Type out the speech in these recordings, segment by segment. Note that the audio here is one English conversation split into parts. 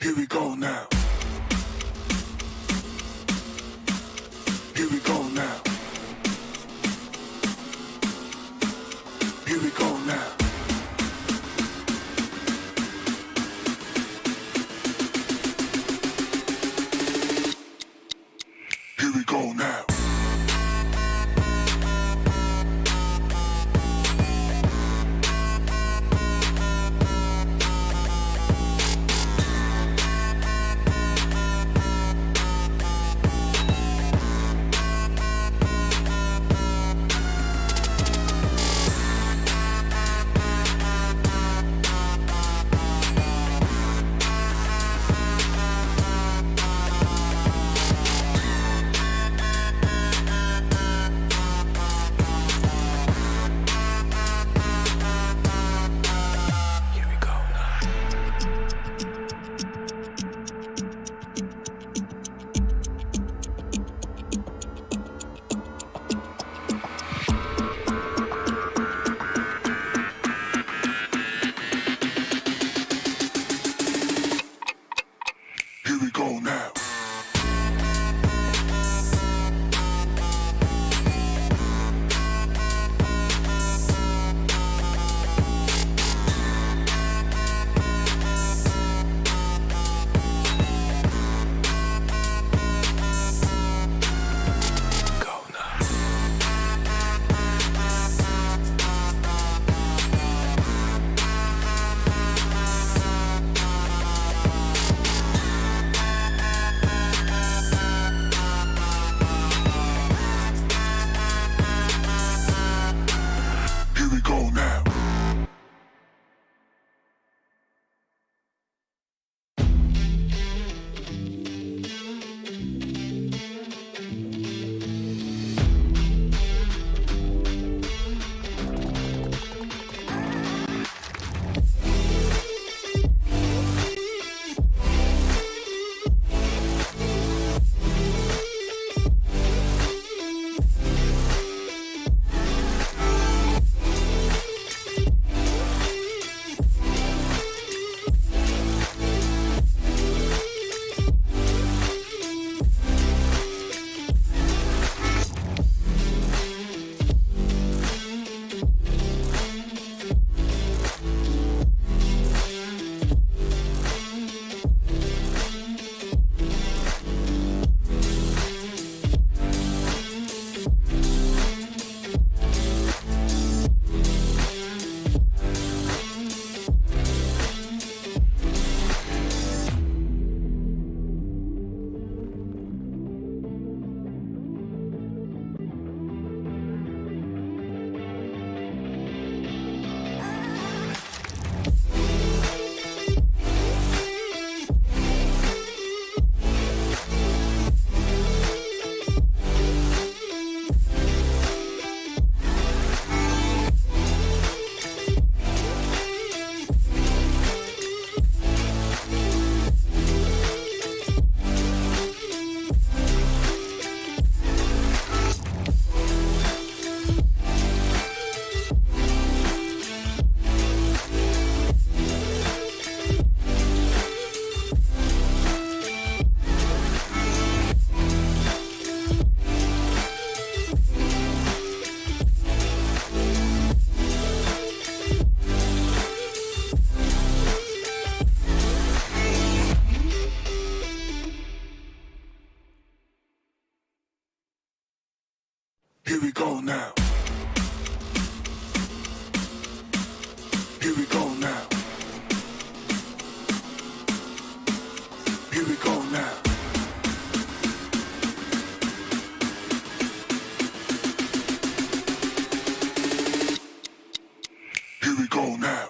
Here we go now. Here we go now. Here we go now. Here we go now. Here we go now. Here we go now. Here we go now. Here we go now. Here we go now. Here we go now.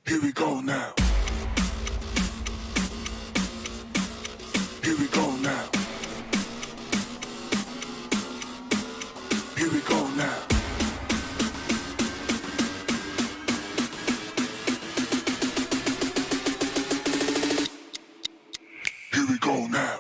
Here we go now. Here we go now. Here we go now. Here we go now.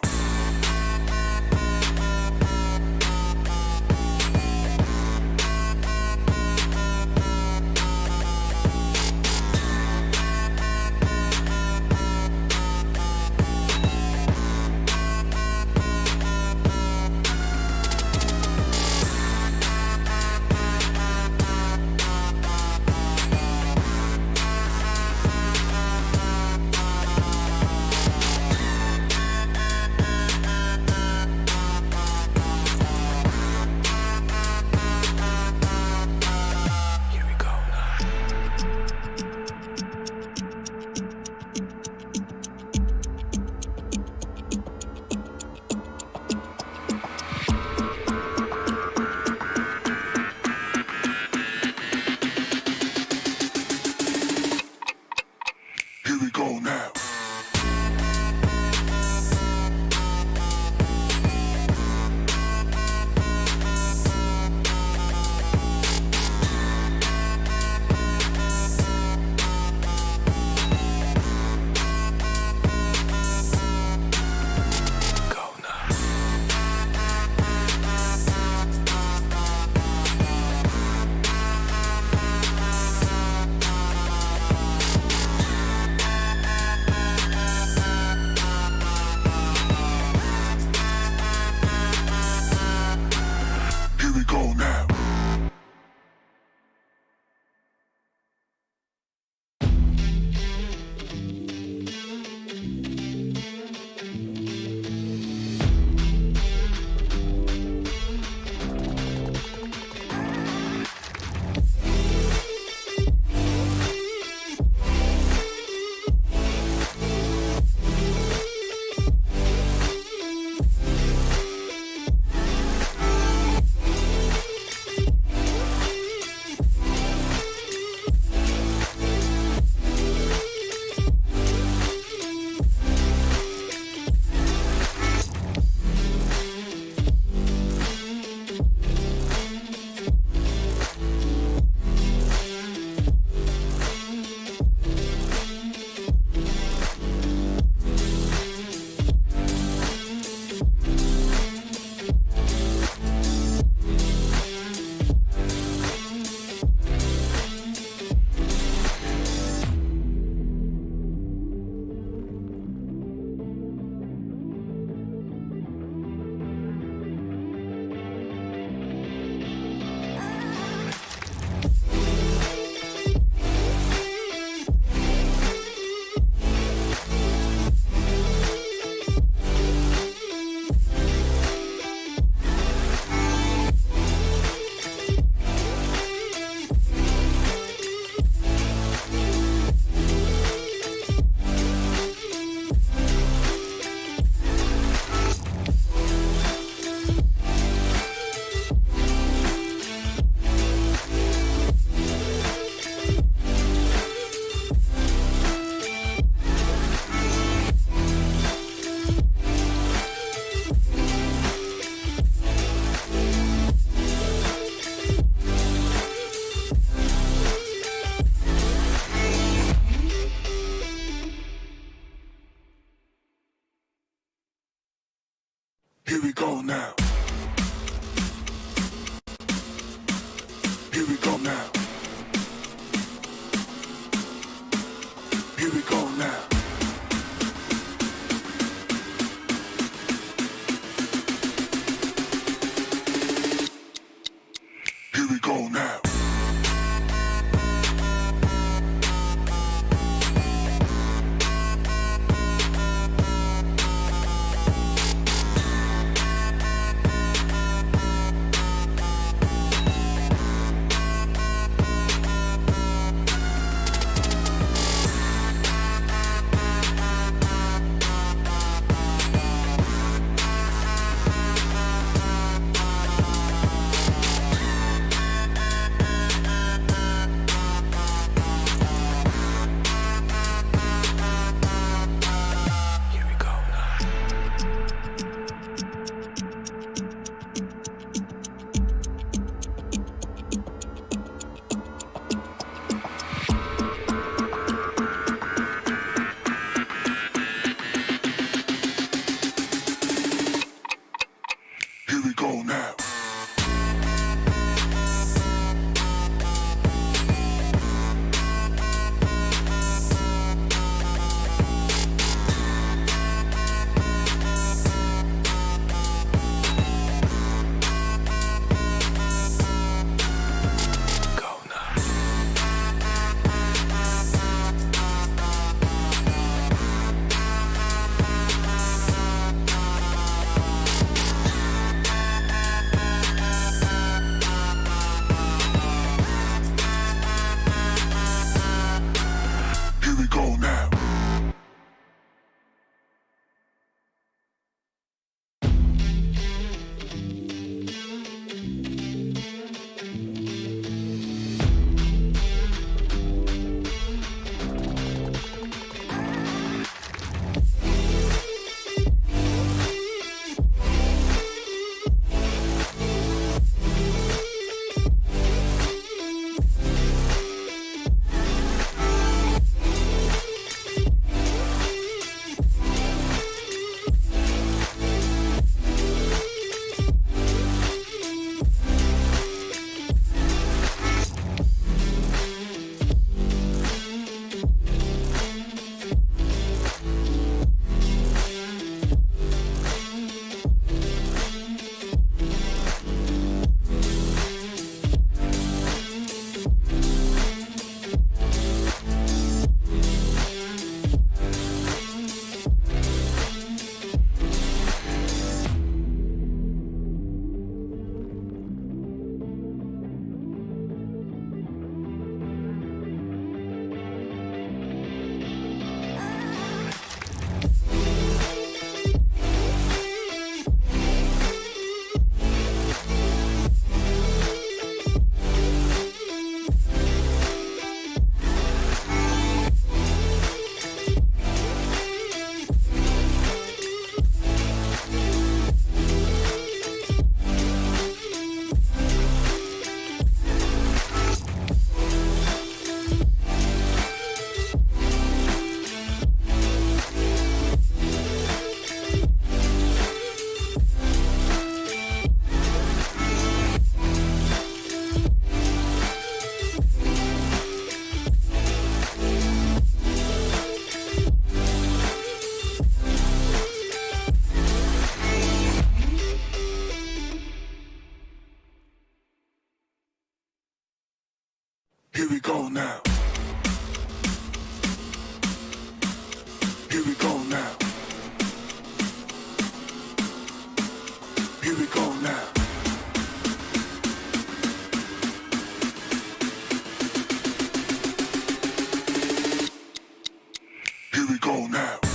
Here we go now. Here we go now. Here we go now. Here we go now. Here we go now. Here we go now. go now.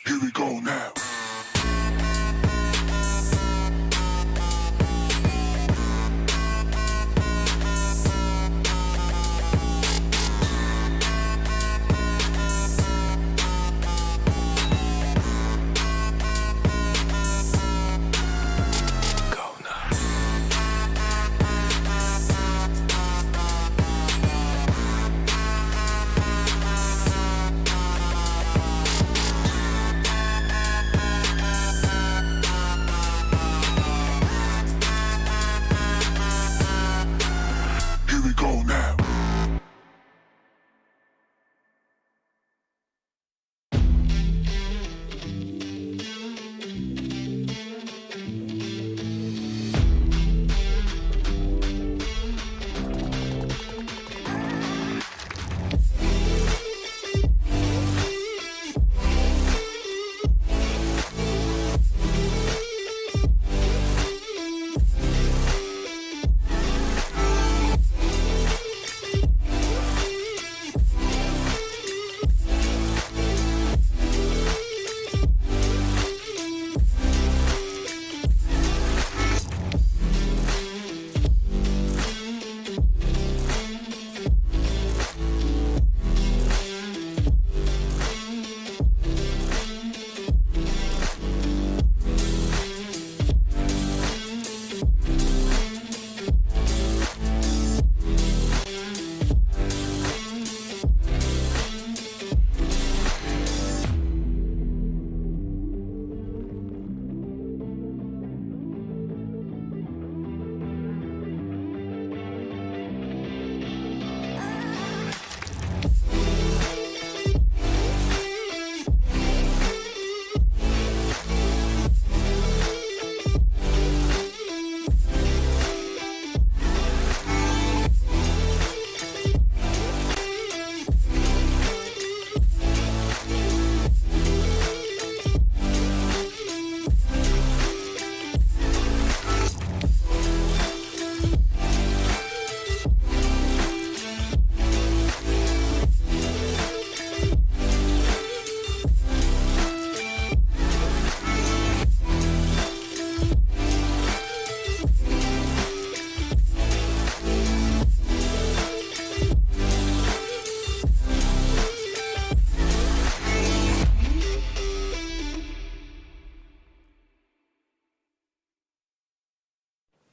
Here we go now. Here we go now.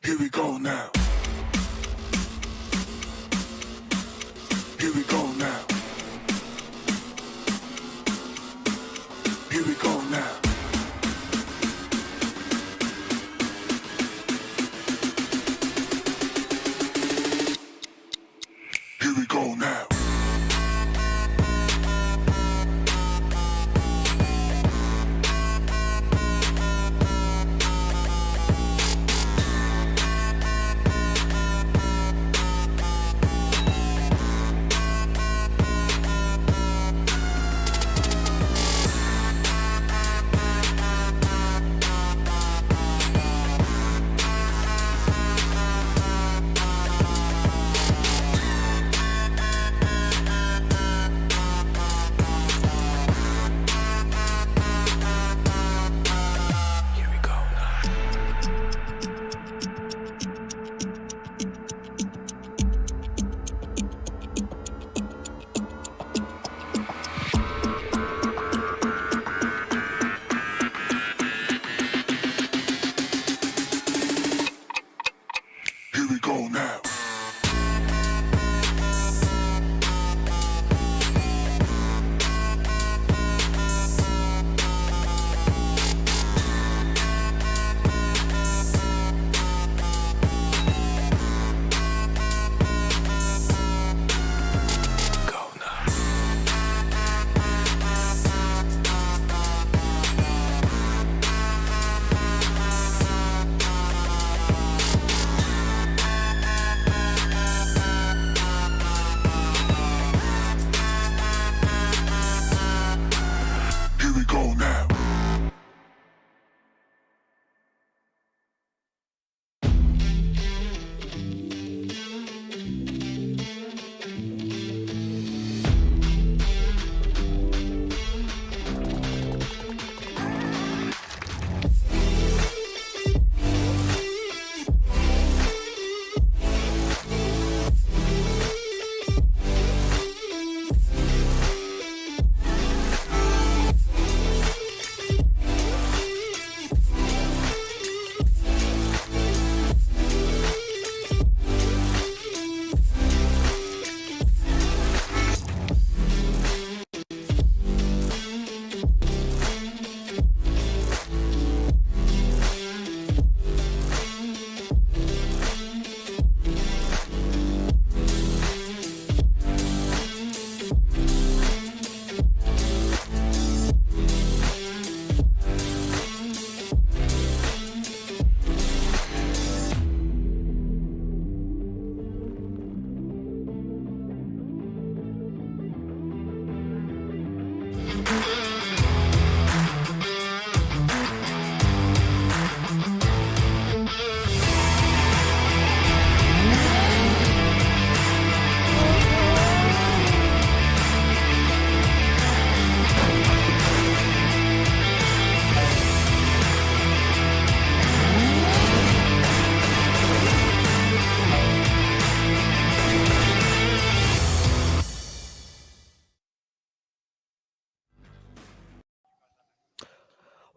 Here we go now. Here we go now. Here we go now. Here we go now.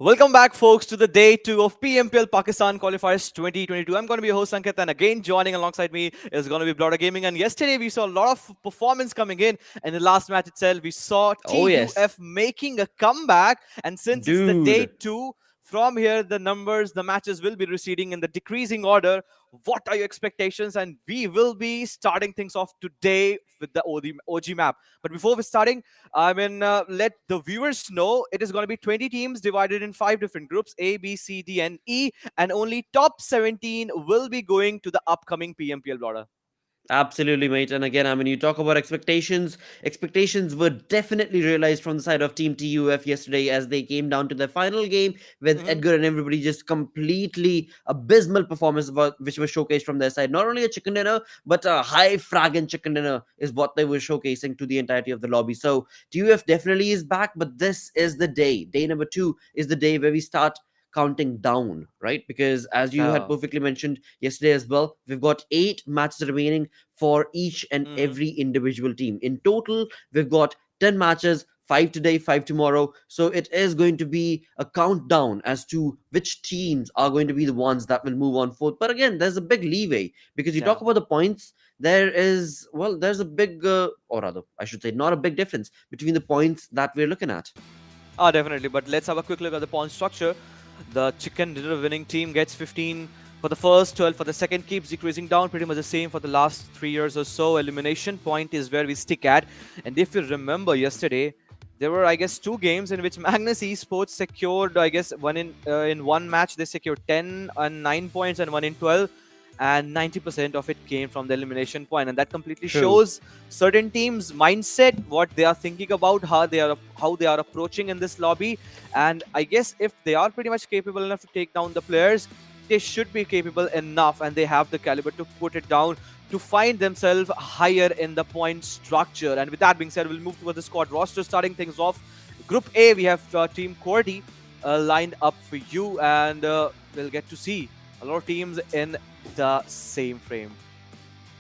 Welcome back, folks, to the day two of PMPL Pakistan Qualifiers 2022. I'm going to be your host, Ankit, and again, joining alongside me is going to be Blotter Gaming. And yesterday, we saw a lot of performance coming in. In the last match itself, we saw Oh yes, TUF making a comeback. And since it's the day dude. two, from here, the numbers, the matches will be receding in the decreasing order. What are your expectations? And we will be starting things off today with the OG map. But before we're starting, let the viewers know it is going to be 20 teams divided in five different groups A, B, C, D, and E, and only top 17 will be going to the upcoming PMPL border. Absolutely, mate. And again, I mean, you talk about expectations. Expectations were definitely realized from the side of Team TUF yesterday as they came down to their final game with Hmm. Edgar and everybody just completely abysmal performance which was showcased from their side. Not only a chicken dinner, but a high fragging chicken dinner is what they were showcasing to the entirety of the lobby. So TUF definitely is back, but this is the day. Day number two is the day where we start counting down, right? Because as you had Yeah. perfectly mentioned yesterday as well, we've got 8 matches remaining for each and Hmm. every individual team. In total, we've got 10 matches, 5 today, 5 tomorrow. So it is going to be a countdown as to which teams are going to be the ones that will move on forth. But again, there's a big leeway because you Yeah. talk about the points. There's a big, or rather, I should say, not a big difference between the points that we're looking at. Definitely. But let's have a quick look at the point structure. The chicken dinner winning team gets 15 for the first, 12 for the second, keeps decreasing down, pretty much the same for the last 3 years or so. Elimination point is where we stick at. And if you remember yesterday, there were, I guess, two games in which Magnus Esports secured, I guess, one in one match they secured 10 and 9 points, and one in 12, and 90% of it came from the elimination point. And that completely True. shows certain teams' mindset, what they are thinking about, how they are approaching in this lobby. And I guess if they are pretty much capable enough to take down the players, they should be capable enough, and they have the caliber to put it down, to find themselves higher in the point structure. And with that being said, we'll move towards the squad roster. Starting things off, Group A, we have Team QWERTY lined up for you, and we'll get to see a lot of teams in the same frame.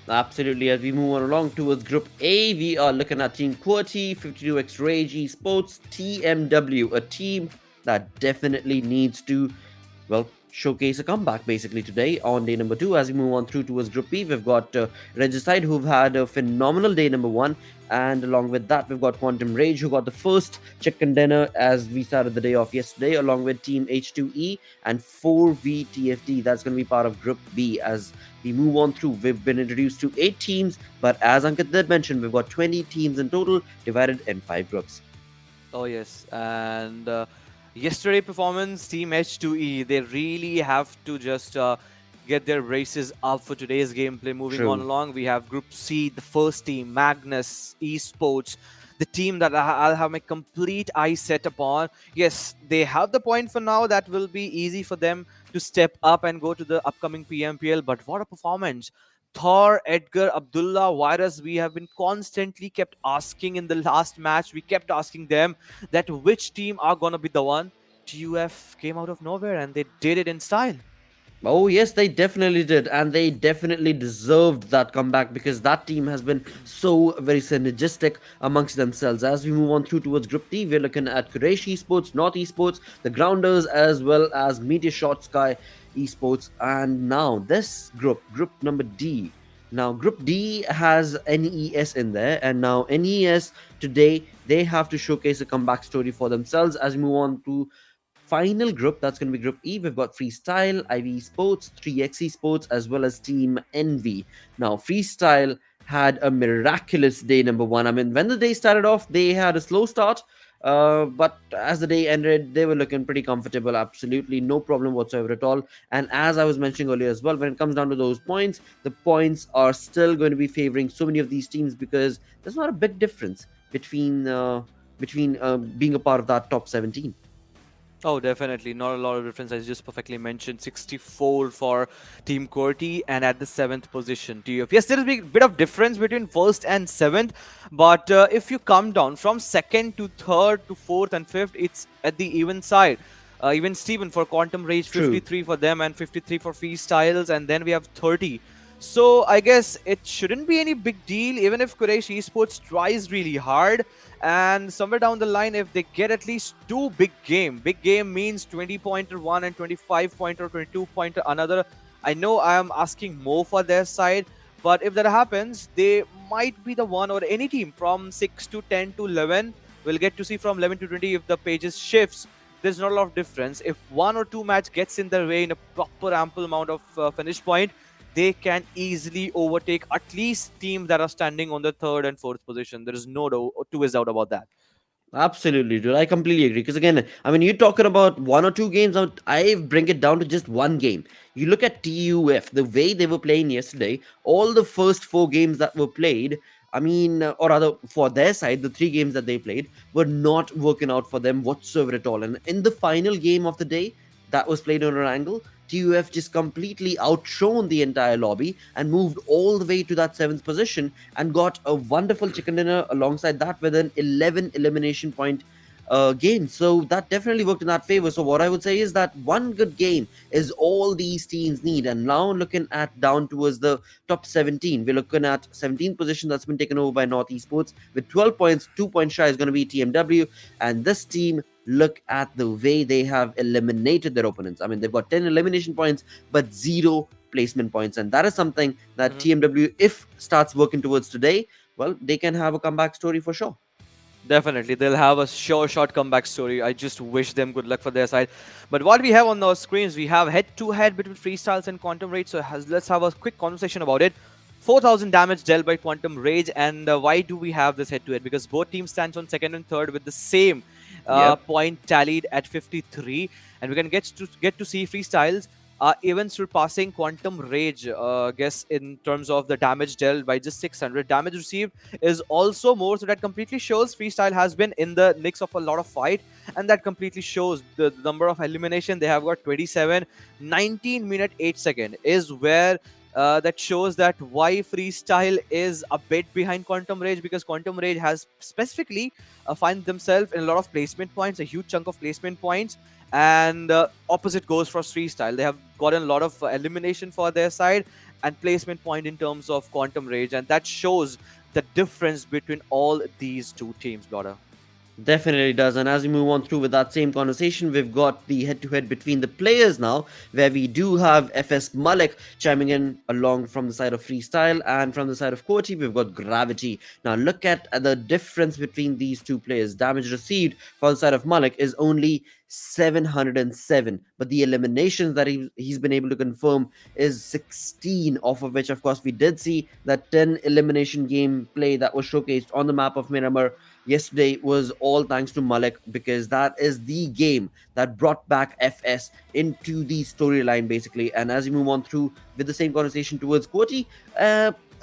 Absolutely. As we move on along towards Group A, we are looking at Team QWERTY, 52X Rage Esports, TmW, a team that definitely needs to, well, showcase a comeback basically today on day number two. As we move on through towards Group B, we've got Regicide, who've had a phenomenal day number one. And along with that, we've got Quantum Rage, who got the first chicken dinner as we started the day off yesterday, along with Team H2E and 4VTFD. That's going to be part of Group B as we move on through. We've been introduced to 8 teams, but as Ankit did mention, we've got 20 teams in total divided in 5 groups. Oh yes, and yesterday performance, Team H2E, they really have to just get their races up for today's gameplay. Moving on True. along, we have Group C, the first team, Magnus Esports, the team that I'll have my complete eye set upon. Yes, they have the point for now. That will be easy for them to step up and go to the upcoming PMPL. But what a performance! Thor, Edgar, Abdullah, Virus, we have been constantly kept asking in the last match. We kept asking them that which team are gonna be the one. TUF came out of nowhere and they did it in style. Oh, yes, they definitely did. And they definitely deserved that comeback because that team has been so very synergistic amongst themselves. As we move on through towards Group D, we're looking at Quraysh Esports, North Esports, the Grounders, as well as MetershotxSKY Esports. And now this group, Group number D. Now, Group D has NES in there, and now NES today they have to showcase a comeback story for themselves. As we move on to final group, that's going to be Group E, we've got Freestyle, IV Sports, 3X Esports, as well as Team Envy. Now, Freestyle had a miraculous day number one. I mean, when the day started off, they had a slow start, but as the day ended, they were looking pretty comfortable. Absolutely no problem whatsoever at all. And as I was mentioning earlier as well, when it comes down to those points, the points are still going to be favoring so many of these teams because there's not a big difference between being a part of that top 17. Oh, definitely. Not a lot of difference. As you just perfectly mentioned, 64 for Team QWERTY and at the 7th position, TUF. Yes, there is a bit of difference between 1st and 7th, but if you come down from 2nd to 3rd to 4th and 5th, it's at the even side. Even Steven for Quantum Rage, True. 53 for them and 53 for Freestyles, and then we have 30 So I guess it shouldn't be any big deal, even if Quraysh Esports tries really hard. And somewhere down the line, if they get at least two big game means 20-pointer one and 25-pointer, 22-pointer another. I know I am asking more for their side, but if that happens, they might be the one, or any team from 6 to 10 to 11. We'll get to see from 11 to 20 if the pages shifts. There's not a lot of difference. If one or two match gets in their way in a proper ample amount of finish point, they can easily overtake at least teams that are standing on the third and fourth position. There is no two ways out about that. Absolutely, dude. I completely agree. Because again, I mean, you're talking about one or two games. I bring it down to just one game. You look at TUF, the way they were playing yesterday, all the first four games that were played, I mean, or rather, for their side, the three games that they played were not working out for them whatsoever at all. And in the final game of the day that was played on Erangel, TUF just completely outshone the entire lobby and moved all the way to that seventh position and got a wonderful chicken dinner alongside that with an 11 elimination point game. So that definitely worked in that favor. So what I would say is that one good game is all these teams need. And now looking at down towards the top 17, we're looking at 17th position that's been taken over by North Esports with 12 points. 2 points shy is going to be TMW. And this team, look at the way they have eliminated their opponents. I mean, they've got 10 elimination points, but zero placement points. And that is something that TMW, if starts working towards today, well, they can have a comeback story for sure. Definitely, they'll have a sure shot comeback story. I just wish them good luck for their side. But what we have on the screens, we have head-to-head between Freestyles and Quantum Rage. So let's have a quick conversation about it. 4,000 damage dealt by Quantum Rage, and why do we have this head-to-head? Because both teams stand on second and third with the same point tallied at 53, and we can get to see Freestyles even surpassing Quantum Rage, guess in terms of the damage dealt by just 600. Damage received is also more, so that completely shows Freestyle has been in the mix of a lot of fight, and that completely shows the number of elimination they have got 27. 19 minute 8 second is where that shows that why Freestyle is a bit behind Quantum Rage, because Quantum Rage has specifically find themselves in a lot of placement points, a huge chunk of placement points, and opposite goes for Freestyle. They have gotten a lot of elimination for their side and placement point in terms of Quantum Rage, and that shows the difference between all these two teams, Blotter. Definitely does. And as we move on through with that same conversation, we've got the head to head between the players now, where we do have FS Malik chiming in along from the side of Freestyle, and from the side of QWERTY, we've got Gravity. Now, look at the difference between these two players. Damage received for the side of Malik is only 707, but the eliminations that he's been able to confirm is 16, off of which, of course, we did see that 10 elimination game play that was showcased on the map of Miramar yesterday was all thanks to Malik, because that is the game that brought back FS into the storyline basically. And as we move on through with the same conversation towards QWERTY,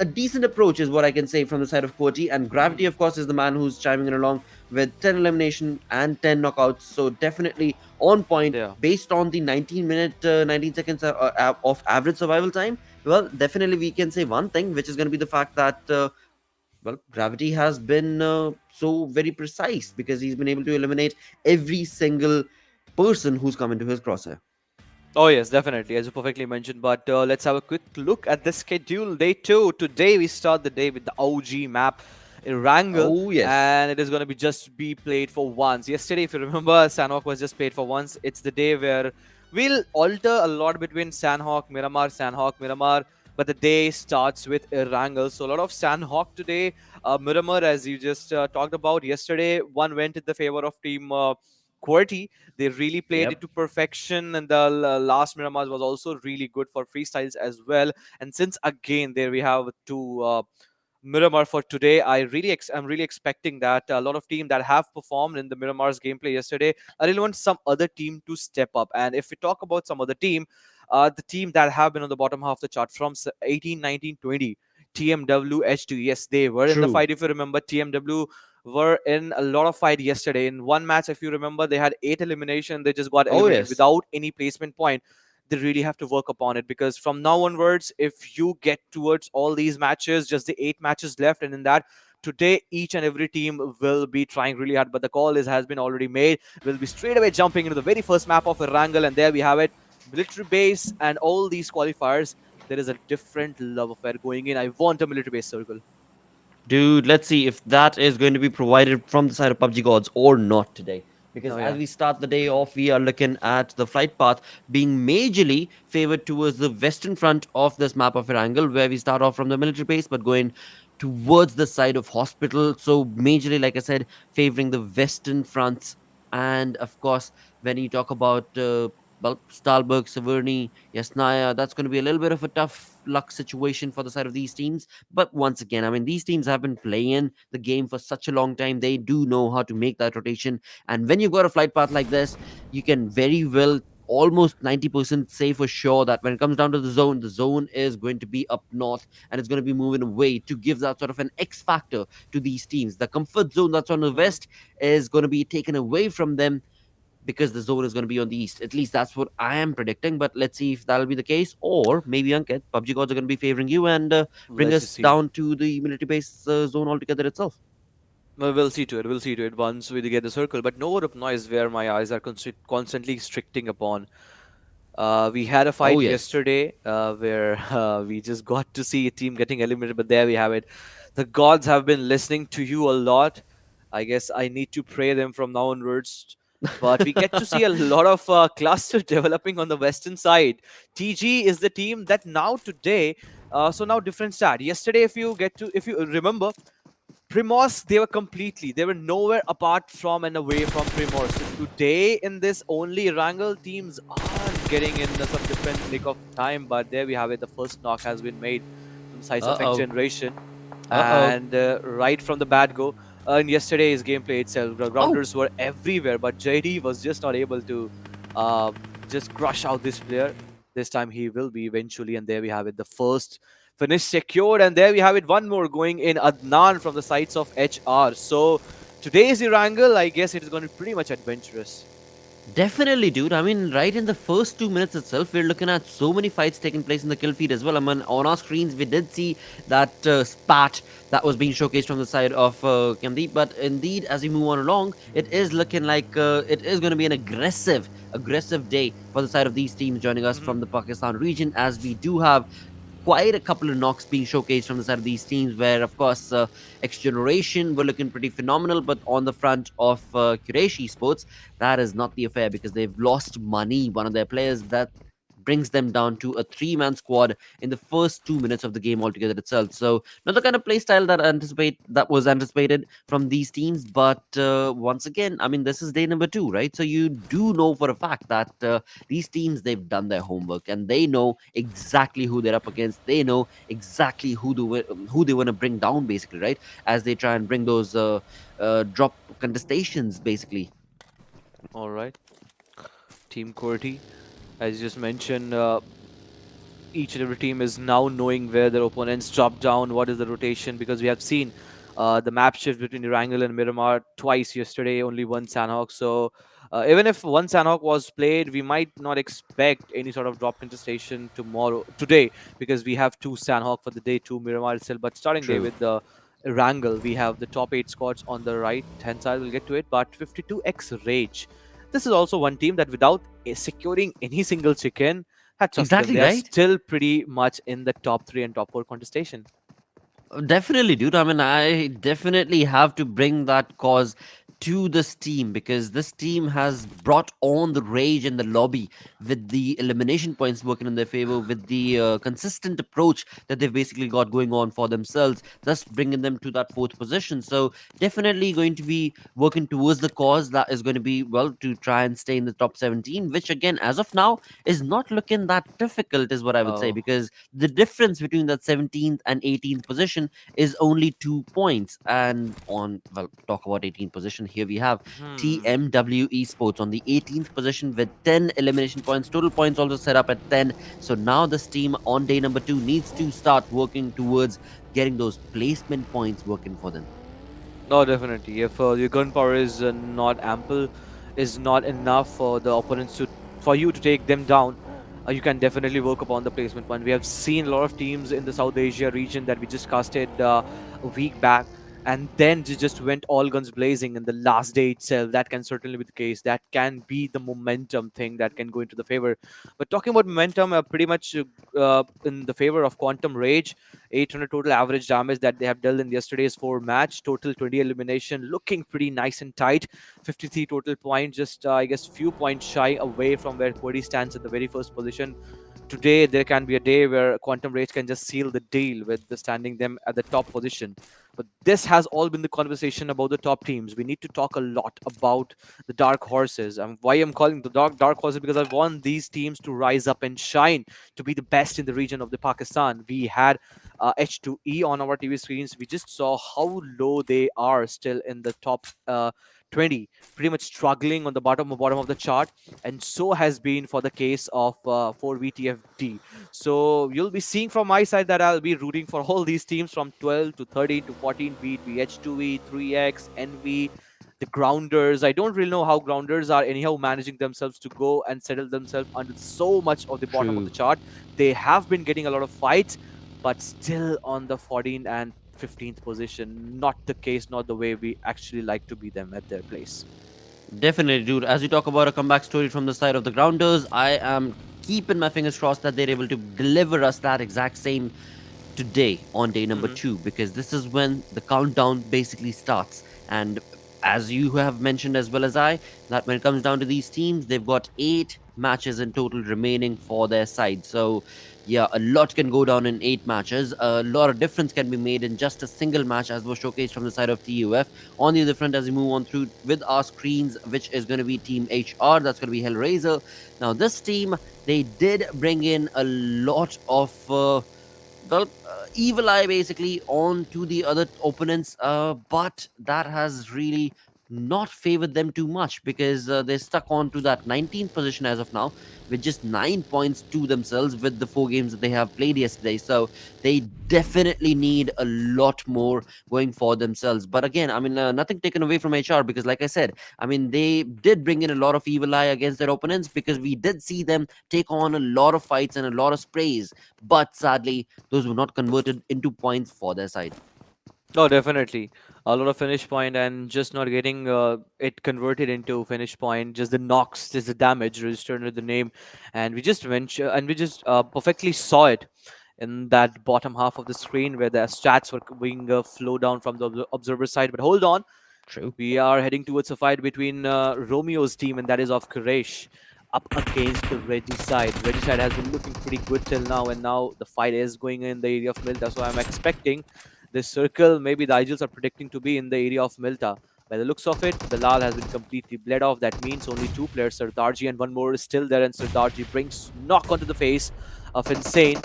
a decent approach is what I can say from the side of QWERTY, and Gravity, of course, is the man who's chiming in along with 10 elimination and 10 knockouts. So definitely on point, based on the 19 seconds of average survival time. Well, definitely we can say one thing, which is going to be the fact that well, Gravity has been so very precise, because he's been able to eliminate every single person who's come into his crosshair. Oh yes, definitely, as you perfectly mentioned. But let's have a quick look at the schedule. Day 2. Today we start the day with the OG map, Erangel. Oh yes. And it is going to be played for once. Yesterday, if you remember, Sanhok was just played for once. It's the day where we'll alter a lot between Sanhok, Miramar. But the day starts with Erangel. So a lot of Sanhok today. Miramar, as you just talked about yesterday, one went in the favor of team QWERTY. They really played it to perfection, and the last Miramar was also really good for freestyles as well. And since again there we have two Miramar for today, I'm really expecting that a lot of teams that have performed in the Miramar's gameplay yesterday, I really want some other team to step up. And if we talk about some other team, the team that have been on the bottom half of the chart from 18, 19, 20, TmwEsports, yes, they were in the fight. If you remember, TmW were in a lot of fight yesterday. In one match, if you remember, they had 8 elimination. They just got eliminated without any placement point. They really have to work upon it, because from now onwards, if you get towards all these matches, just the 8 matches left, and in that, today each and every team will be trying really hard. But the call has been already made. We'll be straight away jumping into the very first map of Erangel, and there we have it. Military base and all these qualifiers there is a different love affair going in. I want a military base circle. Dude, let's see if that is going to be provided from the side of PUBG Gods or not today. Because Oh as yeah. we start the day off, we are looking at the flight path being majorly favored towards the western front of this map of Erangel, where we start off from the military base but going towards the side of hospital. So, majorly, like I said, favoring the western fronts. And of course, when you talk about well, Stalberg, Severny, Yasnaya, that's going to be a little bit of a tough luck situation for the side of these teams. But once again, I mean, these teams have been playing the game for such a long time. They do know how to make that rotation. And when you've got a flight path like this, you can very well almost 90% say for sure that when it comes down to the zone is going to be up north and it's going to be moving away to give that sort of an X factor to these teams. The comfort zone that's on the Mhm. west is going to be taken away from them because the zone is going to be on the east. At least that's what I am predicting. But let's see if that'll be the case. Or maybe, Ankit, PUBG gods are going to be favoring you and bring Let's us just see. down to the military base zone altogether itself. Well, we'll see to it. We'll see to it once we get the circle. But no up noise where my eyes are constantly stricting upon. We had a Oh, fight yes. yesterday where we just got to see a team getting eliminated, but there we have it. The gods have been listening to you a lot. I guess I need to pray them from now onwards. But we get to see a lot of cluster developing on the western side. TG is the team that now today. So now different stat. Yesterday, if you remember, Primos, they were nowhere apart from and away from Primos. So today in this only Wrangle teams are getting in some different nick of time, but there we have it. The first knock has been made from the sides of Uh-oh. XGeneration, Uh-oh. and right from the bat go. In yesterday's gameplay itself, the Oh, grounders were everywhere, but JD was just not able to uh, just crush out this player. This time he will be eventually, and there we have it. The first finish secured, and there we have it. One more going in, Adnan from the sides of HR. So today's Erangel, I guess it is going to be pretty much adventurous. definitely, dude. I mean, right in the first 2 minutes itself, we're looking at so many fights taking place in the kill feed as well. I mean, on our screens, we did see that spat that was being showcased from the side of Kamdeep. But indeed, as we move on along, it is looking like it is going to be an aggressive day for the side of these teams joining us Mhm. from the Pakistan region, as we do have quite a couple of knocks being showcased from the side of these teams, where of course X Generation were looking pretty phenomenal, but on the front of Quraysh Esports, that is not the affair because they've lost money. One of their players that brings them down to a three-man squad in the first 2 minutes of the game altogether itself. So not the kind of play style that was anticipated from these teams. But once again, I mean, this is day number two, right? So you do know for a fact that these teams, they've done their homework and they know exactly who they're up against. They know exactly who they want to bring down, basically, right? As they try and bring those drop contestations, basically. All right, Team QWERTY, as you just mentioned, each and every team is now knowing where their opponents drop down, what is the rotation, because we have seen the map shift between Erangel and Miramar twice yesterday, only one Sanhok. So even if one Sanhok was played, we might not expect any sort of drop contestation today, because we have two Sanhok for the day, two Miramar itself. But starting day True. with the Erangel, we have the top 8 squads on the right hand side. We'll get to it, but 52x Rage. This is also one team that without securing any single chicken, hats off to them. Exactly, They are right? still pretty much in the top 3 and top 4 contestation. Definitely, dude. I mean, I definitely have to bring that cause to this team because this team has brought on the rage in the lobby with the elimination points working in their favor, with the consistent approach that they've basically got going on for themselves, thus bringing them to that fourth position. So, definitely going to be working towards the cause that is going to be, well, to try and stay in the top 17, which again, as of now, is not looking that difficult, is what I would say, Oh. because the difference between that 17th and 18th position is only 2 points. And on, well, talk about 18th position, here we have Hmm. TmwEsports on the 18th position with 10 elimination points, total points also set up at 10. So now this team on day number 2 needs to start working towards getting those placement points working for them. No, definitely. If your gunpowder is not ample, is not enough for the opponents for you to take them down, you can definitely work upon the placement one. We have seen a lot of teams in the South Asia region that we just casted a week back, and then just went all guns blazing in the last day itself. That can certainly be the case. That can be the momentum thing that can go into the favor. But talking about momentum, pretty much in the favor of Quantum Rage. 800 total average damage that they have dealt in yesterday's 4 match. Total 20 elimination, looking pretty nice and tight. 53 total points, just I guess few points shy away from where QWERTY stands at the very first position. Today there can be a day where Quantum Rage can just seal the deal with the standing them at the top position. But this has all been the conversation about the top teams. We need to talk a lot about the dark horses. And why I'm calling the dark horses, because I want these teams to rise up and shine to be the best in the region of the Pakistan. We had H2E on our TV screens. We just saw how low they are still in the top 20, pretty much struggling on the bottom of the chart, and so has been for the case of for VTFD. So you'll be seeing from my side that I'll be rooting for all these teams from 12 to 13 to 14, be it H2E, 3X, NV, the Grounders. I don't really know how Grounders are anyhow managing themselves to go and settle themselves under so much of the bottom of True. the chart. They have been getting a lot of fights, but still on the 14th and 15th position. Not the case, not the way we actually like to be them at their place. Definitely, dude. As you talk about a comeback story from the side of the Grounders, I am keeping my fingers crossed that they're able to deliver us that exact same today on day number Hmm. 2, because this is when the countdown basically starts. And as you have mentioned as well as I, that when it comes down to these teams, they've got 8 matches in total remaining for their side. So yeah, a lot can go down in 8 matches. A lot of difference can be made in just a single match, as was showcased from the side of TUF. On the other front, as we move on through with our screens, which is going to be Team HR, that's going to be Hellraiser. Now this team, they did bring in a lot of evil eye basically on to the other opponents, but that has really not favored them too much, because they're stuck on to that 19th position as of now, with just 9 points to themselves with the 4 games that they have played yesterday. So they definitely need a lot more going for themselves. But again, I mean, nothing taken away from HR, because like I said, I mean, they did bring in a lot of evil eye against their opponents, because we did see them take on a lot of fights and a lot of sprays, but sadly those were not converted into points for their side. Oh, definitely. A lot of finish point and just not getting it converted into finish point. Just the knocks, just the damage registered under the name, and we just perfectly saw it in that bottom half of the screen where the stats were being flow down from the observer side. But hold on, True. we are heading towards a fight between Romeo's team, and that is of Quraysh, up against the Reggie side. Reggie side has been looking pretty good till now, and now the fight is going in the area of Milta. So I'm expecting this circle, maybe the Igels are predicting to be in the area of Milta. By the looks of it, the Lal has been completely bled off. That means only 2 players, Sardarji and one more is still there, and Sardarji brings knock onto the face of Insane,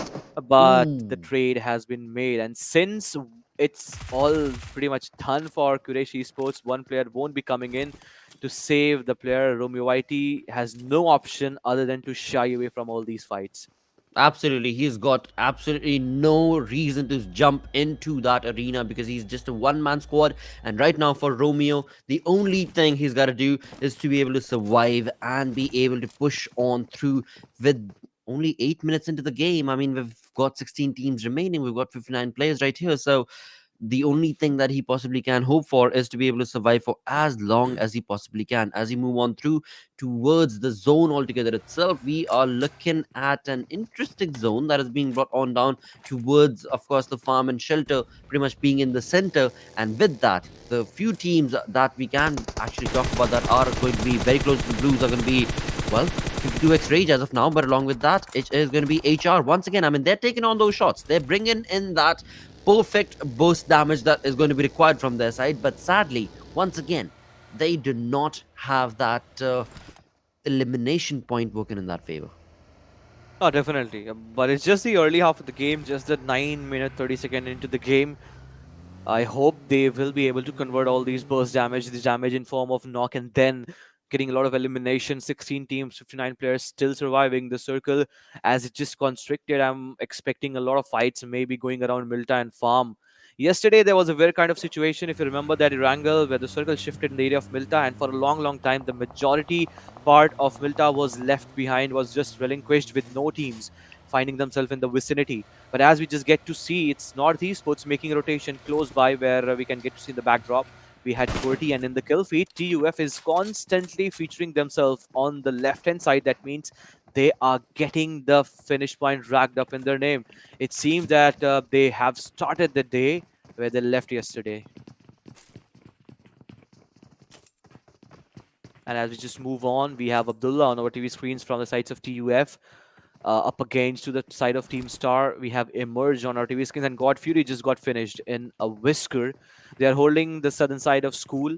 but the Ooh. trade has been made. And since it's all pretty much done for Quraysh Esports, one player won't be coming in to save the player. Romeo Whitey has no option other than to shy away from all these fights. Absolutely. He's got absolutely no reason to jump into that arena, because he's just a one-man squad. And right now for Romeo, the only thing he's got to do is to be able to survive and be able to push on through with only 8 minutes into the game. I mean, we've got 16 teams remaining. We've got 59 players right here. So the only thing that he possibly can hope for is to be able to survive for as long as he possibly can. As he move on through towards the zone altogether itself, we are looking at an interesting zone that is being brought on down towards, of course, the farm and shelter pretty much being in the center. And with that, the few teams that we can actually talk about that are going to be very close to the blues are going to be, well, 52x rage as of now. But along with that, it is going to be HR once again. I mean, they're taking on those shots, they're bringing in that perfect burst damage that is going to be required from their side. But sadly, once again, they do not have that elimination point working in that favor. Oh, definitely. But it's just the early half of the game, just the 9 minute 30 second into the game. I hope they will be able to convert all these burst damage, this damage in form of knock, and then getting a lot of elimination. 16 teams, 59 players still surviving the circle as it just constricted. I'm expecting a lot of fights, maybe going around Milta and Farm. Yesterday, there was a very kind of situation, if you remember that Erangel, where the circle shifted in the area of Milta, and for a long, long time, the majority part of Milta was left behind, was just relinquished with no teams. finding themselves in the vicinity. But as we just get to see, it's North Esports making a rotation close by where we can get to see in the backdrop. We had QWERTY, and in the kill feed, TUF is constantly featuring themselves on the left-hand side. That means they are getting the finish point racked up in their name. It seems that they have started the day where they left yesterday. And as we just move on, we have Abdullah on our TV screens from the sides of TUF. Up against to the side of Team Star, we have Emerge on our TV screens, and God Fury just got finished in a whisker. They are holding the southern side of school,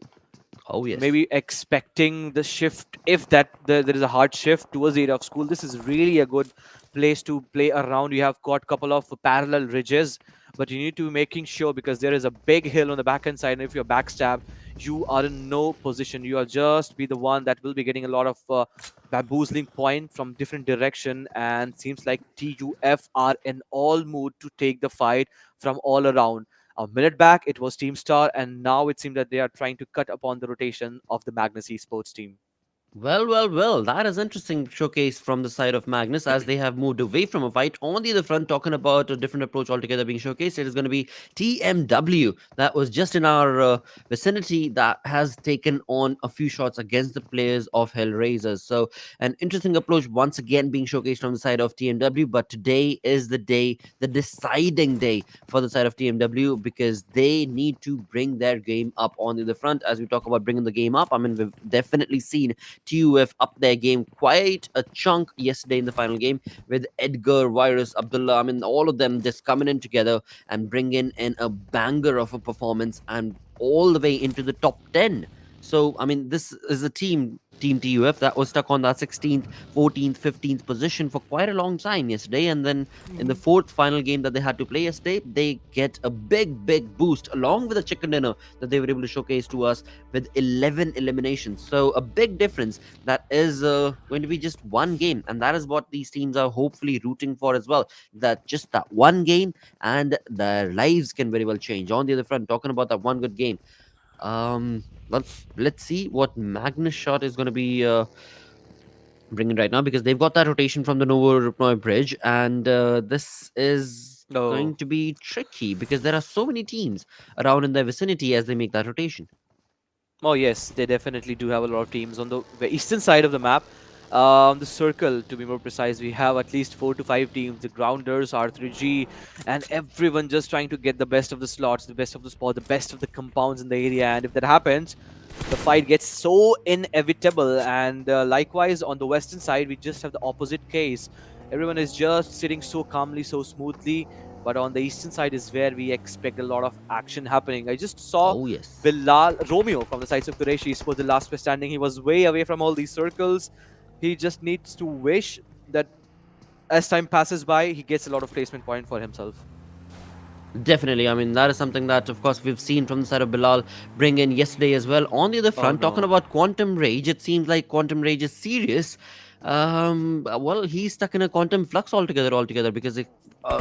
Oh yes. maybe expecting the shift. If there is a hard shift towards the area of school, this is really a good place to play around. You have got a couple of parallel ridges, but you need to be making sure, because there is a big hill on the back end side, and if you're backstabbed, you are in no position. You are just be the one that will be getting a lot of bamboozling point from different direction, and seems like TUF are in all mood to take the fight from all around. A minute back, it was Team Star, and now it seems that they are trying to cut upon the rotation of the Magnus Esports team. Well, well, well, that is interesting showcase from the side of Magnus as they have moved away from a fight. On the other front, talking about a different approach altogether being showcased, it is going to be TmW that was just in our vicinity that has taken on a few shots against the players of Hellraisers. So, an interesting approach once again being showcased from the side of TmW. But today is the day, the deciding day for the side of TmW, because they need to bring their game up on the other front. As we talk about bringing the game up, I mean, we've definitely seen TUF up their game quite a chunk yesterday in the final game with Edgar, Virus, Abdullah. I mean, all of them just coming in together and bringing in a banger of a performance and all the way into the top 10. So, I mean, this is a Team TUF that was stuck on that 16th, 14th, 15th position for quite a long time yesterday. And then in the fourth final game that they had to play yesterday, they get a big boost along with a chicken dinner that they were able to showcase to us with 11 eliminations. So a big difference that is going to be just one game. And that is what these teams are hopefully rooting for as well. That just that one game and their lives can very well change. On the other front, talking about that one good game. Well, let's see what Magnus shot is going to be bringing right now, because they've got that rotation from the Novo Rupnoy Bridge, and this is No. going to be tricky because there are so many teams around in their vicinity as they make that rotation. Oh yes, they definitely do have a lot of teams on the eastern side of the map. The circle, to be more precise, we have at least 4 to 5 teams. The Grounders, R3G, and everyone just trying to get the best of the slots, the best of the spot, the best of the compounds in the area. And if that happens, the fight gets so inevitable. And likewise, on the western side, we just have the opposite case. Everyone is just sitting so calmly, so smoothly. But on the eastern side is where we expect a lot of action happening. I just saw Oh yes. Bilal Romeo from the sides of Quraysh Esports, the last man standing. He was way away from all these circles. He just needs to wish that as time passes by, he gets a lot of placement point for himself. Definitely. I mean, that is something that, of course, we've seen from the side of Bilal bring in yesterday as well. On the other Oh front, talking no. about Quantum Rage, it seems like Quantum Rage is serious. Well, he's stuck in a quantum flux altogether, because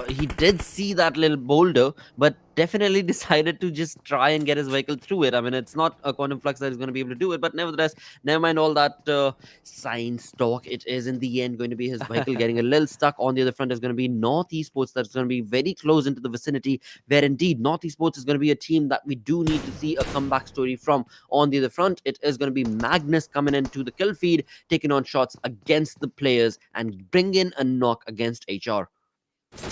he did see that little boulder, but definitely decided to just try and get his vehicle through it. I mean, it's not a quantum flux that is going to be able to do it, but nevertheless, never mind all that science talk. It is in the end going to be his vehicle getting a little stuck. On the other front is going to be North Esports, that's going to be very close into the vicinity, where indeed North Esports is going to be a team that we do need to see a comeback story from. On the other front, it is going to be Magnus coming into the kill feed, taking on shots against the players and bring in a knock against HR.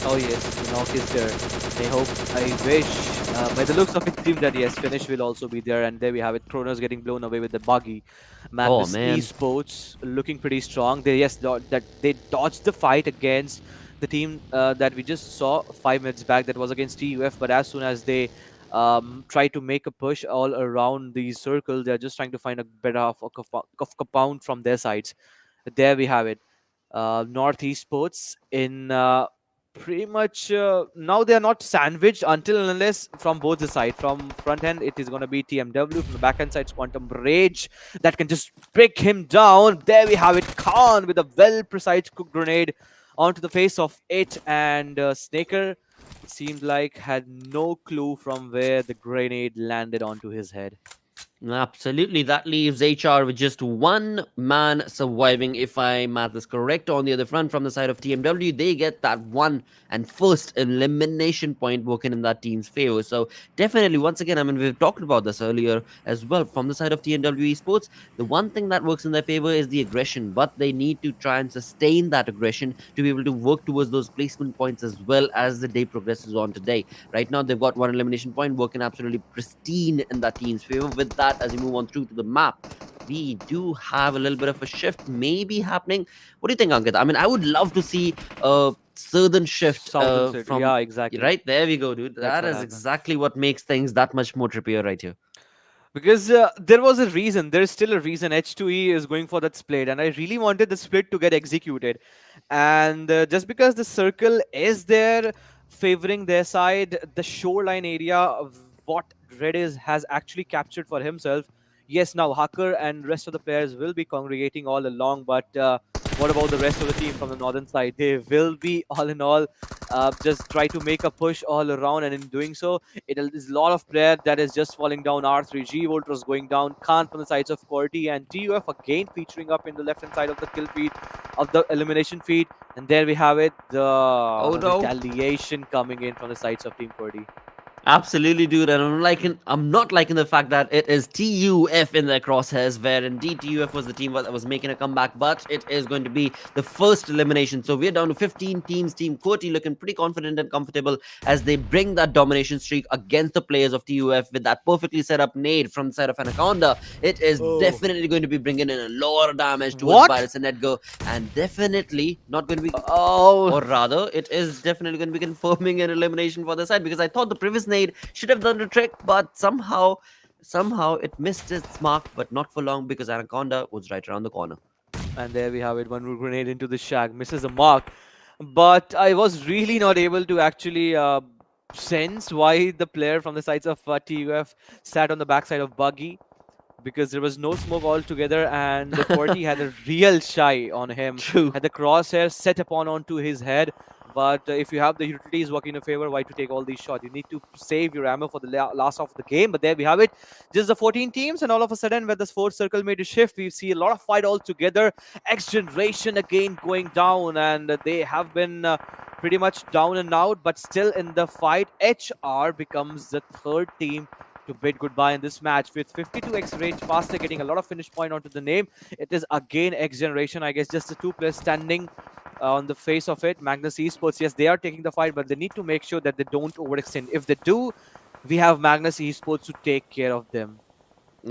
Oh yes, the knock is there. I hope, I wish. By the looks of it, seems that yes, finish will also be there, and there we have it. Kronos getting blown away with the buggy. Oh Magnus man. Esports looking pretty strong. They that they dodged the fight against the team that we just saw 5 minutes back. That was against TUF, but as soon as they try to make a push all around the circle, they're just trying to find a better of compound from their sides. There we have it. North Esports in pretty much now they are not sandwiched until and unless from both the side. From front end, it is going to be TmW. From the back end side, it's Quantum Rage that can just pick him down. There we have it. Khan with a well precise cook grenade onto the face of it, and Snaker seemed like had no clue from where the grenade landed onto his head. Absolutely. That leaves HR with just one man surviving, if I math is correct. On the other front, from the side of TMW, they get that one and first elimination point working in that team's favor. So, definitely, once again, I mean, we've talked about this earlier as well. From the side of TMW Esports, the one thing that works in their favor is the aggression, but they need to try and sustain that aggression to be able to work towards those placement points as well as the day progresses on today. Right now, they've got one elimination point working absolutely pristine in that team's favor. With that, as we move on through to the map, we do have a little bit of a shift maybe happening. What do you think, Ankit? I mean, I would love to see a southern shift Southern City. from Yeah, exactly. right there. We go, dude. That's That what is happened. exactly what makes things that much more trippier right here. Because there was a reason, there's still a reason H2E is going for that split, and I really wanted the split to get executed. And just because the circle is there favoring their side, the shoreline area of what Red is has actually captured for himself. Yes, now Hacker and rest of the players will be congregating all along, but what about the rest of the team from the northern side? They will be all in all just try to make a push all around, and in doing so, it is a lot of player that is just falling down. R3G Voltros going down, Khan from the sides of QWERTY, and TUF again featuring up in the left hand side of the kill feed, of the elimination feed. And there we have it, Oh the no. retaliation coming in from the sides of Team QWERTY. Absolutely, dude, and I'm not liking the fact that it is TUF in their crosshairs, where indeed TUF was the team that was making a comeback, but it is going to be the first elimination. So we're down to 15 teams. Team QWERTY looking pretty confident and comfortable as they bring that domination streak against the players of TUF with that perfectly set up nade from the side of Anaconda. It is Oh. definitely going to be bringing in a lot of damage towards What? Virus and Edgar, and definitely not going to be, Oh, or rather, it is definitely going to be confirming an elimination for the side, because I thought the previous nade should have done the trick, but somehow it missed its mark, but not for long because Anaconda was right around the corner. and there we have it. One grenade into the shack, misses the mark. But I was really not able to actually sense why the player from the sides of TUF sat on the backside of Buggy, because there was no smoke altogether, and the QWERTY had a real shy on him, True. had the crosshair set upon onto his head. But if you have the utilities working in your favor, why to take all these shots? You need to save your ammo for the last half of the game. But there we have it, just the 14 teams, and all of a sudden, when this fourth circle made a shift, we see a lot of fight all together. XGeneration again going down, and they have been pretty much down and out, but still in the fight. HR becomes the third team to bid goodbye in this match with 52x range faster, getting a lot of finish point onto the name. It is again X Generation, I guess, just the two players standing on the face of it. Magnus Esports, yes, they are taking the fight, but they need to make sure that they don't overextend. If they do, we have Magnus Esports to take care of them.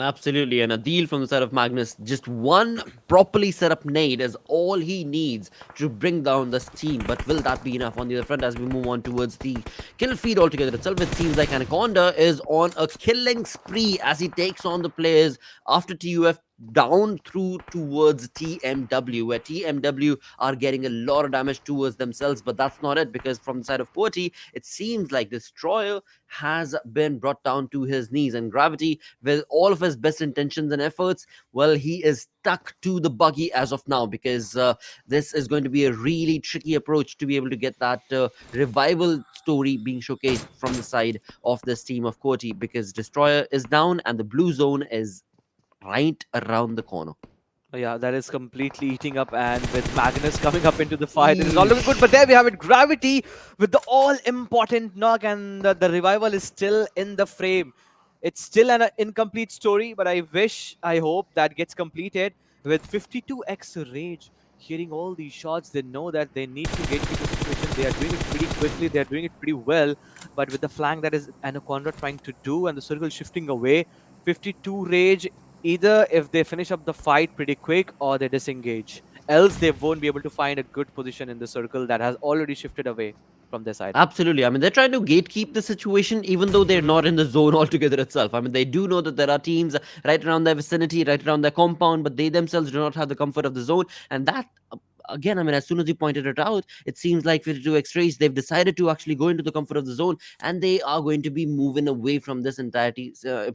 Absolutely, and a deal from the side of Magnus. Just one properly set up nade is all he needs to bring down this team. But will that be enough on the other front as we move on towards the kill feed altogether itself? It seems like Anaconda is on a killing spree as he takes on the players after TUF down through towards TMW, where TMW are getting a lot of damage towards themselves. But that's not it, because from the side of QWERTY, it seems like Destroyer has been brought down to his knees, and Gravity, with all of his best intentions and efforts, well, he is stuck to the buggy as of now, because this is going to be a really tricky approach to be able to get that revival story being showcased from the side of this team of QWERTY, because Destroyer is down and the blue zone is right around the corner. Yeah, that is completely eating up, and with Magnus coming up into the fight, it is all looking good. Eesh. But there we have it, Gravity with the all-important knock, and the revival is still in the frame. It's still an incomplete story, but I hope that gets completed with 52x rage. Hearing all these shots, they know that they need to gatekeep the situation. They are doing it pretty quickly. They are doing it pretty well. But with the flank that is Anaconda trying to do and the circle shifting away, 52 rage, either if they finish up the fight pretty quick or they disengage. Else they won't be able to find a good position in the circle that has already shifted away from their side. Absolutely. I mean, they're trying to gatekeep the situation, even though they're Mhm. not in the zone altogether itself. I mean, they do know that there are teams right around their vicinity, right around their compound, but they themselves do not have the comfort of the zone. And that, again, I mean, as soon as you pointed it out, it seems like 52 X-Rays, they've decided to actually go into the comfort of the zone, and they are going to be moving away from this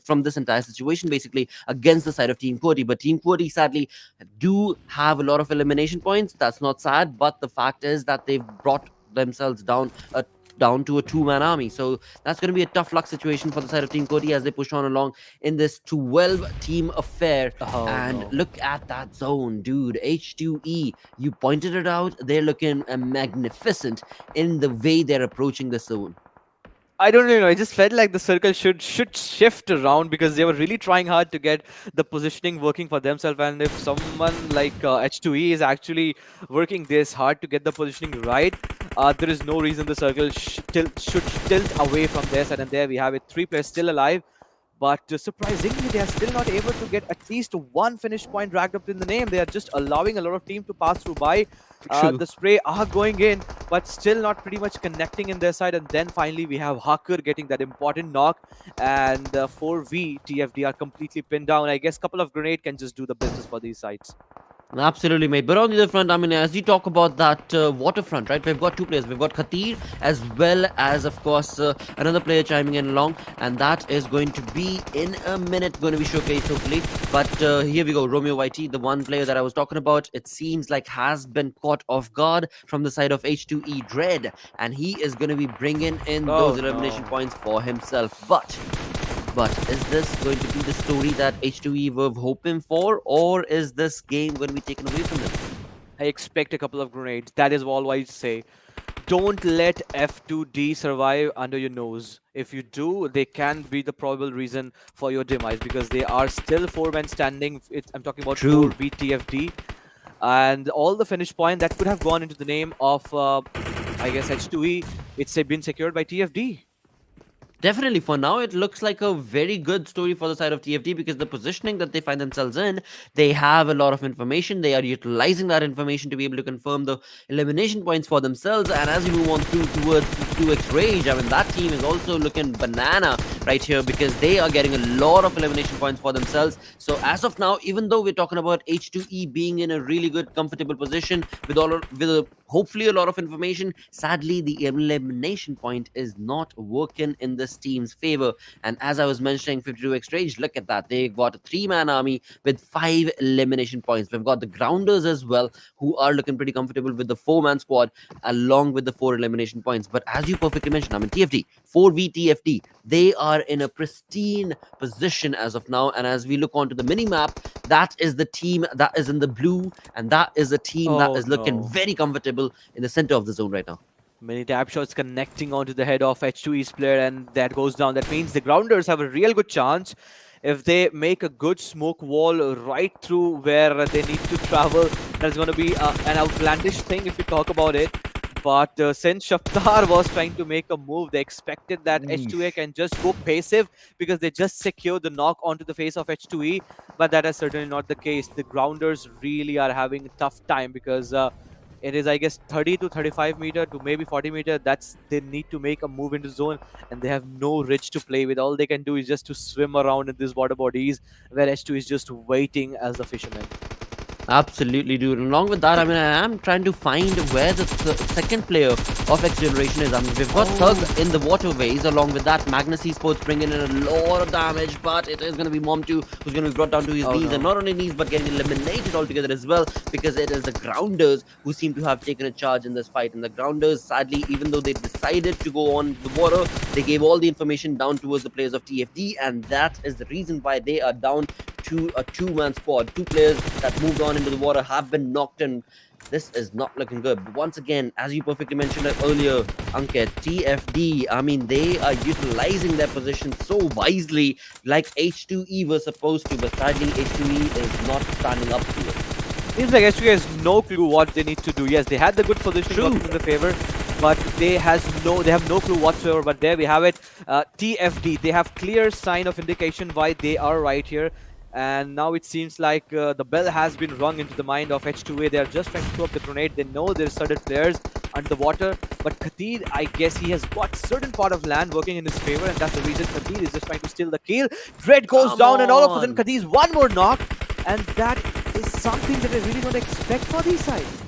from this entire situation, basically, against the side of Team QWERTY. But Team QWERTY, sadly, do have a lot of elimination points. That's not sad, but the fact is that they've brought themselves down a down to a two-man army. So that's going to be a tough luck situation for the side of Team QWERTY as they push on along in this 12-team affair. Oh And no. look at that zone, dude. H2E, you pointed it out. They're looking magnificent in the way they're approaching the zone. I don't really know. It just felt like the circle should shift around because they were really trying hard to get the positioning working for themselves. And if someone like H2E is actually working this hard to get the positioning right, there is no reason the circle should tilt away from their side. And there we have it. 3 players still alive. But surprisingly, they are still not able to get at least one finish point racked up in the name. They are just allowing a lot of team to pass through by. True. The spray are going in, but still not pretty much connecting in their side. And then finally, we have Hacker getting that important knock. And 4V TFD are completely pinned down. I guess a couple of grenade can just do the business for these sides. Absolutely, mate. But on the other front, I mean, as you talk about that waterfront, right? We've got two players. We've got Khatir as well as, of course, another player chiming in along, and that is going to be in a minute going to be showcased, hopefully. But here we go, Romeo YT, the one player that I was talking about. It seems like has been caught off guard from the side of H2E Dread, and he is going to be bringing in those elimination points for himself. But is this going to be the story that H2E were hoping for, or is this game going to be taken away from them? I expect a couple of grenades. That is all I say. Don't let F2D survive under your nose. If you do, they can be the probable reason for your demise because they are still 4 men standing. I'm talking about True. 4 BTFD. And all the finish point that could have gone into the name of, I guess, H2E, it's been secured by TFD. Definitely, for now, it looks like a very good story for the side of TFD because the positioning that they find themselves in, they have a lot of information. They are utilizing that information to be able to confirm the elimination points for themselves. And as you move on through towards 2x Rage, I mean, that team is also looking banana right here because they are getting a lot of elimination points for themselves. So as of now, even though we're talking about H2E being in a really good, comfortable position with hopefully a lot of information, sadly, the elimination point is not working in this team's favor. And as I was mentioning, 52x Rage, look at that. They got a 3-man army with 5 elimination points. We've got the Grounders as well, who are looking pretty comfortable with the 4-man squad along with the 4 elimination points. But as you perfectly mentioned, I mean, TFD, 4v TFD, they are in a pristine position as of now. And as we look onto the mini map, that is the team that is in the blue, and that is a team that is looking very comfortable in the center of the zone right now. Many tap shots connecting onto the head of H2E's player, and that goes down. That means the Grounders have a real good chance if they make a good smoke wall right through where they need to travel. That's going to be an outlandish thing if you talk about it. But since Shaftar was trying to make a move, they expected that H2A can just go passive because they just secured the knock onto the face of H2E. But that is certainly not the case. The Grounders really are having a tough time because it is, I guess, 30 to 35 meter to maybe 40 meter. They need to make a move into zone, and they have no ridge to play with. All they can do is just to swim around in these water bodies where H2 is just waiting as the fisherman. Absolutely, dude. And along with that, I mean, I am trying to find where the second player of XGeneration is. I mean, we've got Thug in the waterways. Along with that, Magnus Esports bringing in a lot of damage, but it is going to be Mom2 who's going to be brought down to his knees. And not only knees, but getting eliminated altogether as well, because it is the Grounders who seem to have taken a charge in this fight. And the Grounders, sadly, even though they decided to go on the water, they gave all the information down towards the players of TFD, and that is the reason why they are down to a 2-man squad. 2 players that moved on into the water have been knocked in. This is not looking good. But once again, as you perfectly mentioned earlier, Ankit, TFD, I mean, they are utilizing their position so wisely like H2E was supposed to, but sadly H2E is not standing up to it. Seems like H2E has no clue what they need to do. Yes, they had the good position working in the favor, but they have no clue whatsoever. But there we have it. TFD, they have clear sign of indication why they are right here. And now it seems like the bell has been rung into the mind of H2A. They are just trying to throw up the grenade. They know there's certain players under the water. But Khatir, I guess he has got certain part of land working in his favor. And that's the reason Khatir is just trying to steal the kill. Dread goes down and all of a sudden Khatir's one more knock. And that is something that I really don't expect for these sides.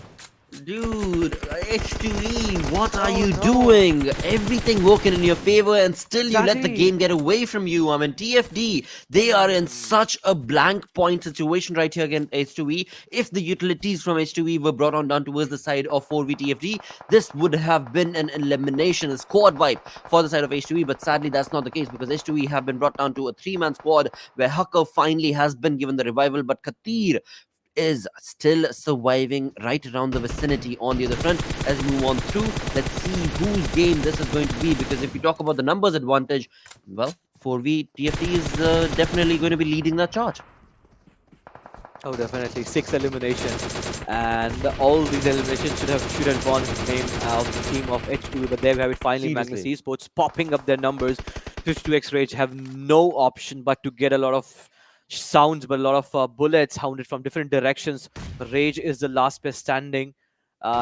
Dude, H2E, what are Oh, you no. doing? Everything working in your favor and still you let the Exactly. game get away from you. I mean, TFD, they are in such a blank point situation right here against H2E. If the utilities from H2E were brought on down towards the side of 4v TFD, this would have been an elimination, a squad wipe for the side of H2E. But sadly, that's not the case because H2E have been brought down to a 3-man squad where Hacker finally has been given the revival. But Katir is still surviving right around the vicinity on the other front. As we move on through, let's see whose game this is going to be, because if we talk about the numbers advantage, well, 4v TFT is definitely going to be leading that chart. Oh, definitely. 6 eliminations. And all these eliminations should have gone in the name of the team of H2, but there we have it finally. Magnus Seriously. Esports popping up their numbers. 52x Rage have no option but to get a lot of sounds, but a lot of bullets hounded from different directions. Rage is the last best standing.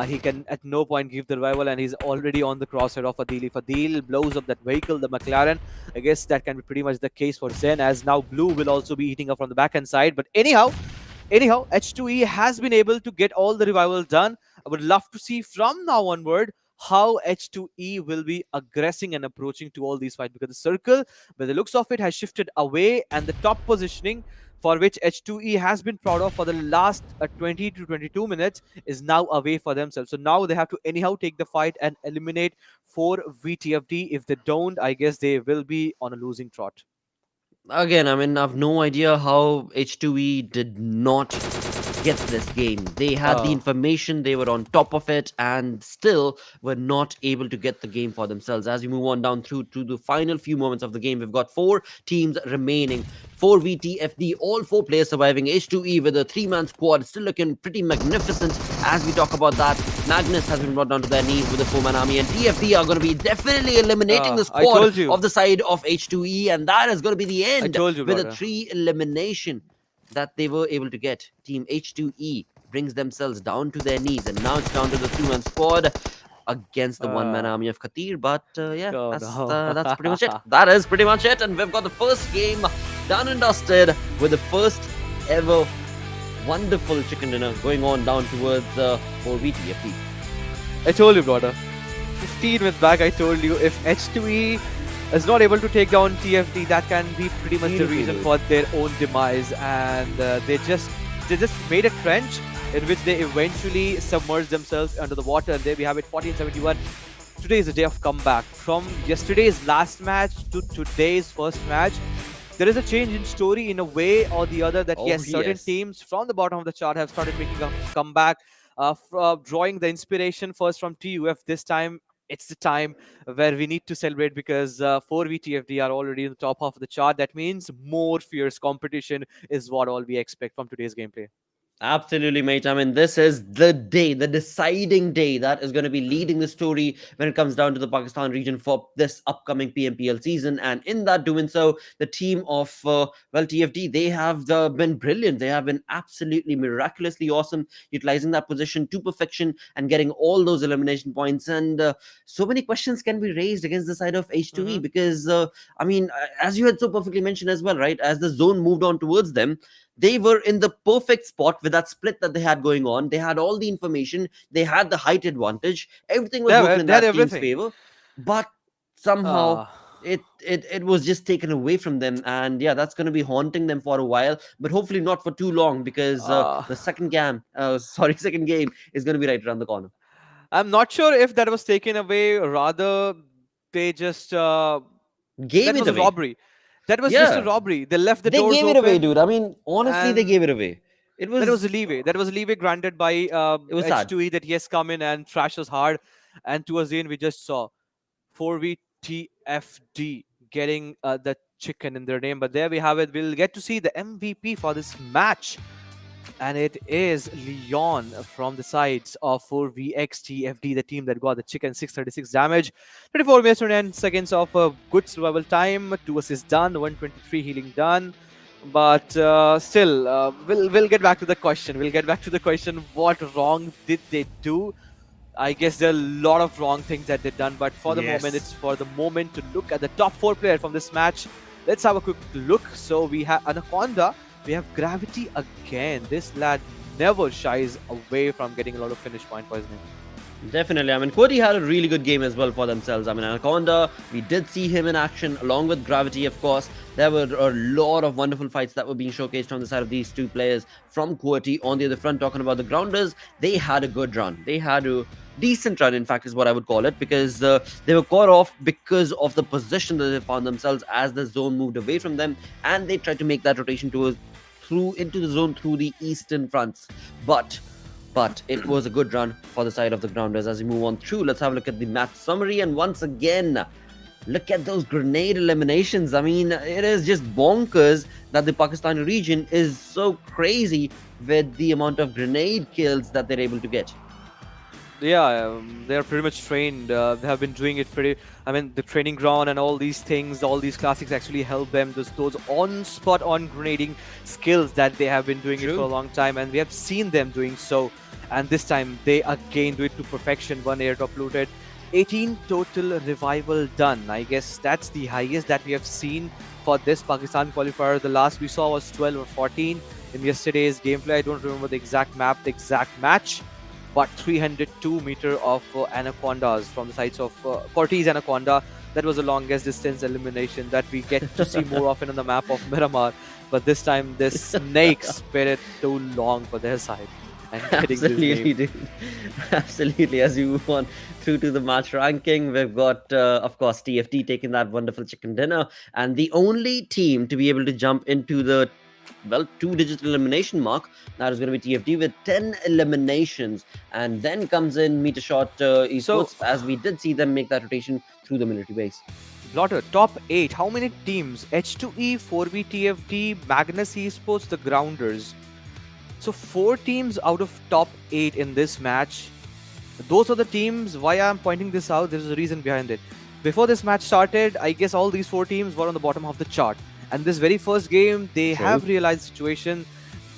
He can at no point give the revival, and he's already on the crosshair of Adil. If Adil blows up that vehicle, the McLaren, I guess that can be pretty much the case for Zen, as now Blue will also be eating up from the backhand side. But anyhow, H2E has been able to get all the revivals done. I would love to see from now onward how H2E will be aggressing and approaching to all these fights, because the circle, by the looks of it, has shifted away, and the top positioning for which H2E has been proud of for the last 20 to 22 minutes is now away for themselves. So now they have to anyhow take the fight and eliminate 4 VTFD. If they don't, I guess they will be on a losing trot. Again, I mean, I've no idea how H2E did not get this game. They had the Oh. information, they were on top of it, and still were not able to get the game for themselves. As we move on down through to the final few moments of the game, we've got 4 teams remaining. 4 VTFD, all 4 players surviving. H2E with a 3-man squad, still looking pretty magnificent as we talk about that. Magnus has been brought down to their knees with a 4-man army, and TFD are going to be definitely eliminating the I told squad you. of the side of H2E, and that is going to be the end told you, with a brother. 3 elimination that they were able to get. Team H2E brings themselves down to their knees, and now it's down to the 2-man squad against the 1-man Uh, army of Katir. But yeah, oh that's pretty much it. no. That is pretty much it, and we've got the first game done and dusted with the first ever wonderful chicken dinner going on down towards 4VTFD. I told you, brother. 15 minutes back, I told you if H2E is not able to take down TFD, that can be pretty much the Seriously, reason dude. for their own demise. And they just made a trench in which they eventually submerged themselves under the water. And there we have it, 1471. Today is a day of comeback. From yesterday's last match to today's first match, there is a change in story in a way or the other, that Oh, yes, certain yes. teams from the bottom of the chart have started making a comeback, drawing the inspiration first from TUF. This time it's the time where we need to celebrate, because 4v are already in the top half of the chart. That means more fierce competition is what all we expect from today's gameplay. Absolutely, mate. I mean, this is the day, the deciding day that is going to be leading the story when it comes down to the Pakistan region for this upcoming PMPL season. And in that doing so, the team of, TFD, they have been brilliant. They have been absolutely miraculously awesome, utilizing that position to perfection and getting all those elimination points. And so many questions can be raised against the side of H2E Mhm. because, I mean, as you had so perfectly mentioned as well, right? As the zone moved on towards them, they were in the perfect spot with that split that they had going on. They had all the information, they had the height advantage, everything was working in They had that team's everything. favor, but somehow Uh, it was just taken away from them. And yeah, that's going to be haunting them for a while, but hopefully not for too long, because uh, the second game is going to be right around the corner. I'm not sure if that was taken away. Rather, they just Gave that it was a away. robbery. That was just a Yeah, robbery. They left the they doors gave it away, open, dude. I mean, honestly, they and gave it away. It that was was a leeway. That was a leeway granted by it was sad. H2E, that yes, come in and thrash us hard. And towards the end, we just saw 4VTFD getting the chicken in their name. But there we have it. We'll get to see the MVP for this match. And it is Leon from the sides of 4VXTFD, the team that got the chicken. 636 damage, 24 minutes and 10 seconds of good survival time, 2 assists done, 123 healing done. But still, we'll get back to the question. We'll get back to the question: what wrong did they do? I guess there are a lot of wrong things that they've done, but for the moment, Yes. it's for the moment to look at the top 4 player from this match. Let's have a quick look. So we have Anaconda, we have Gravity again. This lad never shies away from getting a lot of finish point for his name. Definitely. I mean, QWERTY had a really good game as well for themselves. I mean, Anaconda, we did see him in action along with Gravity, of course. There were a lot of wonderful fights that were being showcased on the side of these two players from QWERTY. On the other front, talking about the Grounders, they had a good run. They had a decent run, in fact, is what I would call it, because they were caught off because of the position that they found themselves as the zone moved away from them, and they tried to make that rotation towards through into the zone through the eastern fronts. But it was a good run for the side of the Grounders. As we move on through, let's have a look at the match summary. And once again, look at those grenade eliminations. I mean, it is just bonkers that the Pakistani region is so crazy with the amount of grenade kills that they're able to get. Yeah, they're pretty much trained. They have been doing it pretty. I mean, the training ground and all these things, all these classics actually help them. Those on-spot, on-grenading skills that they have been doing it for a long time, and we have seen them doing so. And this time, they again do it to perfection. One airdrop looted, 18 total revival done. I guess that's the highest that we have seen for this Pakistan qualifier. The last we saw was 12 or 14 in yesterday's gameplay. I don't remember the exact map, the exact match. But 302 meter of anacondas from the sides of Cortez Anaconda. That was the longest distance elimination that we get to see more often on the map of Miramar. But this time, the snakes sped it too long for their side. And Absolutely, dude. Absolutely. As we move on through to the match ranking, we've got, of course, TFT taking that wonderful chicken dinner. And the only team to be able to jump into the two digital elimination mark, that is going to be TFT with 10 eliminations. And then comes in Esports, as we did see them make that rotation through the military base. Blotter, top 8. How many teams? H2E, 4B TFT, Magnus Esports, the Grounders. So 4 teams out of top 8 in this match. Those are the teams. Why I'm pointing this out, there's a reason behind it. Before this match started, I guess all these 4 teams were on the bottom of the chart. And this very first game, they have realized the situation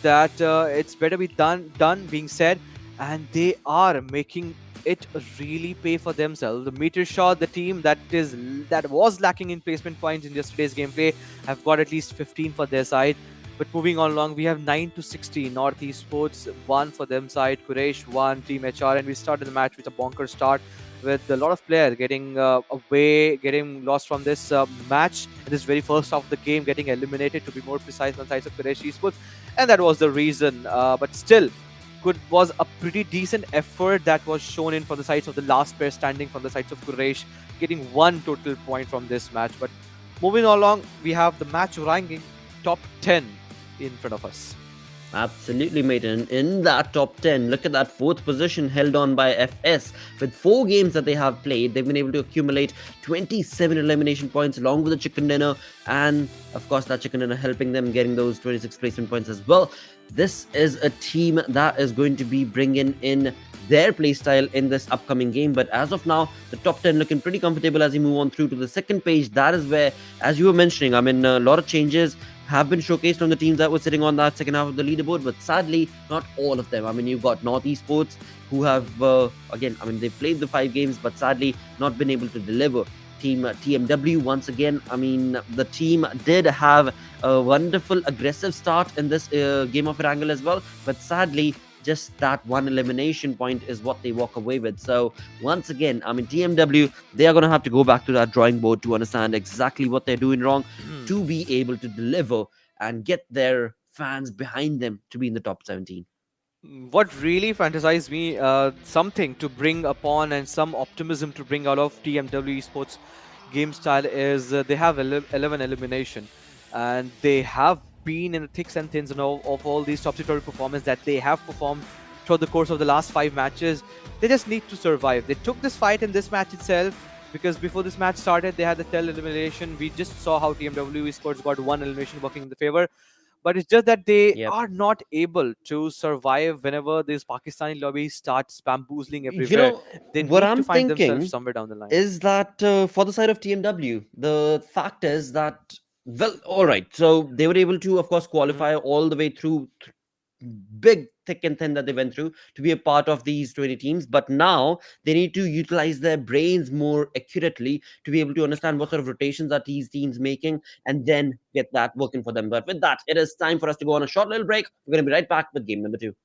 that it's better be done being said, and they are making it really pay for themselves. The Metershot, the team that was lacking in placement points in yesterday's gameplay, have got at least 15 for their side. But moving on along, we have 9 to 16. North Esports 1 for them side, Quraysh 1, Team HR, and we started the match with a bonker start, with a lot of players getting getting lost from this match in this very first half of the game, getting eliminated, to be more precise, on the sides of Quraysh Esports, and that was the reason. But still, was a pretty decent effort that was shown in from the sides of the last pair standing from the sides of Quraysh, getting 1 total point from this match. But moving along, we have the match ranking top 10 in front of us. Absolutely, mate. And in that top 10, look at that 4th position held on by FS. With 4 games that they have played, they've been able to accumulate 27 elimination points along with the chicken dinner. And of course, that chicken dinner helping them getting those 26 placement points as well. This is a team that is going to be bringing in their playstyle in this upcoming game. But as of now, the top 10 looking pretty comfortable as we move on through to the second page. That is where, as you were mentioning, I mean, a lot of changes have been showcased on the teams that were sitting on that second half of the leaderboard, but sadly, not all of them. I mean, you've got North Esports, who have, again, I mean, they've played the 5 games, but sadly, not been able to deliver. Team TMW, once again, I mean, the team did have a wonderful, aggressive start in this game of Erangel as well, but sadly, just that 1 elimination point is what they walk away with. So once again, I mean, TMW, they are going to have to go back to that drawing board to understand exactly what they're doing wrong to be able to deliver and get their fans behind them to be in the top 17. What really fantasized me, something to bring upon and some optimism to bring out of TmW Esports game style is they have 11 elimination, and they have been in the thicks and thins of all these topsy-turvy performance that they have performed throughout the course of the last 5 matches. They just need to survive. They took this fight in this match itself, because before this match started, they had the 10 elimination. We just saw how TmW Esports got 1 elimination working in the favor. But it's just that they are not able to survive whenever this Pakistani lobby starts bamboozling everywhere. They what need I'm to find thinking themselves somewhere down the line. is that for the side of TMW, the fact is that, well, all right, so they were able to, of course, qualify all the way through big thick and thin that they went through to be a part of these 20 teams, but now they need to utilize their brains more accurately to be able to understand what sort of rotations are these teams making, and then get that working for them. But with that, it is time for us to go on a short little break. We're going to be right back with game number 2.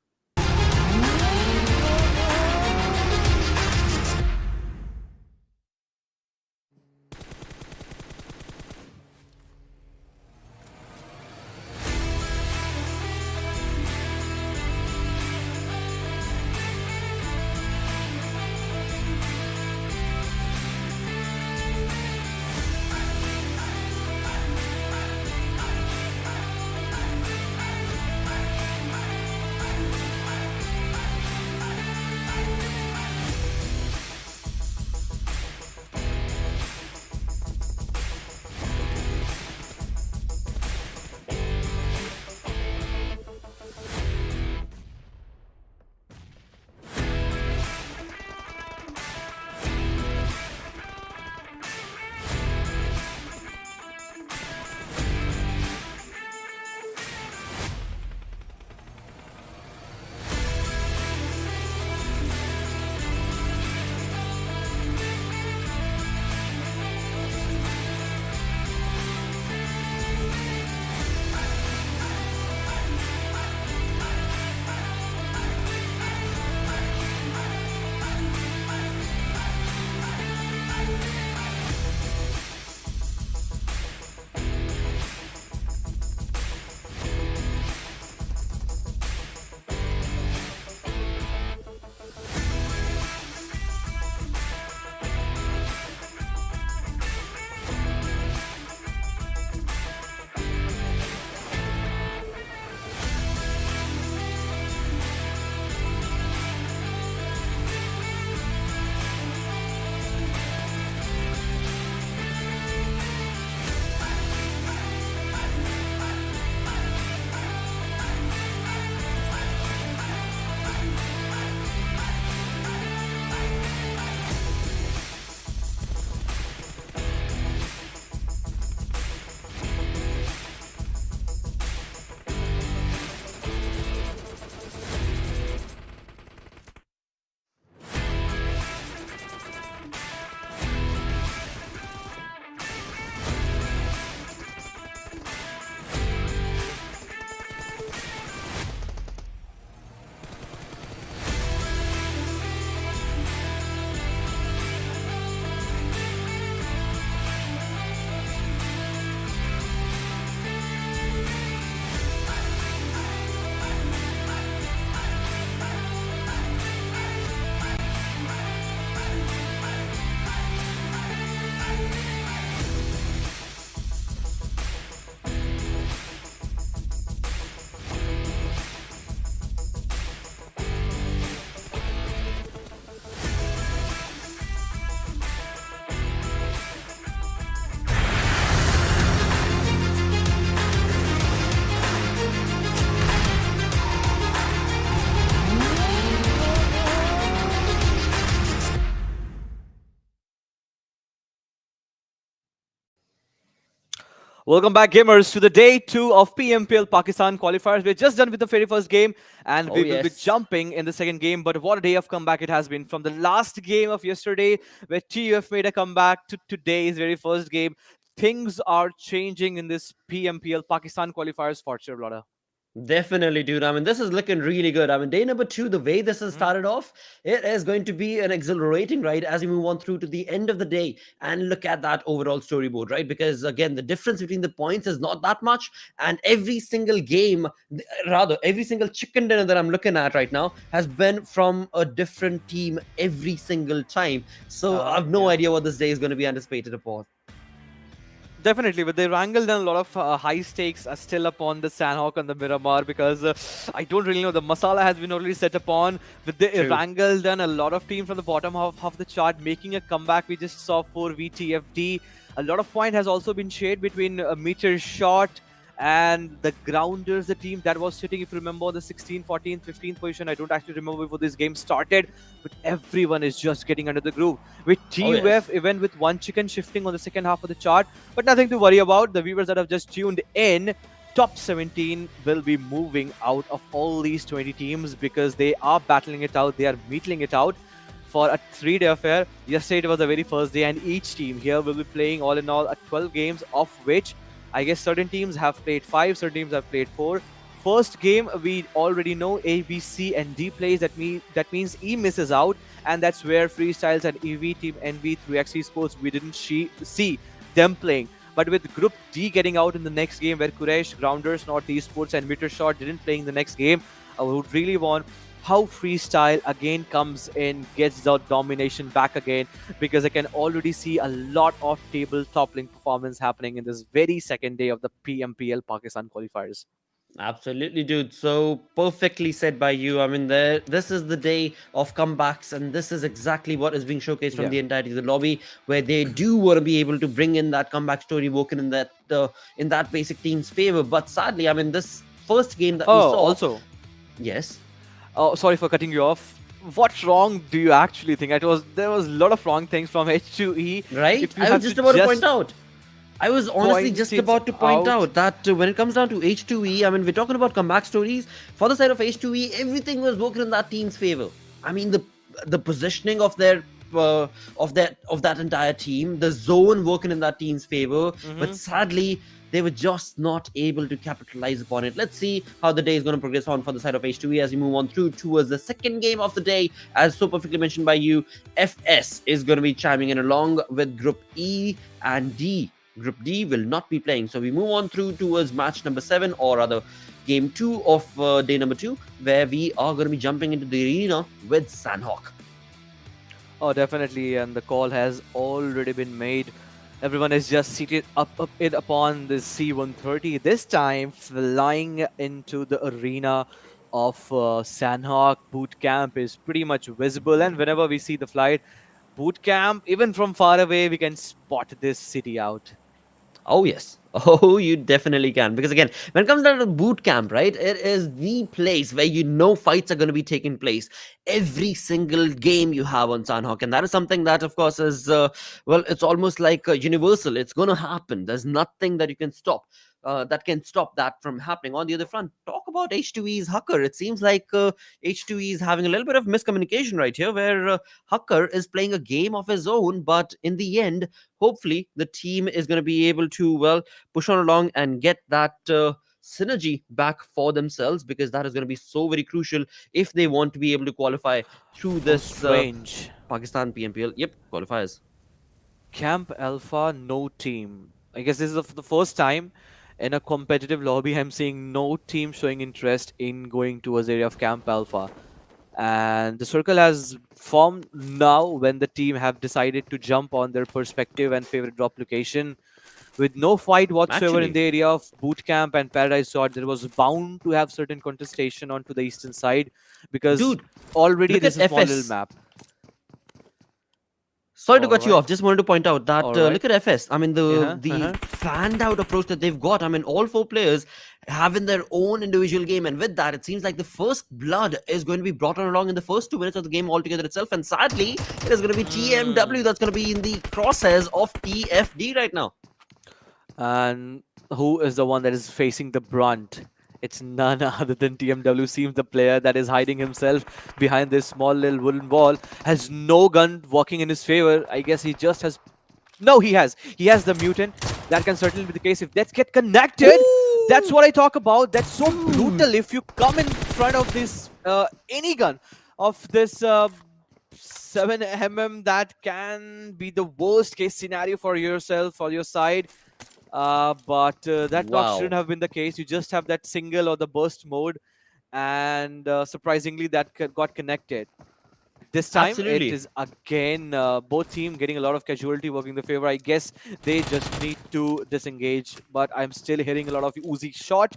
Welcome back, gamers, to the day 2 of PMPL Pakistan Qualifiers. We're just done with the very first game, and Oh we will be yes. jumping in the second game. But what a day of comeback it has been from the last game of yesterday, where TUF made a comeback, to today's very first game. Things are changing in this PMPL Pakistan Qualifiers for sure, Blotter. Definitely, dude. I mean, this is looking really good. I mean, day number two, the way this has started off, it is going to be an exhilarating ride as we move on through to the end of the day and look at that overall storyboard, right? Because again, the difference between the points is not that much, and every single game, rather, every single chicken dinner that I'm looking at right now has been from a different team every single time. So I have no Yeah. idea what this day is going to be anticipated upon. Definitely, but they wrangled and a lot of high stakes are still upon the Sanhok and the Miramar because I don't really know. The masala has been already set upon with the True. Erangel and a lot of teams from the bottom half of the chart making a comeback. We just saw for VTFD. A lot of point has also been shared between Metershot and the Grounders, the team that was sitting, if you remember, the 16th, 14th, 15th position. I don't actually remember before this game started, but everyone is just getting under the groove. With Oh, yes. TUF, even with one chicken shifting on the second half of the chart, but nothing to worry about. The viewers that have just tuned in, top 17 will be moving out of all these 20 teams because they are battling it out, they are meetling it out for a 3-day affair. Yesterday it was the very first day, and each team here will be playing all in all 12 games, of which I guess certain teams have played 5, certain teams have played 4. First game, we already know A, B, C, and D plays. That means E misses out, and that's where Freestyles and EV Team NV through XGeneration we didn't see them playing. But with Group D getting out in the next game, where Quraysh, Grounders, Esports, and Metershot didn't play in the next game, I would really want how Freestyle again comes in, gets the domination back again, because I can already see a lot of table toppling performance happening in this very second day of the PMPL Pakistan Qualifiers. Absolutely, dude. So perfectly said by you. I mean, this is the day of comebacks, and this is exactly what is being showcased from Yeah. the entirety of the lobby, where they do want to be able to bring in that comeback story woken in that basic team's favor. But sadly, I mean, this first game that we Oh, saw, also, yes, oh, sorry for cutting you off. What wrong do you actually think? There was a lot of wrong things from H2E. right? If you I have was just to about to just point out. I was honestly point just it about to point out, out that when it comes down to H2E, I mean, we're talking about comeback stories. For the side of H2E, everything was working in that team's favor. I mean, the positioning of their of that entire team, the zone working in that team's favor, but sadly they were just not able to capitalize upon it. Let's see how the day is going to progress on for the side of H2E as we move on through towards the second game of the day. As so perfectly mentioned by you, FS is going to be chiming in along with Group E and D. Group D will not be playing. So we move on through towards match number 7, or rather game 2 of day number 2, where we are going to be jumping into the arena with Sanhok. Oh, definitely, and the call has already been made. Everyone is just seated up upon the C-130. This time, flying into the arena of Sanhok. Boot camp is pretty much visible, and whenever we see the flight, boot camp, even from far away, we can spot this city out. Oh, yes. Oh, you definitely can. Because again, when it comes down to boot camp, right, it is the place where you know fights are going to be taking place every single game you have on Sanhok. And that is something that, of course, is, well, it's almost like universal. It's going to happen. There's nothing that you can stop. That can stop that from happening. On the other front, talk about H2E's Hucker. It seems like H2E is having a little bit of miscommunication right here, where Hucker is playing a game of his own, but in the end, hopefully the team is going to be able to, well, push on along and get that synergy back for themselves, because that is going to be so very crucial if they want to be able to qualify through Oh, this strange. Pakistan PMPL. Yep, qualifiers. Camp Alpha, no team. I guess this is the first time in a competitive lobby I'm seeing no team showing interest in going towards the area of Camp Alpha. And the circle has formed now when the team have decided to jump on their perspective and favorite drop location. With no fight whatsoever in Actually, the area of Boot Camp and Paradise Sword, there was bound to have certain contestation onto the eastern side, because dude, already look this at is a small little FS. map. Sorry to All cut you right. off. Just wanted to point out that All right. look at FS. I mean, Uh-huh, the uh-huh. fanned out approach that they've got. I mean, all 4 players having their own individual game, and with that, it seems like the first blood is going to be brought on along in the first 2 minutes of the game altogether itself. And sadly, it is going to be TMW that's going to be in the crosshairs of TFD right now. And who is the one that is facing the brunt? It's none other than TMW. Seems the player that is hiding himself behind this small little wooden wall has no gun working in his favor. I guess he just has. No, he has. He has the mutant. That can certainly be the case. If let's get connected, that's Ooh, what I talk about. That's so dude. brutal. If you come in front of this any gun of this 7mm, that can be the worst case scenario for yourself, for your side. But that knock shouldn't Wow. have been the case. You just have that single or the burst mode, and surprisingly, that got connected. This time, it Absolutely. is again both team getting a lot of casualty working in the favor. I guess they just need to disengage, but I'm still hearing a lot of Uzi shot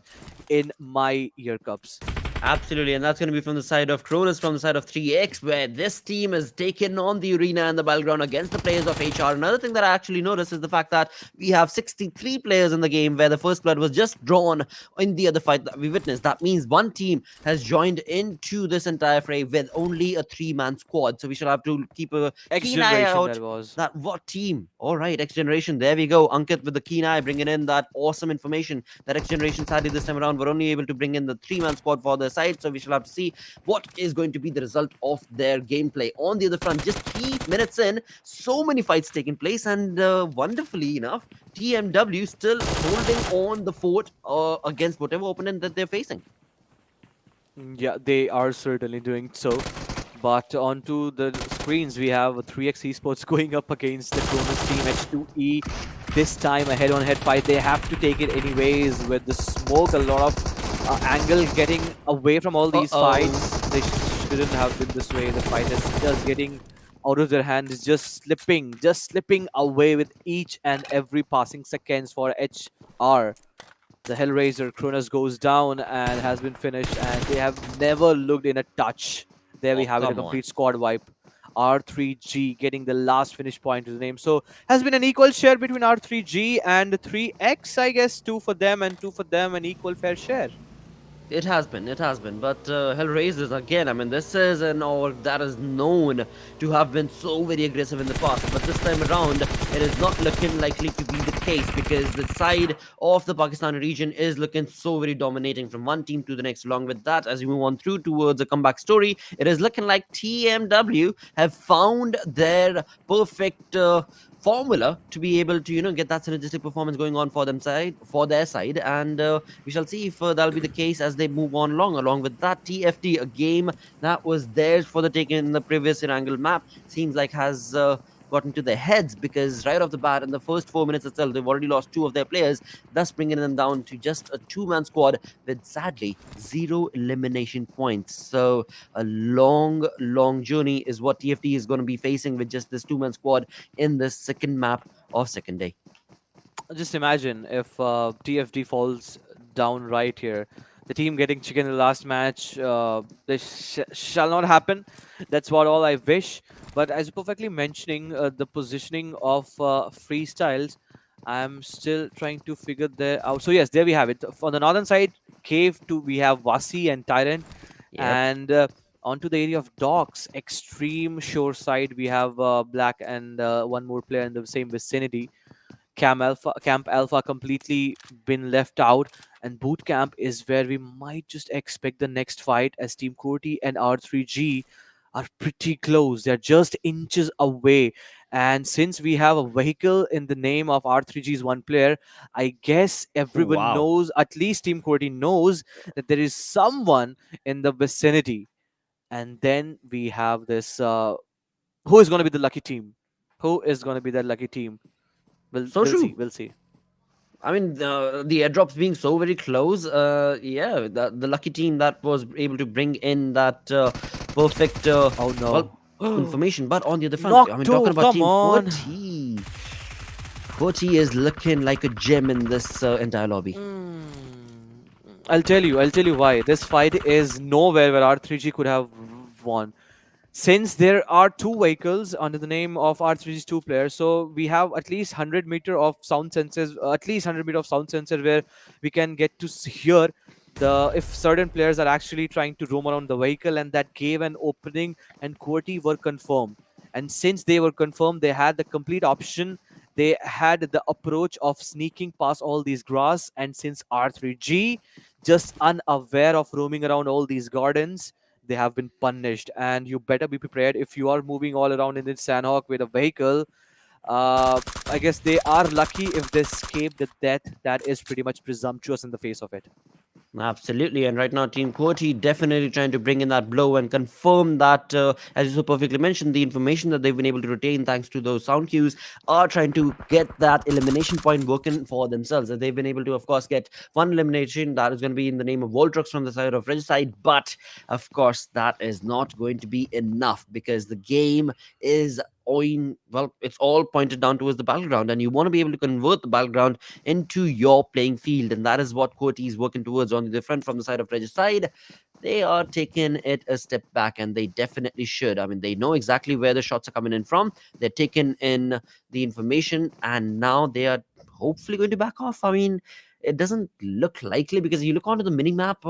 in my ear cups. Absolutely, and that's going to be from the side of Cronus, from the side of 3X, where this team has taken on the arena and the battleground against the players of HR. Another thing that I actually noticed is the fact that we have 63 players in the game, where the first blood was just drawn in the other fight that we witnessed. That means one team has joined into this entire fray with only a 3-man squad. So we shall have to keep a X keen eye generation that out. was. That what team? All right, X Generation. There we go. Ankit with the keen eye, bringing in that awesome information that X Generation sadly this time around were only able to bring in the 3-man squad for their side. So we shall have to see what is going to be the result of their gameplay. On the other front, just 3 minutes in, so many fights taking place, and wonderfully enough, TMW still holding on the fort against whatever opponent that they're facing. Yeah, they are certainly doing so. But onto the screens, we have 3x Esports going up against the Cronus team H2E. This time a head-on-head fight. They have to take it anyways with the smoke. A lot of angle getting away from all these Uh-oh. fights. They shouldn't have been this way. The fight is just getting out of their hands, just slipping away with each and every passing seconds for HR. The Hellraiser Cronus goes down and has been finished, and they have never looked in a touch. There we Oh, have it, a come on. complete squad wipe. R3G getting the last finish point to the name. So has been an equal share between R3G and 3X, I guess. Two for them and two for them, an equal fair share. It has been, it has been. But Hellraisers, again, I mean, this is an org that is known to have been so very aggressive in the past. But this time around, it is not looking likely to be the case because the side of the Pakistani region is looking so very dominating from one team to the next. Along with that, as we move on through towards a comeback story, it is looking like TMW have found their perfect formula to be able to get that synergistic performance going on for their side, and we shall see if that'll be the case as they move on along with that. TFT, a game that was theirs for the taking in the previous Erangel map, seems like has gotten to their heads, because right off the bat in the first 4 minutes itself they've already lost 2 of their players, thus bringing them down to just a 2-man squad with sadly 0 elimination points. So a long journey is what TFT is going to be facing with just this 2-man squad in the second map of second day. Just imagine if TFD falls down right here. The team getting chicken in the last match, this shall not happen. That's what all I wish. But as you're perfectly mentioning, the positioning of freestyles, I'm still trying to figure that out. So yes, there we have it. On the northern side, Cave 2, we have Wasi and Tyrant. Yep. And onto the area of docks, extreme shore side, we have Black and one more player in the same vicinity. Camp Alpha completely been left out, and Boot Camp is where we might just expect the next fight, as Team QWERTY and R3G are pretty close. They're just inches away. And since we have a vehicle in the name of R3G's one player, I guess Oh, everyone wow. knows, at least Team QWERTY knows, that there is someone in the vicinity. And then we have this who is going to be the lucky team? Who is going to be that lucky team? So We'll see. true. We'll see. I mean, the airdrops being so very close, yeah, the lucky team that was able to bring in that perfect, Oh well, no. information. But on the other front, I mean, talking Nocto, about come Team on. QWERTY, QWERTY is looking like a gem in this entire lobby. Mm. I'll tell you why. This fight is nowhere where R3G could have won. Since there are two vehicles under the name of R3G's two players, so we have at least 100 meter of sound sensors, at least 100 meter of sound sensor where we can get to hear the if certain players are actually trying to roam around the vehicle, and that gave an opening, and QWERTY were confirmed. And since they were confirmed, they had the complete option They had the approach of sneaking past all these grass, and since R3G just unaware of roaming around all these gardens, they have been punished. And you better be prepared if you are moving all around in this Sanhok with a vehicle. I guess they are lucky if they escape the death that is pretty much presumptuous in the face of it. Absolutely, and right now, Team QWERTY definitely trying to bring in that blow and confirm that, as you so perfectly mentioned, the information that they've been able to retain thanks to those sound cues are trying to get that elimination point working for themselves. And they've been able to, of course, get one elimination that is going to be in the name of Voltrux from the side of Regicide, but of course, that is not going to be enough because the game is well, it's all pointed down towards the battleground, and you want to be able to convert the battleground into your playing field, and that is what QWERTY is working towards on the front from the side of Regicide. They are taking it a step back, and they definitely should. I mean, they know exactly where the shots are coming in from. They're taking in the information, and now they are hopefully going to back off. I mean, it doesn't look likely because you look onto the mini map.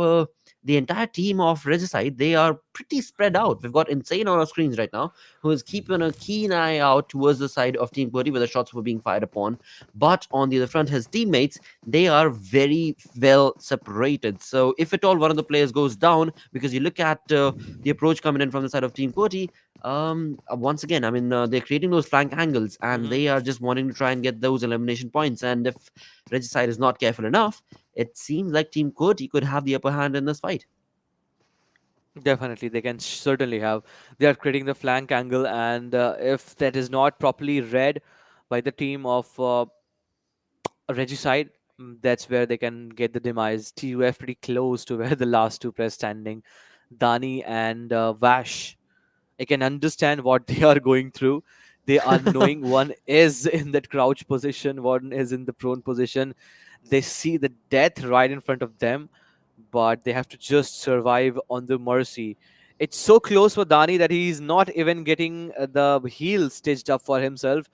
The entire team of Regicide, they are pretty spread out. We've got Insane on our screens right now, who is keeping a keen eye out towards the side of Team QWERTY where the shots were being fired upon. But on the other front, his teammates, they are very well separated. So if at all one of the players goes down, because you look at the approach coming in from the side of Team QWERTY, once again, I mean, they're creating those flank angles and Mhm. they are just wanting to try and get those elimination points. And if Regicide is not careful enough, it seems like Team QWERTY could have the upper hand in this fight. Definitely, they can certainly have. They are creating the flank angle, and if that is not properly read by the team of Regicide, that's where they can get the demise. TUF pretty close to where the last two players standing, Dani and Vash. I can understand what they are going through. They are knowing one is in that crouch position, one is in the prone position. They see the death right in front of them, but they have to just survive on the mercy. It's so close for Dani that he's not even getting the heel stitched up for himself.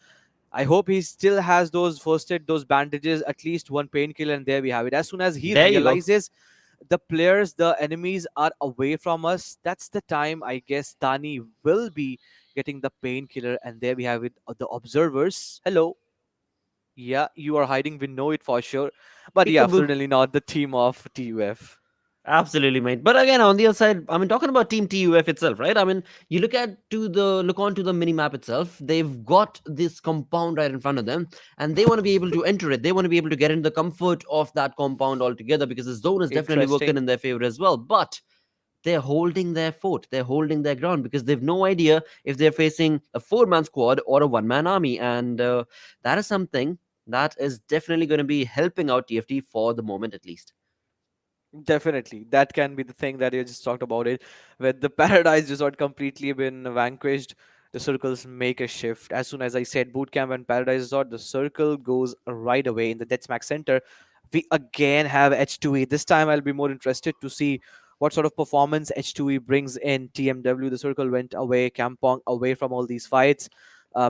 I hope he still has those first aid, those bandages, at least one painkiller, and there we have it. As soon as he There you go. realizes the players, the enemies are away from us, that's the time I guess Dani will be getting the painkiller, and there we have it. The observers. Hello. Yeah, you are hiding. We know it for sure. But yeah, Peekaboo. certainly not the team of TUF. Absolutely, mate. But again, on the other side, I mean, talking about Team TUF itself, right? I mean, you look onto the mini map itself. They've got this compound right in front of them, and they want to be able to enter it. They want to be able to get into the comfort of that compound altogether because the zone is definitely working Interesting. in their favor as well. But they're holding their fort. They're holding their ground because they've no idea if they're facing a four-man squad or a one-man army, and that is something that is definitely going to be helping out TFT for the moment, at least. Definitely, that can be the thing that you just talked about it, where the paradise resort completely been vanquished. The circles make a shift. As soon as I said boot camp and paradise resort, the circle goes right away in the dead smack center. We again have H2E. This time I'll be more interested to see what sort of performance H2E brings in TMW. The circle went away, Kampong away from all these fights.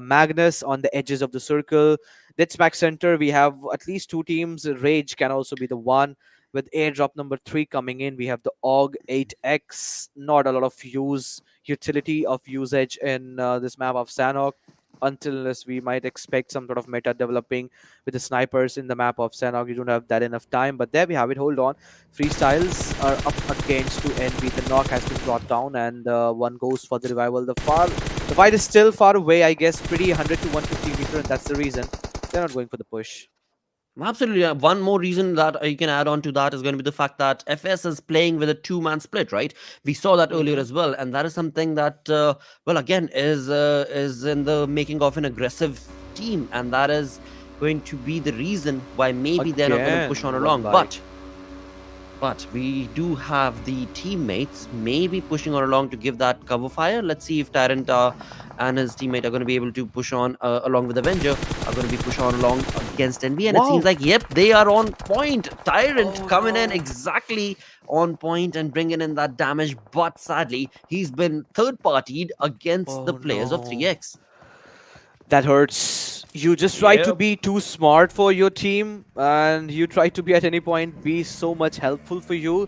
Magnus on the edges of the circle. Dead smack center, we have at least two teams. Rage can also be the one with airdrop number 3 coming in. We have the AUG 8X. Not a lot of utility of usage in this map of Sanhok, until unless we might expect some sort of meta developing with the snipers in the map of Sanhok. You don't have that enough time, but there we have it. Hold on. Freestyles are up against to NB. The knock has been brought down, and one goes for the revival. The fight is still far away, I guess, pretty 100 to 150 meter, and that's the reason they're not going for the push. Absolutely. One more reason that you can add on to that is going to be the fact that FS is playing with a two-man split, right? We saw that earlier Hmm. as well, and that is something that, well, again, is in the making of an aggressive team, and that is going to be the reason why maybe they're not going to push on Again, one along. bite. But we do have the teammates maybe pushing on along to give that cover fire. Let's see if Tyrant and his teammate are going to be able to push on along with Avenger, are going to be push on along against NB. And it seems Wow. like, yep, they are on point. Tyrant Oh coming in no. exactly on point and bringing in that damage. But sadly, he's been third-partied against the Oh players of no. 3X. That hurts. You just try to Yep. be too smart for your team, and you try to be at any point be so much helpful for you.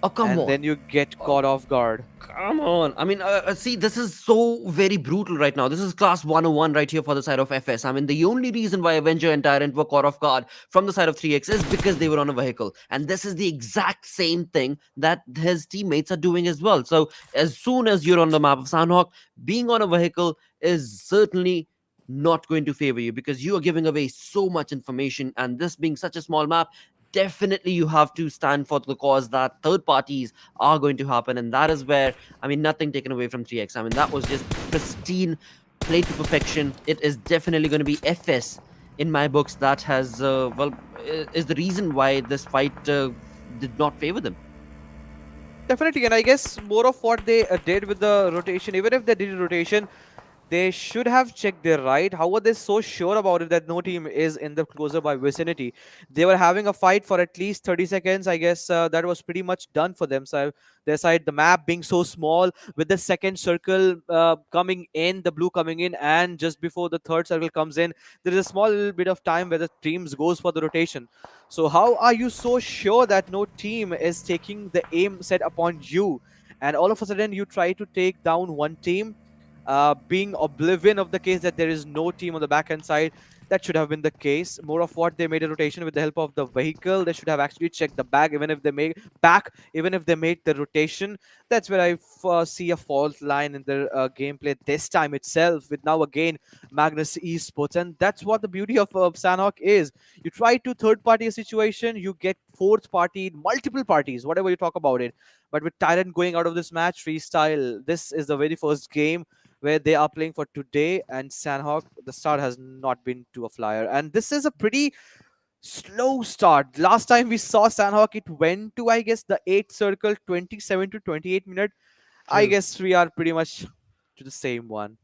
Oh, come and on. then you get Oh, caught off guard. come on. I mean, see, this is so very brutal right now. This is class 101 right here for the side of FS. I mean, the only reason why Avenger and Tyrant were caught off guard from the side of 3X is because they were on a vehicle. And this is the exact same thing that his teammates are doing as well. So, as soon as you're on the map of Sanhok, being on a vehicle is certainly not going to favor you because you are giving away so much information. And this being such a small map, definitely you have to stand for the cause that third parties are going to happen. And that is where, I mean, nothing taken away from 3X. I mean, that was just pristine, played to perfection. It is definitely going to be FS in my books that has, is the reason why this fight did not favor them. Definitely, and I guess more of what they did with the rotation, even if they did rotation, they should have checked their right. How were they so sure about it that no team is in the closer by vicinity? They were having a fight for at least 30 seconds. I guess that was pretty much done for them. So their side, the map being so small, with the second circle coming in, the blue coming in, and just before the third circle comes in, there is a small little bit of time where the teams goes for the rotation. So how are you so sure that no team is taking the aim set upon you? And all of a sudden, you try to take down one team, being oblivion of the case that there is no team on the backhand side. That should have been the case. More of what they made a rotation with the help of the vehicle. They should have actually checked the back, even if they make back, even if they made the rotation. That's where I see a fault line in their gameplay this time itself. With now again Magnus Esports, and that's what the beauty of Sanhok is. You try to third party a situation, you get fourth party, multiple parties, whatever you talk about it. But with Tyrant going out of this match freestyle, this is the very first game where they are playing for today, and Sanhok, the start has not been to a flyer. And this is a pretty slow start. Last time we saw Sanhok, it went to, I guess, the 8th circle, 27 to 28 minutes. I True. guess we are pretty much to the same one.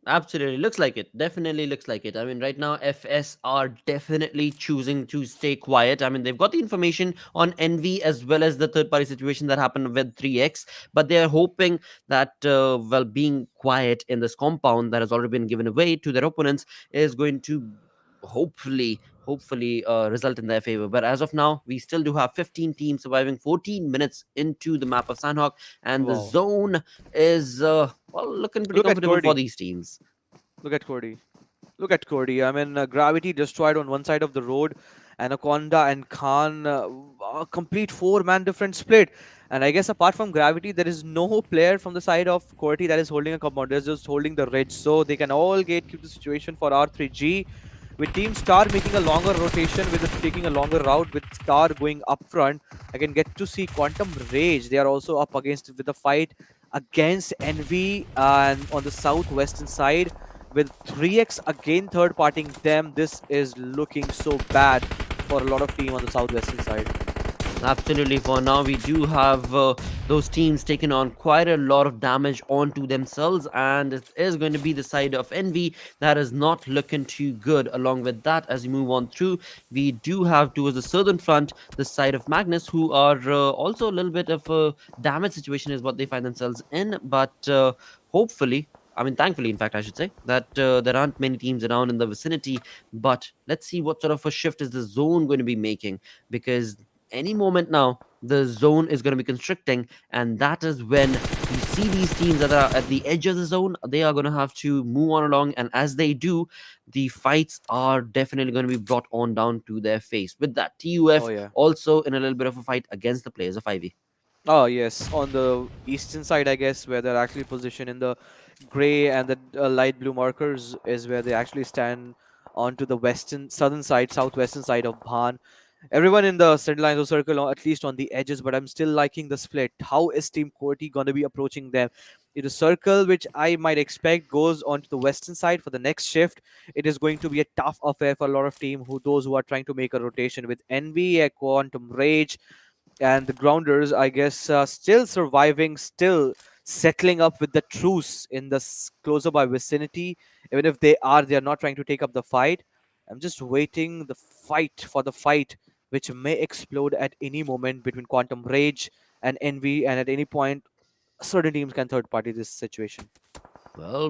Absolutely. Looks like it. Definitely looks like it. I mean, right now, FS are definitely choosing to stay quiet. I mean, they've got the information on NV as well as the third party situation that happened with 3X, but they are hoping that, well, being quiet in this compound that has already been given away to their opponents is going to hopefully result in their favor. But as of now, we still do have 15 teams surviving 14 minutes into the map of Sanhok, and the Wow. zone is well, looking pretty Look at comfortable for QWERTY. these teams. Look at QWERTY. Look at QWERTY. I mean, Gravity destroyed on one side of the road. Anaconda and Khan, a complete four-man different split. And I guess apart from Gravity, there is no player from the side of QWERTY that is holding a compound. They're just holding the ridge. So they can all keep the situation for R3G. With Team Star making a longer rotation, with taking a longer route, with Star going up front, I can get to see Quantum Rage. They are also up against with a fight against Envy and on the southwestern side with 3x again third partying them. This is looking so bad for a lot of team on the southwestern side. Absolutely. For now, we do have those teams taking on quite a lot of damage onto themselves, and it is going to be the side of Envy that is not looking too good. Along with that, as we move on through, we do have towards the southern front the side of Magnus, who are also a little bit of a damage situation, is what they find themselves in. But hopefully, I mean, thankfully, in fact, I should say that there aren't many teams around in the vicinity. But let's see what sort of a shift is the zone going to be making, because any moment now the zone is going to be constricting, and that is when you see these teams that are at the edge of the zone, they are going to have to move on along, and as they do, the fights are definitely going to be brought on down to their face. With that, Oh TUF yeah. also in a little bit of a fight against the players of Ivy. Oh yes, on the eastern side, I guess, where they're actually positioned in the gray and the light blue markers is where they actually stand onto the southern side, southwestern side of Bhan. Everyone in the center line of circle, or at least on the edges, but I'm still liking the split. How is Team QWERTY going to be approaching them? It is circle, which I might expect goes onto the western side for the next shift. It is going to be a tough affair for a lot of team those who are trying to make a rotation with Envy, a Quantum Rage, and the Grounders, I guess, still surviving, still settling up with the truce in the closer by vicinity. Even if they are not trying to take up the fight. I'm just waiting the fight, which may explode at any moment between Quantum Rage and Envy, and at any point, certain teams can third party this situation. Well.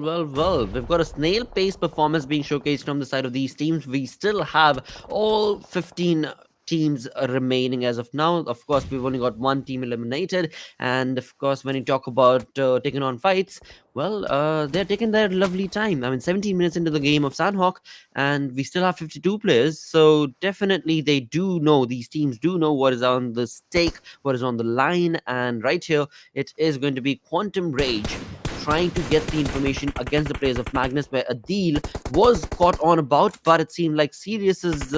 We've got a snail pace performance being showcased from the side of these teams. We still have all 15 teams remaining as of now. Of course, we've only got one team eliminated, and of course, when you talk about taking on fights, well, they're taking their lovely time. I mean, 17 minutes into the game of Sanhok, and we still have 52 players. So definitely, they do know, these teams do know what is on the stake, what is on the line, and right here, it is going to be Quantum Rage trying to get the information against the players of Magnus, where Adil was caught on about, but it seemed like Sirius's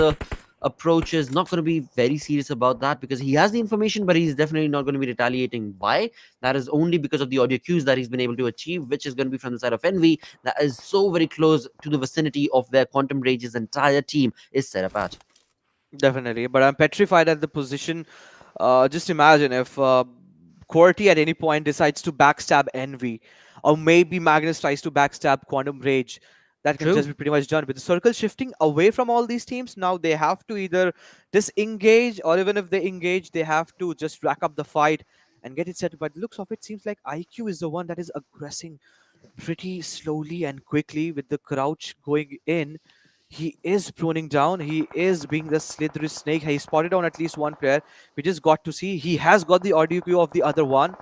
approach is not going to be very serious about that because he has the information, but he's definitely not going to be retaliating. Why? That is only because of the audio cues that he's been able to achieve, which is going to be from the side of Envy, that is so very close to the vicinity of where Quantum Rage's entire team is set up at. Definitely, but I'm petrified at the position. Just imagine if QWERTY at any point decides to backstab Envy, or maybe Magnus tries to backstab Quantum Rage. That can just True. be pretty much done. With the circle shifting away from all these teams, now they have to either disengage, or even if they engage, they have to just rack up the fight and get it set. But looks of it seems like IQ is the one that is aggressing pretty slowly and quickly with the crouch going in. He is pruning down. He is being the slithery snake. He spotted on at least one player. We just got to see. He has got the audio cue of the other one.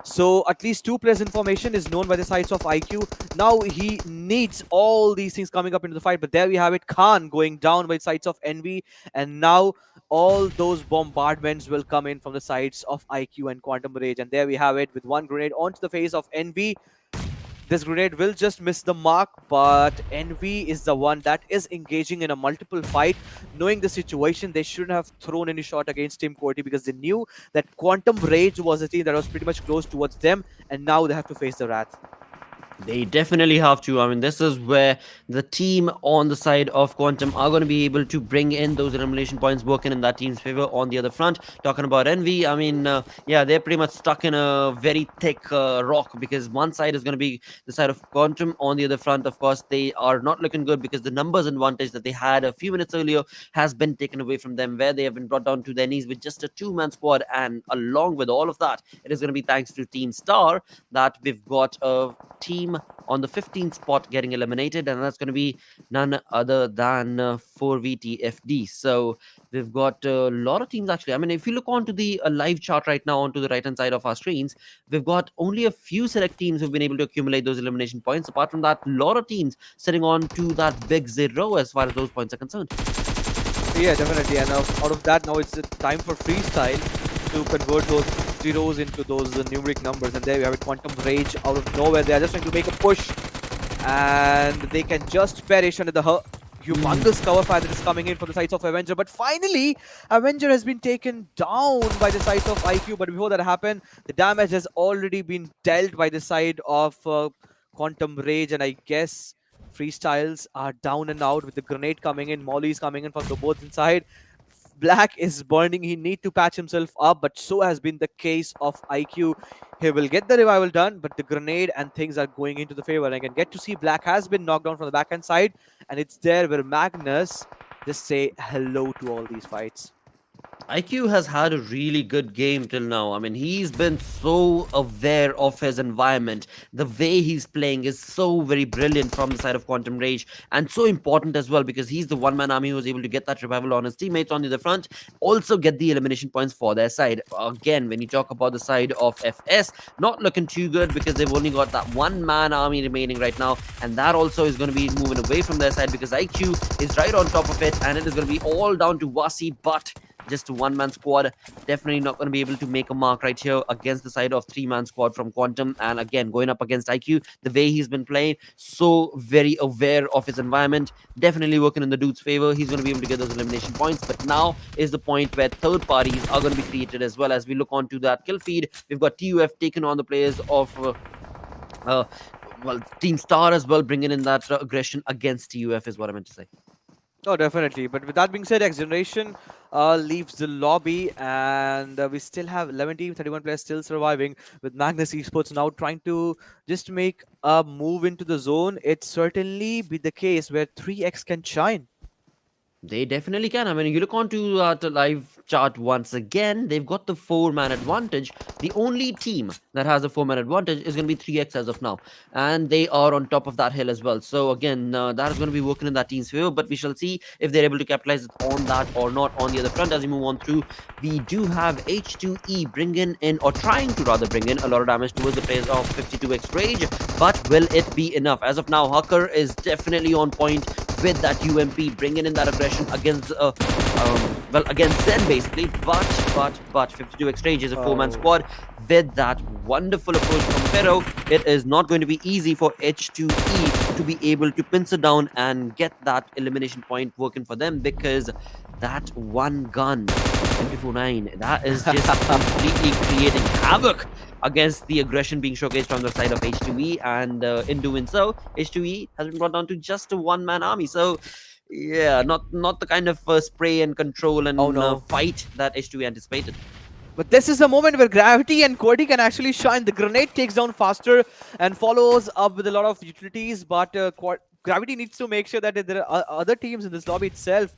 So at least two players' information is known by the sides of IQ. Now he needs all these things coming up into the fight. But there we have it. Khan going down by the sides of Envy. And now all those bombardments will come in from the sides of IQ and Quantum Rage. And there we have it with one grenade onto the face of Envy. This grenade will just miss the mark, but Envy is the one that is engaging in a multiple fight. Knowing the situation, they shouldn't have thrown any shot against Team QWERTY because they knew that Quantum Rage was a team that was pretty much close towards them, and now they have to face the Wrath. They definitely have to. I mean, this is where the team on the side of Quantum are going to be able to bring in those elimination points, working in that team's favor. On the other front, talking about Envy, I mean, yeah, they're pretty much stuck in a very thick rock because one side is going to be the side of Quantum. On the other front, of course, they are not looking good because the numbers advantage that they had a few minutes earlier has been taken away from them, where they have been brought down to their knees with just a two-man squad. And along with all of that, it is going to be thanks to Team Star that we've got a team on the 15th spot getting eliminated, and that's going to be none other than 4VTFD. So we've got a lot of teams actually. I mean, if you look onto the live chart right now onto the right hand side of our screens, we've got only a few select teams who've been able to accumulate those elimination points. Apart from that, a lot of teams sitting on to that big zero as far as those points are concerned. Yeah, definitely. And out of that, now it's time for freestyle to convert those zeros into those numeric numbers. And there we have it, Quantum Rage out of nowhere. They are just trying to make a push, and they can just perish under the humongous cover fire that is coming in from the sides of Avenger. But finally, Avenger has been taken down by the sides of IQ. But before that happened, the damage has already been dealt by the side of Quantum Rage. And I guess freestyles are down and out with the grenade coming in. Molly's coming in from the both inside. Black is burning. He need to patch himself up, but so has been the case of IQ. He will get the revival done, but the grenade and things are going into the favor. And I can get to see Black has been knocked down from the backhand side, and it's there where Magnus just say hello to all these fights. IQ has had a really good game till now. I mean, he's been so aware of his environment. The way he's playing is so very brilliant from the side of Quantum Rage, and so important as well because he's the one-man army who was able to get that revival on his teammates on the other front, also get the elimination points for their side. Again, when you talk about the side of FS, not looking too good because they've only got that one-man army remaining right now, and that also is going to be moving away from their side because IQ is right on top of it, and it is going to be all down to Wasi, but just a one-man squad, definitely not going to be able to make a mark right here against the side of three-man squad from Quantum. And again, going up against IQ, the way he's been playing, so very aware of his environment, definitely working in the dude's favor. He's going to be able to get those elimination points, but now is the point where third parties are going to be created as well. As we look onto that kill feed, we've got TUF taking on the players of well, Team Star as well, bringing in that aggression against TUF is what I meant to say. Oh, definitely. But with that being said, XGeneration leaves the lobby, and we still have 11 teams, 31 players still surviving, with Magnus Esports now trying to just make a move into the zone. It certainly be the case where 3x can shine. They definitely can. I mean, you look onto the live chart once again, they've got the 4-man advantage. The only team that has a 4-man advantage is going to be 3x as of now. And they are on top of that hill as well. So, again, that is going to be working in that team's favor. But we shall see if they're able to capitalize on that or not on the other front as we move on through. We do have H2E bringing in, or trying to rather bring in, a lot of damage towards the players of 52x Rage. But will it be enough? As of now, Hucker is definitely on point with that UMP, bringing in that aggression against well, against Zen basically. But 52x Rage is a 4-man Oh. squad with that wonderful approach from Pharaoh. It is not going to be easy for H2E to be able to pincer down and get that elimination point working for them, because that one gun 24-9, that is just completely creating havoc against the aggression being showcased from the side of H2E, and in doing so, H2E has been brought down to just a one-man army. So, yeah, not the kind of spray and control Oh and no. fight that H2E anticipated. But this is the moment where Gravity and QWERTY can actually shine. The grenade takes down faster and follows up with a lot of utilities, but Gravity needs to make sure that there are other teams in this lobby itself.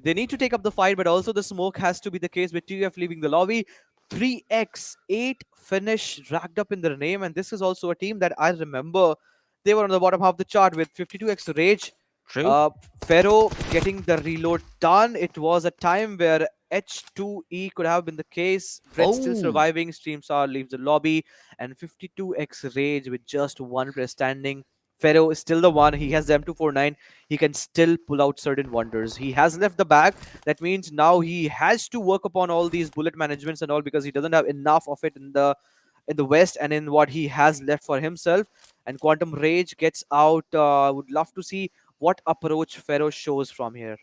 They need to take up the fight, but also the smoke has to be the case with TUF leaving the lobby. 3x, 8 finish racked up in their name, and this is also a team that I remember. They were on the bottom half of the chart with 52x Rage. True. Pharaoh getting the reload done. It was a time where H2E could have been the case. Red still Oh, surviving. Streamstar leaves the lobby, and 52x Rage with just one player standing. Pharaoh is still the one. He has the M249. He can still pull out certain wonders. He has left the bag. That means now he has to work upon all these bullet managements and all, because he doesn't have enough of it in the west and in what he has left for himself. And Quantum Rage gets out. Would love to see what approach Pharaoh shows from here.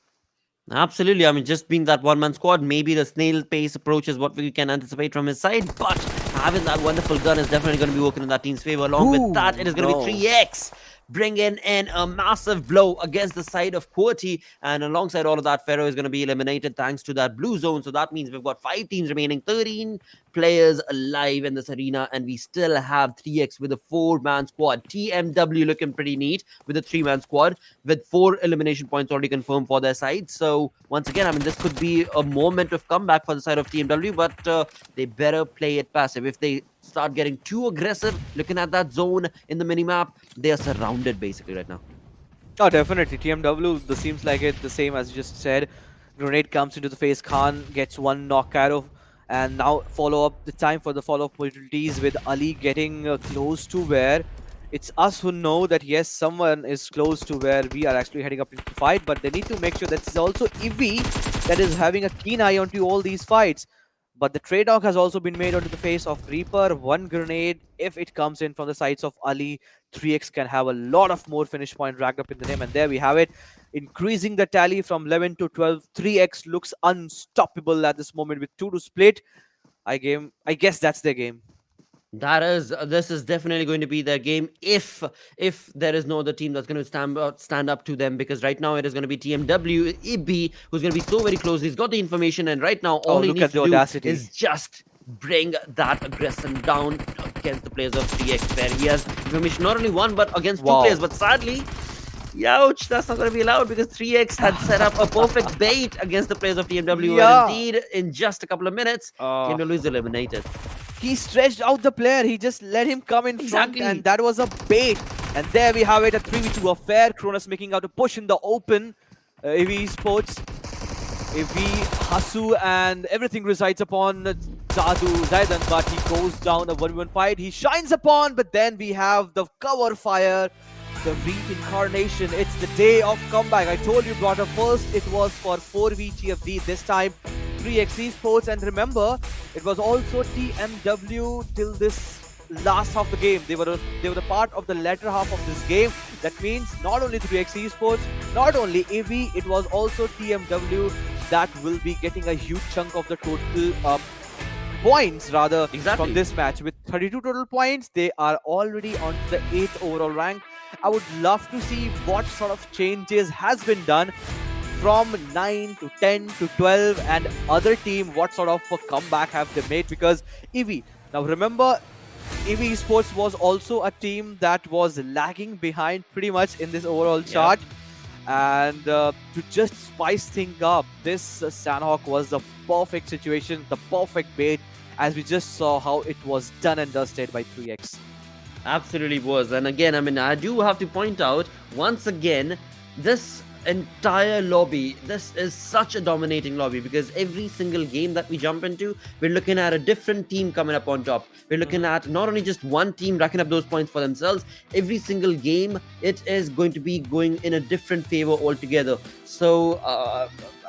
absolutely. I mean, just being that one-man squad, maybe the snail pace approach is what we can anticipate from his side. But having that wonderful gun is definitely going to be working in that team's favor. Along with that, it is going to No. be 3x, bringing in a massive blow against the side of QWERTY. And alongside all of that, Pharaoh is going to be eliminated thanks to that blue zone. So that means we've got 5 teams remaining, 13 players alive in this arena, and we still have 3x with a 4-man squad. TmW looking pretty neat with a 3-man squad with 4 elimination points already confirmed for their side. So once again, I mean, this could be a moment of comeback for the side of TmW, but they better play it passive. If they start getting too aggressive, looking at that zone in the minimap, they are surrounded basically right now. Oh, definitely. TMW, this seems like it, the same as you just said. Grenade comes into the face. Khan gets one knock arrow. And now follow up, the time for the follow-up utilities with Ali getting close to where it's us who know that yes, someone is close to where we are actually heading up into the fight, but they need to make sure that it's also Eevee that is having a keen eye onto all these fights. But the trade-off has also been made onto the face of Reaper. One grenade, if it comes in from the sides of Ali, 3x can have a lot of more finish point racked up in the name. And there we have it, increasing the tally from 11 to 12. 3x looks unstoppable at this moment with 2 to split. I guess that's their game. This is definitely going to be their game if there is no other team that's going to stand up to them, because right now it is going to be TmW Ibi who's going to be so very close. He's got the information, and right now all he Look needs at the to do audacity. is just bring that aggression down against the players of 3x, where he has information not only one but against 2 Wow. players. But sadly, ouch, that's not going to be allowed, because 3x had set up a perfect bait against the players of TmW. Yeah. And indeed, in just a couple of minutes, TmW is eliminated. He stretched out the player. He just let him come in Exactly. front, and that was a bait. And there we have it, a 3v2 affair. Cronus making out a push in the open. AV Esports, AV, Hasu, and everything resides upon Zadu Zaidan, but he goes down a 1v1 fight. He shines upon, but then we have the cover fire, the reincarnation. It's the day of comeback. I told you, brother, first it was for 4v TFD, this time 3x Esports, and remember, it was also TmW till this last half of the game. They were the part of the latter half of this game. That means not only 3x Esports, not only AV, it was also TmW that will be getting a huge chunk of the total points rather Exactly. from this match. With 32 total points, they are already on the 8th overall rank. I would love to see what sort of changes has been done from 9 to 10 to 12, and other team, what sort of a comeback have they made? Because EV, now remember, EV Esports was also a team that was lagging behind pretty much in this overall chart. And to just spice things up, this Sanhok was the perfect situation, the perfect bait, as we just saw how it was done and dusted by 3x. Absolutely was. And again, I mean, I do have to point out once again, this entire lobby, this is such a dominating lobby because every single game that we jump into, we're looking at a different team coming up on top. We're looking at not only just one team racking up those points for themselves, every single game, it is going to be going in a different favor altogether. So,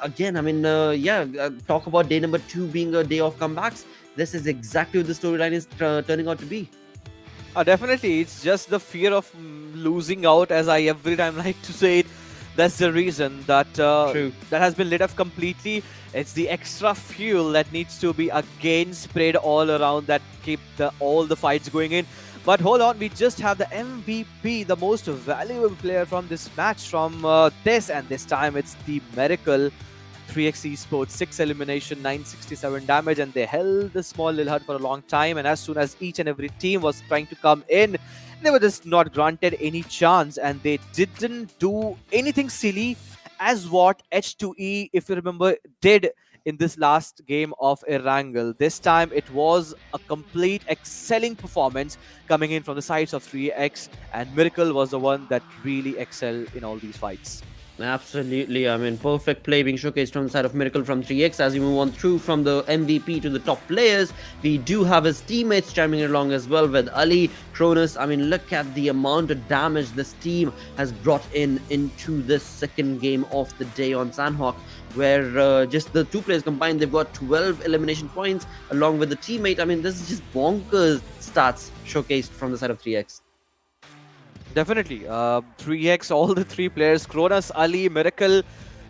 again, I mean, talk about day number 2 being a day of comebacks. This is exactly what the storyline is turning out to be. Definitely, it's just the fear of losing out, as I every time like to say it. That's the reason that True. that has been lit up completely. It's the extra fuel that needs to be again sprayed all around that keep all the fights going in. But hold on, we just have the MVP, the most valuable player from this match, from and this time it's the Miracle. 3x Esports, 6 elimination, 967 damage, and they held the small little hut for a long time. And as soon as each and every team was trying to come in, they were just not granted any chance, and they didn't do anything silly as what H2E, if you remember, did in this last game of Erangel. This time it was a complete excelling performance coming in from the sides of 3x, and Miracle was the one that really excelled in all these fights. Absolutely. I mean, perfect play being showcased from the side of Miracle from 3x. As we move on through from the MVP to the top players, we do have his teammates chiming along as well with Ali, Cronus. I mean, look at the amount of damage this team has brought into this second game of the day on Sanhok, where just the two players combined, they've got 12 elimination points along with the teammate. I mean, this is just bonkers stats showcased from the side of 3x. Definitely. 3x, all the three players, Cronus, Ali, Miracle,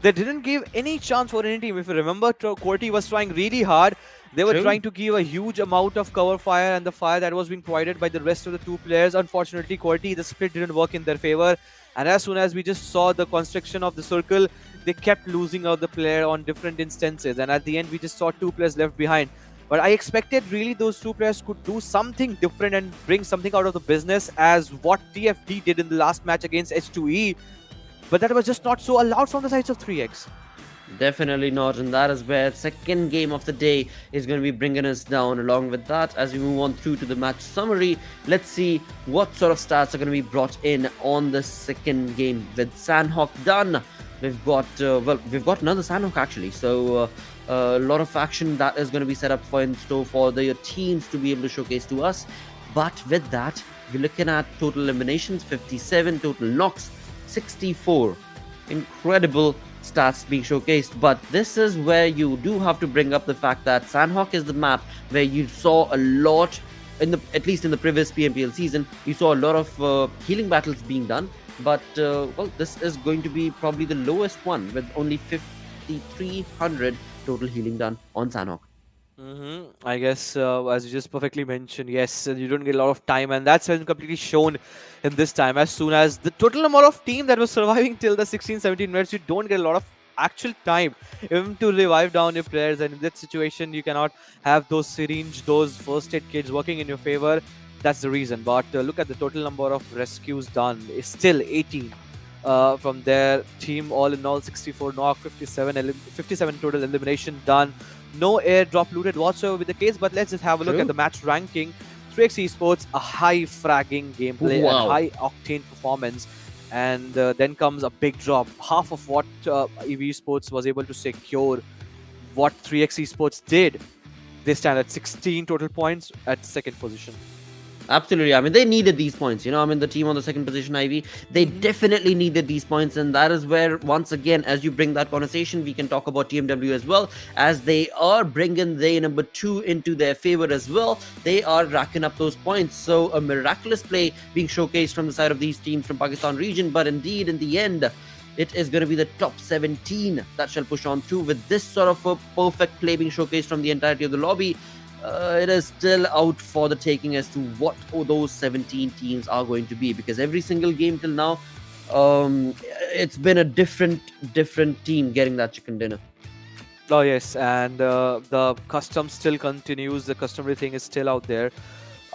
they didn't give any chance for any team. If you remember, QWERTY was trying really hard. They were True. trying to give a huge amount of cover fire, and the fire that was being provided by the rest of the two players. Unfortunately, QWERTY, the split didn't work in their favor. And as soon as we just saw the construction of the circle, they kept losing out the player on different instances. And at the end, we just saw two players left behind. But I expected really those two players could do something different and bring something out of the business as what TFD did in the last match against H2E. But that was just not so allowed from the sides of 3x. Definitely not, and that is where second game of the day is going to be bringing us down. Along with that, as we move on through to the match summary, let's see what sort of stats are going to be brought in on the second game. With Sanhok done, we've got another Sanhok actually, so a lot of action that is going to be set up in store for the teams to be able to showcase to us. But with that, we're looking at total eliminations 57, total knocks 64. Incredible stats being showcased. But this is where you do have to bring up the fact that Sanhok is the map where you saw a lot, at least in the previous PMPL season, you saw a lot of healing battles being done. But well, this is going to be probably the lowest one with only 5,300 total healing done on Sanhok. I guess, as you just perfectly mentioned, yes, you don't get a lot of time, and that's been completely shown in this time. As soon as the total number of team that was surviving till the 16-17 minutes, you don't get a lot of actual time even to revive down your players. And in that situation, you cannot have those syringe, those first aid kits working in your favor. That's the reason. But look at the total number of rescues done. It's still 18. From their team, all in all 64 knock, 57 total elimination done. No airdrop looted whatsoever with the case, but let's just have a look True. at the match ranking. 3x Esports, a high fragging gameplay Wow. and high octane performance, and then comes a big drop. Half of what EV Esports was able to secure, what 3x Esports did. They stand at 16 total points at second position. Absolutely. I mean, they needed these points. I mean, the team on the second position, IV, they definitely needed these points. And that is where, once again, as you bring that conversation, we can talk about TMW as well, as they are bringing day number 2 into their favor as well. They are racking up those points. So a miraculous play being showcased from the side of these teams from Pakistan region. But indeed, in the end, it is going to be the top 17 that shall push on through with this sort of a perfect play being showcased from the entirety of the lobby. It is still out for the taking as to what those 17 teams are going to be, because every single game till now, it's been a different team getting that chicken dinner. Oh yes, and the custom still continues. The customary thing is still out there.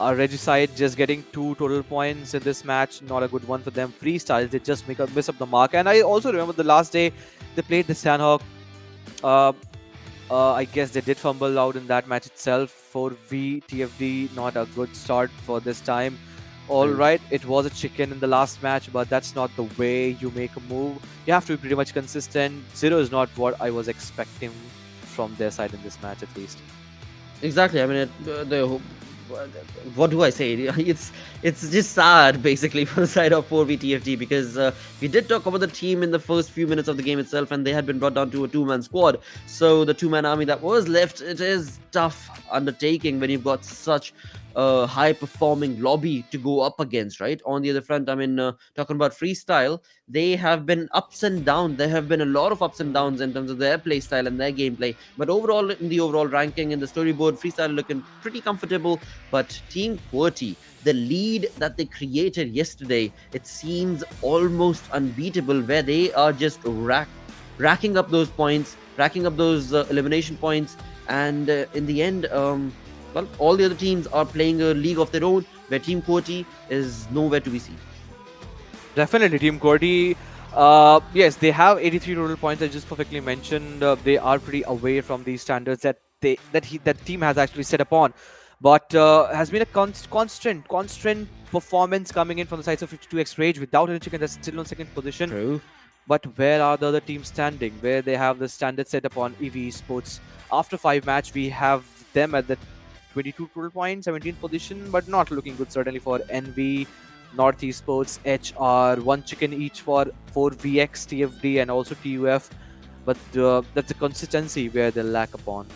Regicide just getting 2 total points in this match, not a good one for them. Freestyle, they just miss up the mark. And I also remember the last day they played the Sanhok. Uh, I guess they did fumble out in that match itself. For TFD, not a good start for this time. All True. right, it was a chicken in the last match, but that's not the way you make a move. You have to be pretty much consistent. 0 is not what I was expecting from their side in this match, at least. Exactly. I mean, what do I say? It's just sad, basically, for the side of 4v because we did talk about the team in the first few minutes of the game itself, and they had been brought down to a two-man squad. So the two-man army that was left, it is tough undertaking when you've got such a high-performing lobby to go up against, right? On the other front, I mean, talking about freestyle, they have been ups and downs. There have been a lot of ups and downs in terms of their play style and their gameplay. But overall, in the overall ranking in the storyboard, freestyle looking pretty comfortable. But Team QWERTY, the lead that they created yesterday, it seems almost unbeatable, where they are just racking up those points, racking up those elimination points, and in the end, well, all the other teams are playing a league of their own, where Team QWERTY is nowhere to be seen. Definitely, Team QWERTY. Yes, they have 83 total points. I just perfectly mentioned. They are pretty away from these standards that team has actually set upon. But has been a constant performance coming in from the sides of 52x Rage without any chicken. That's still on second position. True. But where are the other teams standing? Where they have the standard set upon Esports. After 5 match, we have them at the 22 total points, 17th position, but not looking good certainly for NV. North Esports, HR, 1 chicken each for 4VX, TFD, and also TUF. But that's the consistency where they lack upon.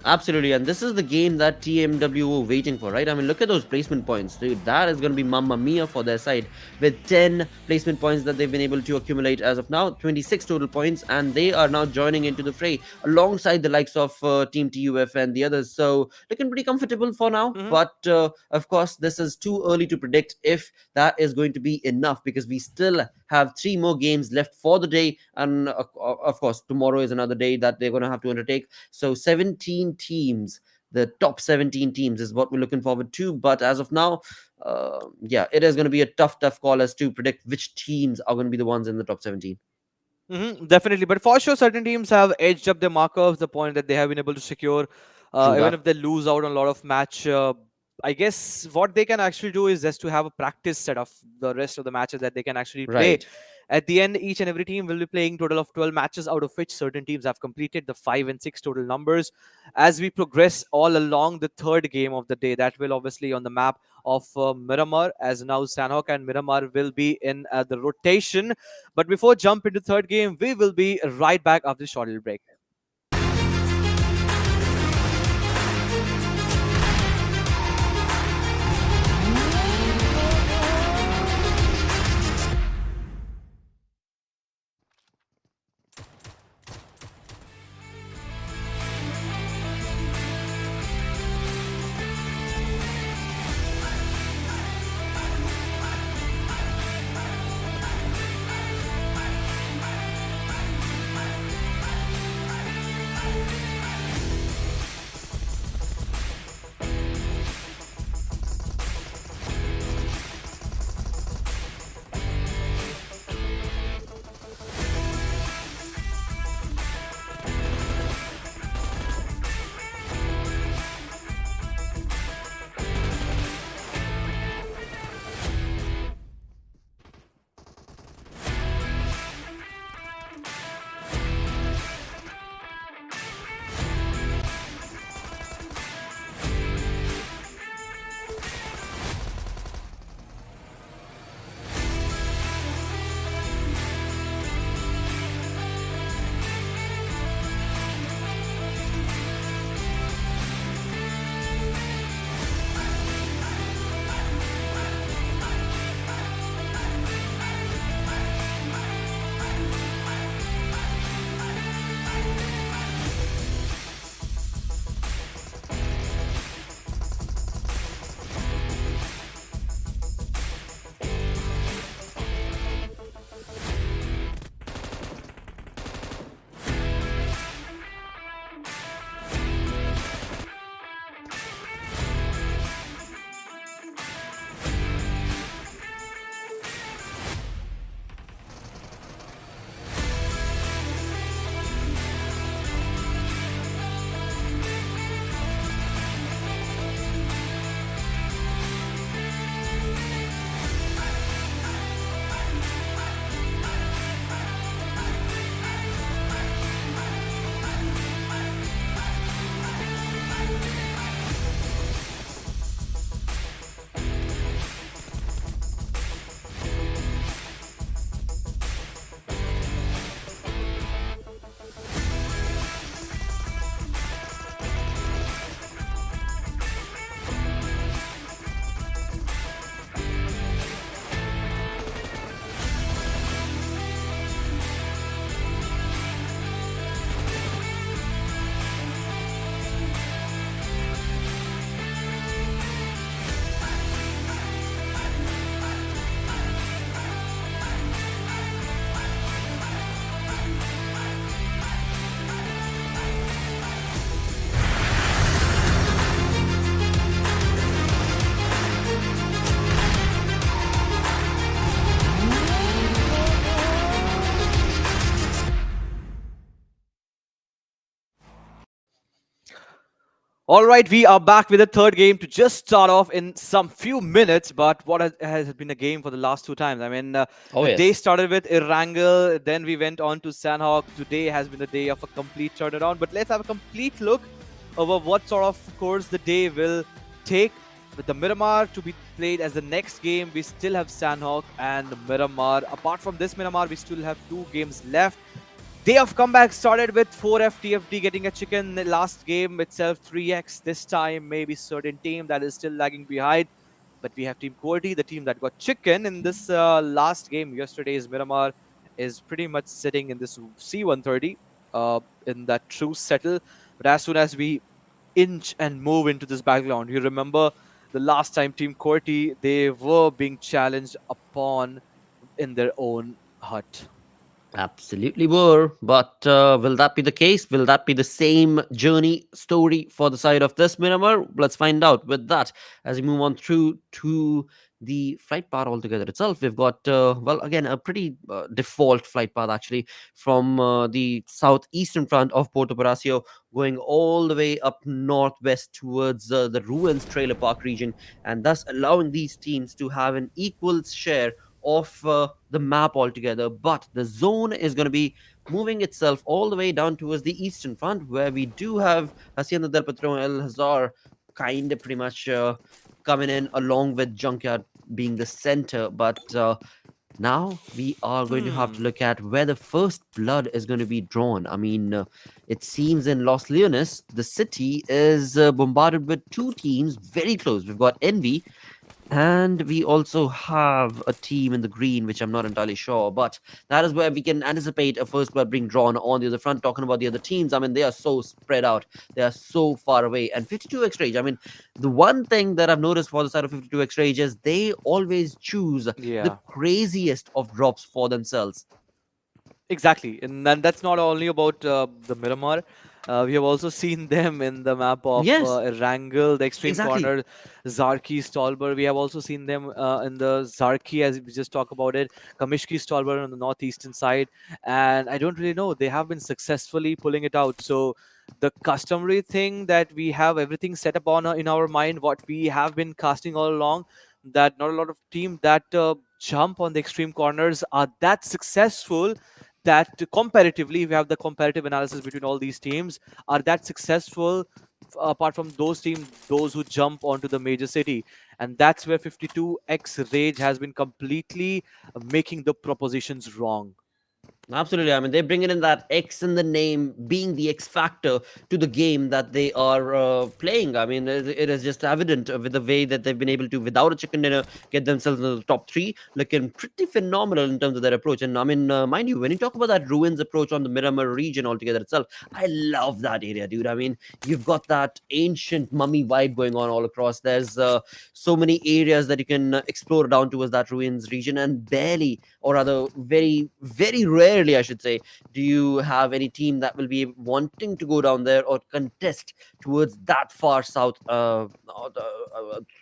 Absolutely, and this is the game that TMW were waiting for, right? I mean, look at those placement points, dude. That is going to be mamma mia for their side, with 10 placement points that they've been able to accumulate as of now, 26 total points, and they are now joining into the fray alongside the likes of Team TUF and the others. So looking pretty comfortable for now, but of course, this is too early to predict if that is going to be enough, because we still have 3 more games left for the day, and of course, tomorrow is another day that they're going to have to undertake. So 17 teams, the top 17 teams is what we're looking forward to. But as of now, yeah, it is going to be a tough call as to predict which teams are going to be the ones in the top 17. Definitely, but for sure, certain teams have edged up their markers, the point that they have been able to secure, True even that. if they lose out on a lot of match. I guess what they can actually do is just to have a practice set of the rest of the matches that they can actually play. Right. At the end, each and every team will be playing total of 12 matches, out of which certain teams have completed the 5 and 6 total numbers. As we progress all along the third game of the day, that will obviously on the map of Miramar, as now Sanhok and Miramar will be in the rotation. But before jump into third game, we will be right back after this short little break. All right, we are back with the third game to just start off in some few minutes. But what has been a game for the last two times? I mean, Oh the day yes. started with Erangel, then we went on to Sanhok. Today has been a day of a complete turnaround. But let's have a complete look over what sort of course the day will take. With the Miramar to be played as the next game, we still have Sanhok and Miramar. Apart from this Miramar, we still have two games left. Day of comeback started with 4F TFD getting a chicken. The last game itself 3x. This time maybe certain team that is still lagging behind. But we have Team QWERTY, the team that got chicken in this last game. Yesterday's Miramar is pretty much sitting in this C130 in that true settle. But as soon as we inch and move into this battleground, you remember the last time Team QWERTY, they were being challenged upon in their own hut. Absolutely were. But will that be the case? Will that be the same journey story for the side of this Miramar? Let's find out with that as we move on through to the flight path altogether itself. We've got, well, again, a pretty default flight path actually from the southeastern front of Puerto Paracio going all the way up northwest towards the Ruins Trailer Park region, and thus allowing these teams to have an equal share of the map altogether. But the zone is going to be moving itself all the way down towards the eastern front, where we do have Hacienda del Patron El Hazar kind of pretty much coming in along with Junkyard being the center. But now we are going to have to Hmm. look at where the first blood is going to be drawn. I mean, it seems in Los Leones, the city is bombarded with two teams very close. We've got Envy, and we also have a team in the green, which I'm not entirely sure, but that is where we can anticipate a first blood being drawn on the other front. Talking about the other teams, I mean, they are so spread out, they are so far away. And 52x Rage, I mean, the one thing that I've noticed for the side of 52x Rage is they always choose the Yeah. craziest of drops for themselves. Exactly, and then that's not only about the Miramar. We have also seen them in the map of Yes, Erangel, the extreme exactly. corner, Zarki, Stolber. We have also seen them in the Zarki, as we just talked about it, Kamishki, Stolber on the northeastern side. And I don't really know, they have been successfully pulling it out. So the customary thing that we have everything set up on in our mind, what we have been casting all along, that not a lot of team that jump on the extreme corners are that successful, that comparatively, if we have the comparative analysis between all these teams, are that successful apart from those teams, those who jump onto the major city. And that's where 52x Rage has been completely making the propositions wrong. Absolutely. I mean, they're bringing in that X in the name, being the X factor to the game that they are playing. I mean, it is just evident with the way that they've been able to, without a chicken dinner, get themselves in the top three, looking pretty phenomenal in terms of their approach. And I mean, mind you, when you talk about that Ruins approach on the Miramar region altogether itself, I love that area, dude. I mean, you've got that ancient mummy vibe going on all across. There's so many areas that you can explore down towards that Ruins region, and barely, or rather very very rarely I should say, do you have any team that will be wanting to go down there or contest towards that far south,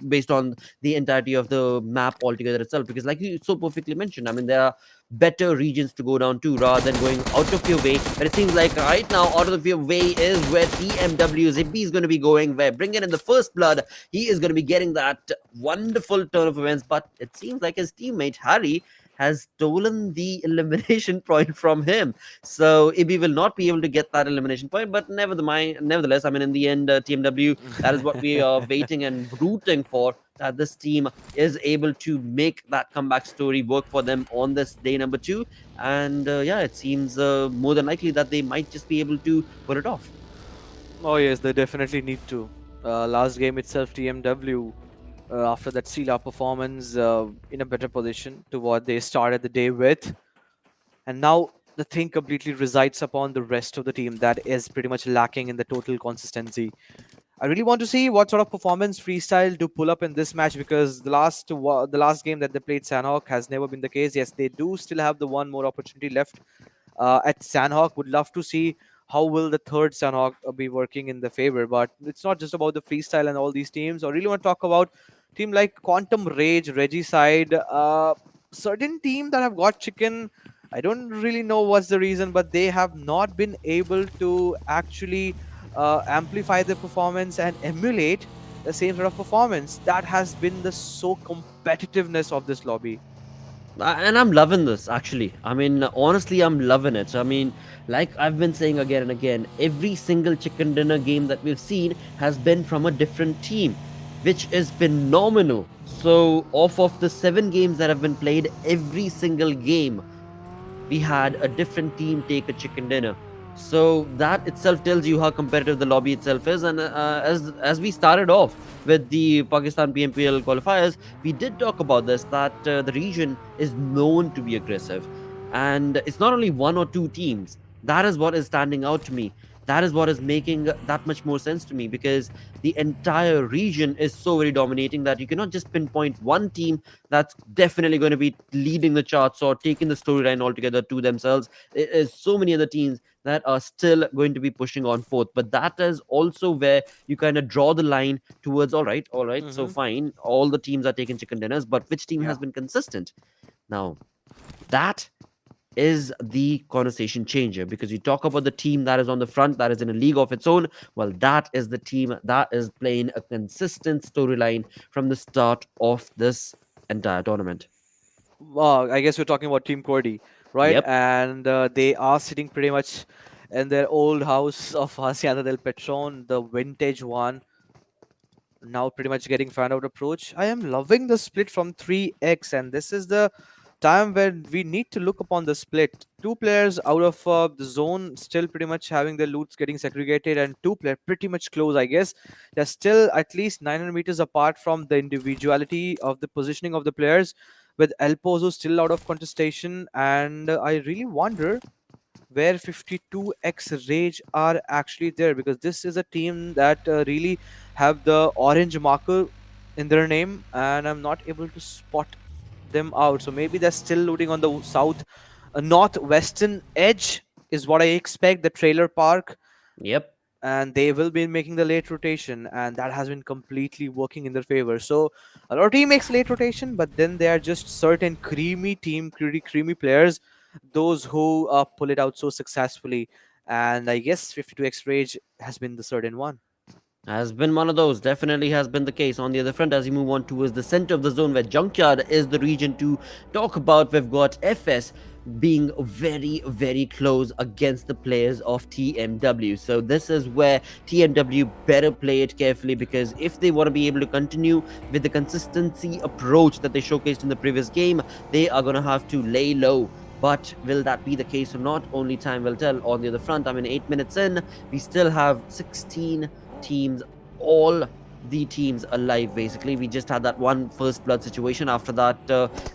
based on the entirety of the map altogether itself. Because like you so perfectly mentioned, I mean, there are better regions to go down to rather than going out of your way. But it seems like right now out of your way is where TmW Zippy is going to be going, where bringing in the first blood, he is going to be getting that wonderful turn of events. But it seems like his teammate Harry has stolen the elimination point from him. So Ibi will not be able to get that elimination point. But nevertheless, I mean, in the end, TMW, that is what we are waiting and rooting for. That this team is able to make that comeback story work for them on this day number two. And yeah, it seems more than likely that they might just be able to pull it off. Oh yes, they definitely need to. Last game itself, TmW, after that Sela performance, in a better position to what they started the day with. And now the thing completely resides upon the rest of the team that is pretty much lacking in the total consistency. I really want to see what sort of performance freestyle do pull up in this match, because the last game that they played Sanhok has never been the case. Yes, they do still have the one more opportunity left at Sanhok. Would love to see how will the third Sanhok be working in the favor. But it's not just about the freestyle and all these teams. I really want to talk about team like Quantum Rage, Regicide, certain team that have got chicken. I don't really know what's the reason, but they have not been able to actually amplify their performance and emulate the same sort of performance. That has been the so competitiveness of this lobby. And I'm loving this actually. I mean, honestly, I'm loving it. I mean, like I've been saying again and again, every single chicken dinner game that we've seen has been from a different team, which is phenomenal. So, off of the 7 games that have been played, every single game we had a different team take a chicken dinner. So that itself tells you how competitive the lobby itself is. And as we started off with the Pakistan PMPL qualifiers, we did talk about this, that the region is known to be aggressive, and it's not only 1 or 2 teams. That is what is standing out to me. That is what is making that much more sense to me, because the entire region is so very dominating that you cannot just pinpoint one team that's definitely going to be leading the charts or taking the storyline altogether to themselves. There is so many other teams that are still going to be pushing on forth, but that is also where you kind of draw the line towards, all right, so Hmm. fine, all the teams are taking chicken dinners, but which team Yeah. has been consistent? Now that is the conversation changer, because you talk about the team that is on the front, that is in a league of its own. Well, that is the team that is playing a consistent storyline from the start of this entire tournament. I guess we're talking about Team QWERTY, right? Yep. And they are sitting pretty much in their old house of Hacienda del Petron, the vintage one, now pretty much getting fan out approach. I am loving the split from 3x, and this is the time when we need to look upon the split. Two players out of the zone, still pretty much having their loots getting segregated, and two players pretty much close. I guess they're still at least 900 meters apart from the individuality of the positioning of the players. With El Pozo still out of contestation, and I really wonder where 52x Rage are actually there, because this is a team that really have the orange marker in their name, and I'm not able to spot them out. So maybe they're still looting on the south, northwestern edge is what I expect, the trailer park, Yep. and they will be making the late rotation, and that has been completely working in their favor. So a lot of team makes late rotation, but then there are just certain creamy team, creamy players, those who pull it out so successfully. And I guess 52x Rage has been the certain one. Has been one of those, definitely has been the case. On the other front, as you move on towards the center of the zone where Junkyard is the region to talk about, we've got FS being very, very close against the players of TMW. So this is where TMW better play it carefully, because if they want to be able to continue with the consistency approach that they showcased in the previous game, they are going to have to lay low. But will that be the case or not? Only time will tell. On the other front, I mean, 8 minutes in, we still have 16 teams, all the teams alive. Basically, we just had that one first blood situation. After that,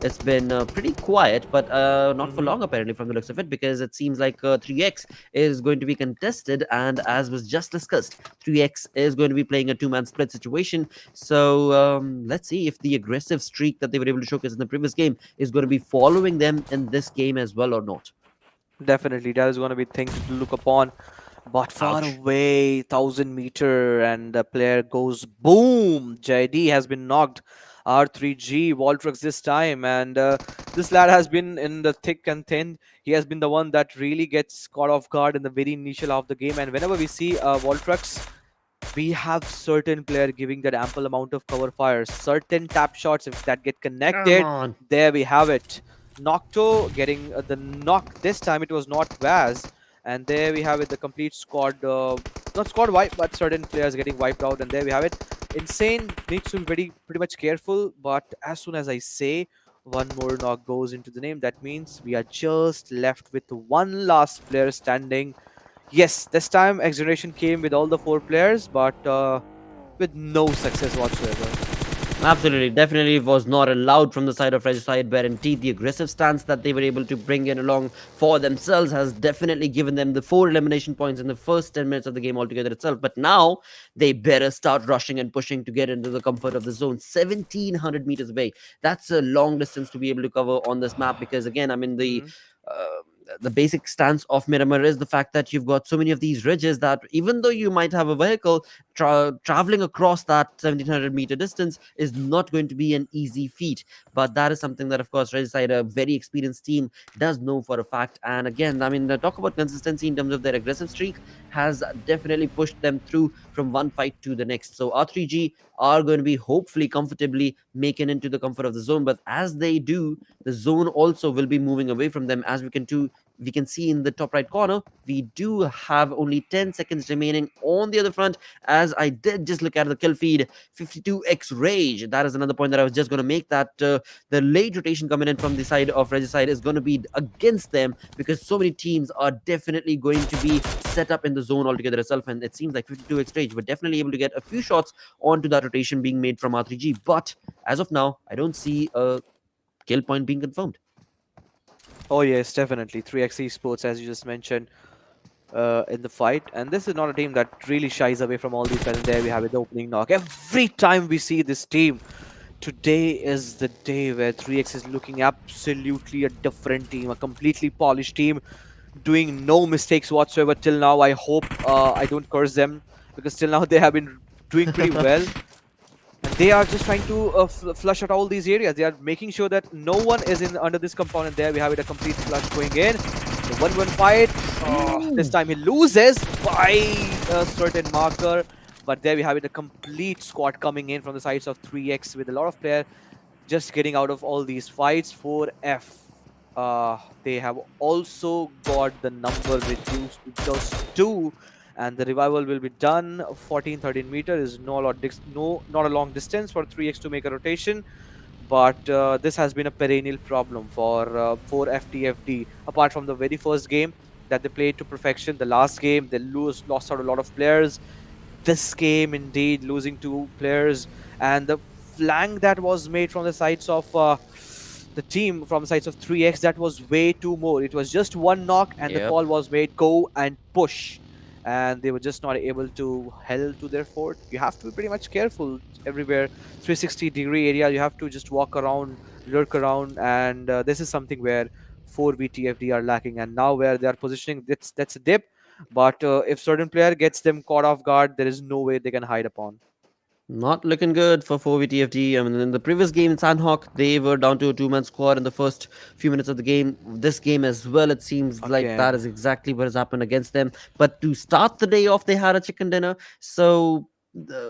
it's been pretty quiet, but not for Hmm. long apparently, from the looks of it, because it seems like 3x is going to be contested, and as was just discussed, 3x is going to be playing a two-man split situation. So let's see if the aggressive streak that they were able to showcase in the previous game is going to be following them in this game as well or not. Definitely, that is going to be thing to look upon. But far Ouch. away, 1,000 meter, and the player goes boom. JD has been knocked. R3G Voltrux this time, and this lad has been in the thick and thin. He has been the one that really gets caught off guard in the very initial half of the game. And whenever we see Voltrux, we have certain player giving that ample amount of cover fires, certain tap shots if that get Come connected. on. There we have it. Nocto getting the knock. This time it was not Vaz, and there we have it. The complete squad, not squad wipe, but certain players getting wiped out. And there we have it. Insane needs to be pretty much careful. But as soon as I say one more knock goes into the name, that means we are just left with one last player standing. Yes, this time XGeneration came with all the 4 players, but with no success whatsoever. Absolutely, definitely was not allowed from the side of Regicide, where indeed the aggressive stance that they were able to bring in along for themselves has definitely given them the 4 elimination points in the first 10 minutes of the game altogether itself. But now they better start rushing and pushing to get into the comfort of the zone. 1700 meters away. That's a long distance to be able to cover on this map, because again, I mean, Hmm. the basic stance of Miramar is the fact that you've got so many of these ridges that even though you might have a vehicle, traveling across that 1700-meter distance is not going to be an easy feat. But that is something that, of course, Regicide, a very experienced team, does know for a fact. And again, I mean, talk about consistency in terms of their aggressive streak has definitely pushed them through from one fight to the next. So R3G are going to be hopefully comfortably making into the comfort of the zone. But as they do, the zone also will be moving away from them. As we can see in the top right corner, we do have only 10 seconds remaining on the other front. As I did just look at the kill feed, 52x Rage. That is another point that I was just going to make, that the late rotation coming in from the side of Regicide is going to be against them, because so many teams are definitely going to be set up in the zone altogether itself. And it seems like 52x Rage were definitely able to get a few shots onto that rotation being made from R3G. But as of now, I don't see a kill point being confirmed. Oh yes, definitely. 3x Esports, as you just mentioned, in the fight. And this is not a team that really shies away from all these. And there we have it, the opening knock. Every time we see this team, today is the day where 3x is looking absolutely a different team, a completely polished team, doing no mistakes whatsoever till now. I hope I don't curse them, because till now they have been doing pretty well. And they are just trying to flush out all these areas. They are making sure that no one is in under this component. There we have it, a complete flush going in. The 1-1 fight. This time he loses by a certain marker. But there we have it, a complete squad coming in from the sides of 3x with a lot of players just getting out of all these fights. 4F. They have also got the number reduced to just 2. And the revival will be done. 14-13 meter is not a long distance for 3x to make a rotation. But this has been a perennial problem for 4FTFD. Apart from the very first game that they played to perfection, the last game they lost out a lot of players. This game, indeed, losing 2 players, and the flank that was made from the sides of the team, from the sides of 3x, that was way too more. It was just 1 knock, and the Yep. call was made, go and push. And they were just not able to held to their fort. You have to be pretty much careful everywhere. 360-degree area, you have to just walk around, lurk around, and this is something where 4VTFD are lacking. And now where they are positioning, that's a dip. But if certain player gets them caught off guard, there is no way they can hide upon. Not looking good for 4VTFD. I mean, in the previous game in Sanhok, they were down to a two-man squad in the first few minutes of the game. This game as well, it seems like that Again. is exactly what has happened against them. But to start the day off, they had a chicken dinner. So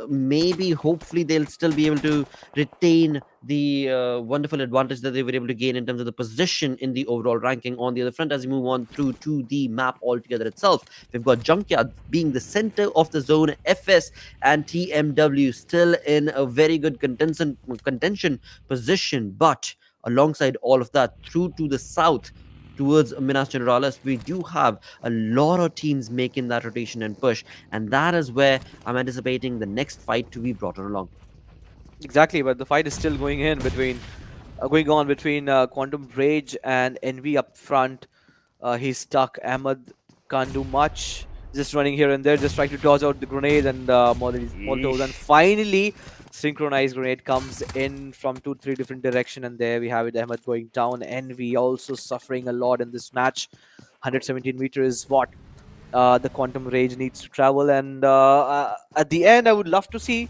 maybe, hopefully, they'll still be able to retain the wonderful advantage that they were able to gain in terms of the position in the overall ranking on the other front as we move on through to the map altogether itself. We've got Junkyard being the center of the zone, FS and TmW still in a very good contention position. But alongside all of that, through to the south, towards Minas Generalis, we do have a lot of teams making that rotation and push. And that is where I'm anticipating the next fight to be brought along. Exactly, but the fight is still going on between Quantum Rage and Envy up front. He's stuck. Ahmed can't do much. Just running here and there, just trying to dodge out the grenade and Molotovs. And finally, synchronized grenade comes in from 2-3 different direction, and there we have it. Ahmed going down. Envy also suffering a lot in this match. 117 meters is what the Quantum Rage needs to travel, and at the end, I would love to see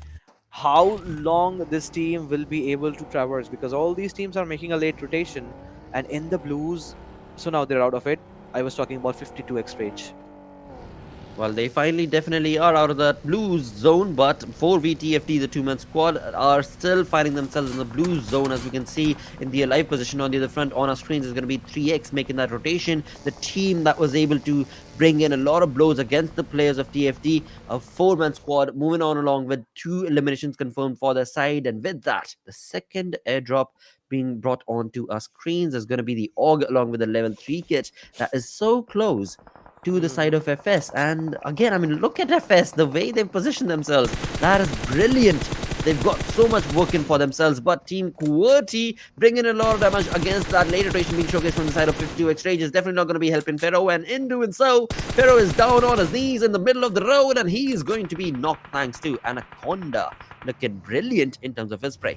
how long this team will be able to traverse, because all these teams are making a late rotation, and in the blues, so now they're out of it. I was talking about 52x Rage. Well, they finally definitely are out of that blue zone, but 4VTFT, the two-man squad, are still finding themselves in the blue zone. As we can see in the alive position on the other front on our screens is going to be 3x making that rotation. The team that was able to bring in a lot of blows against the players of TFT, a 4-man squad moving on along with 2 eliminations confirmed for their side. And with that, the second airdrop being brought onto our screens is going to be the AUG along with the level 3 kit that is so close to the side of FS. And again, I mean, look at FS, the way they've positioned themselves. That is brilliant. They've got so much work in for themselves, but Team QWERTY bringing a lot of damage against that late rotation being showcased from the side of 52x Rage is definitely not going to be helping Pharaoh, and in doing so, Pharaoh is down on his knees in the middle of the road, and he is going to be knocked thanks to Anaconda, looking brilliant in terms of his spray.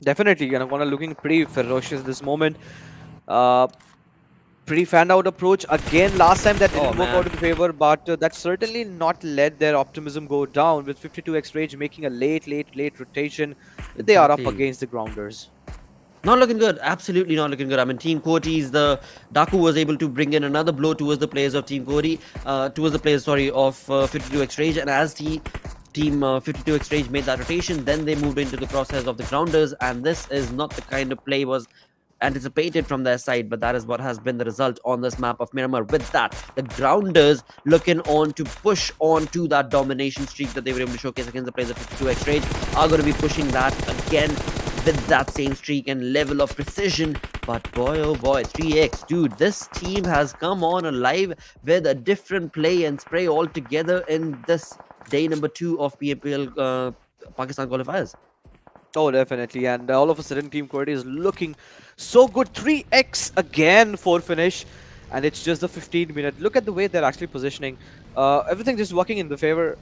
Definitely, Anaconda looking pretty ferocious this moment. Uh, Pretty fan out approach again. Last time that Oh didn't work man. out in favor, but that certainly not let their optimism go down. With 52x Rage making a late rotation, they are up Exactly. against the Grounders. Not looking good. Absolutely not looking good. I mean, Team QWERTY's the Daku was able to bring in another blow towards the players of Team QWERTY, towards the players, sorry, of 52x Rage. And as Team 52x Rage made that rotation, then they moved into the process of the Grounders. And this is not the kind of play was anticipated from their side, but that is what has been the result on this map of Miramar. With that, the Grounders looking on to push on to that domination streak that they were able to showcase against the players of 52x Rage, are going to be pushing that again with that same streak and level of precision. But boy, oh boy, 3x, dude, this team has come on alive with a different play and spray altogether in this day number 2 of PMPL Pakistan Qualifiers. Oh, definitely. And all of a sudden, Team QWERTY is looking so good. 3x again for finish. And it's just the 15-minute. Look at the way they're actually positioning. Everything just working in the favor.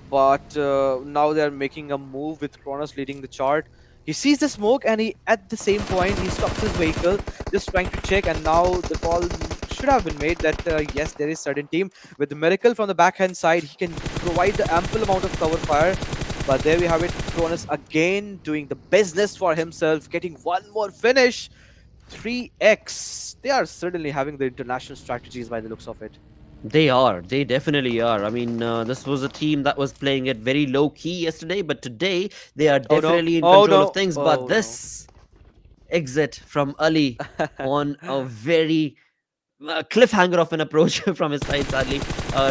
But now they're making a move with Kronos leading the chart. He sees the smoke and at the same point, he stops his vehicle, just trying to check. And now the call should have been made that, yes, there is certain team. With the Miracle from the backhand side, he can provide the ample amount of cover fire. But there we have it, Cronus again doing the business for himself, getting one more finish. 3x. They are certainly having the international strategies by the looks of it. They are. They definitely are. I mean, this was a team that was playing it very low key yesterday, but today they are Oh no. definitely in Oh control no. of things. Oh But no. this exit from Ali on a very cliffhanger of an approach from his side, sadly,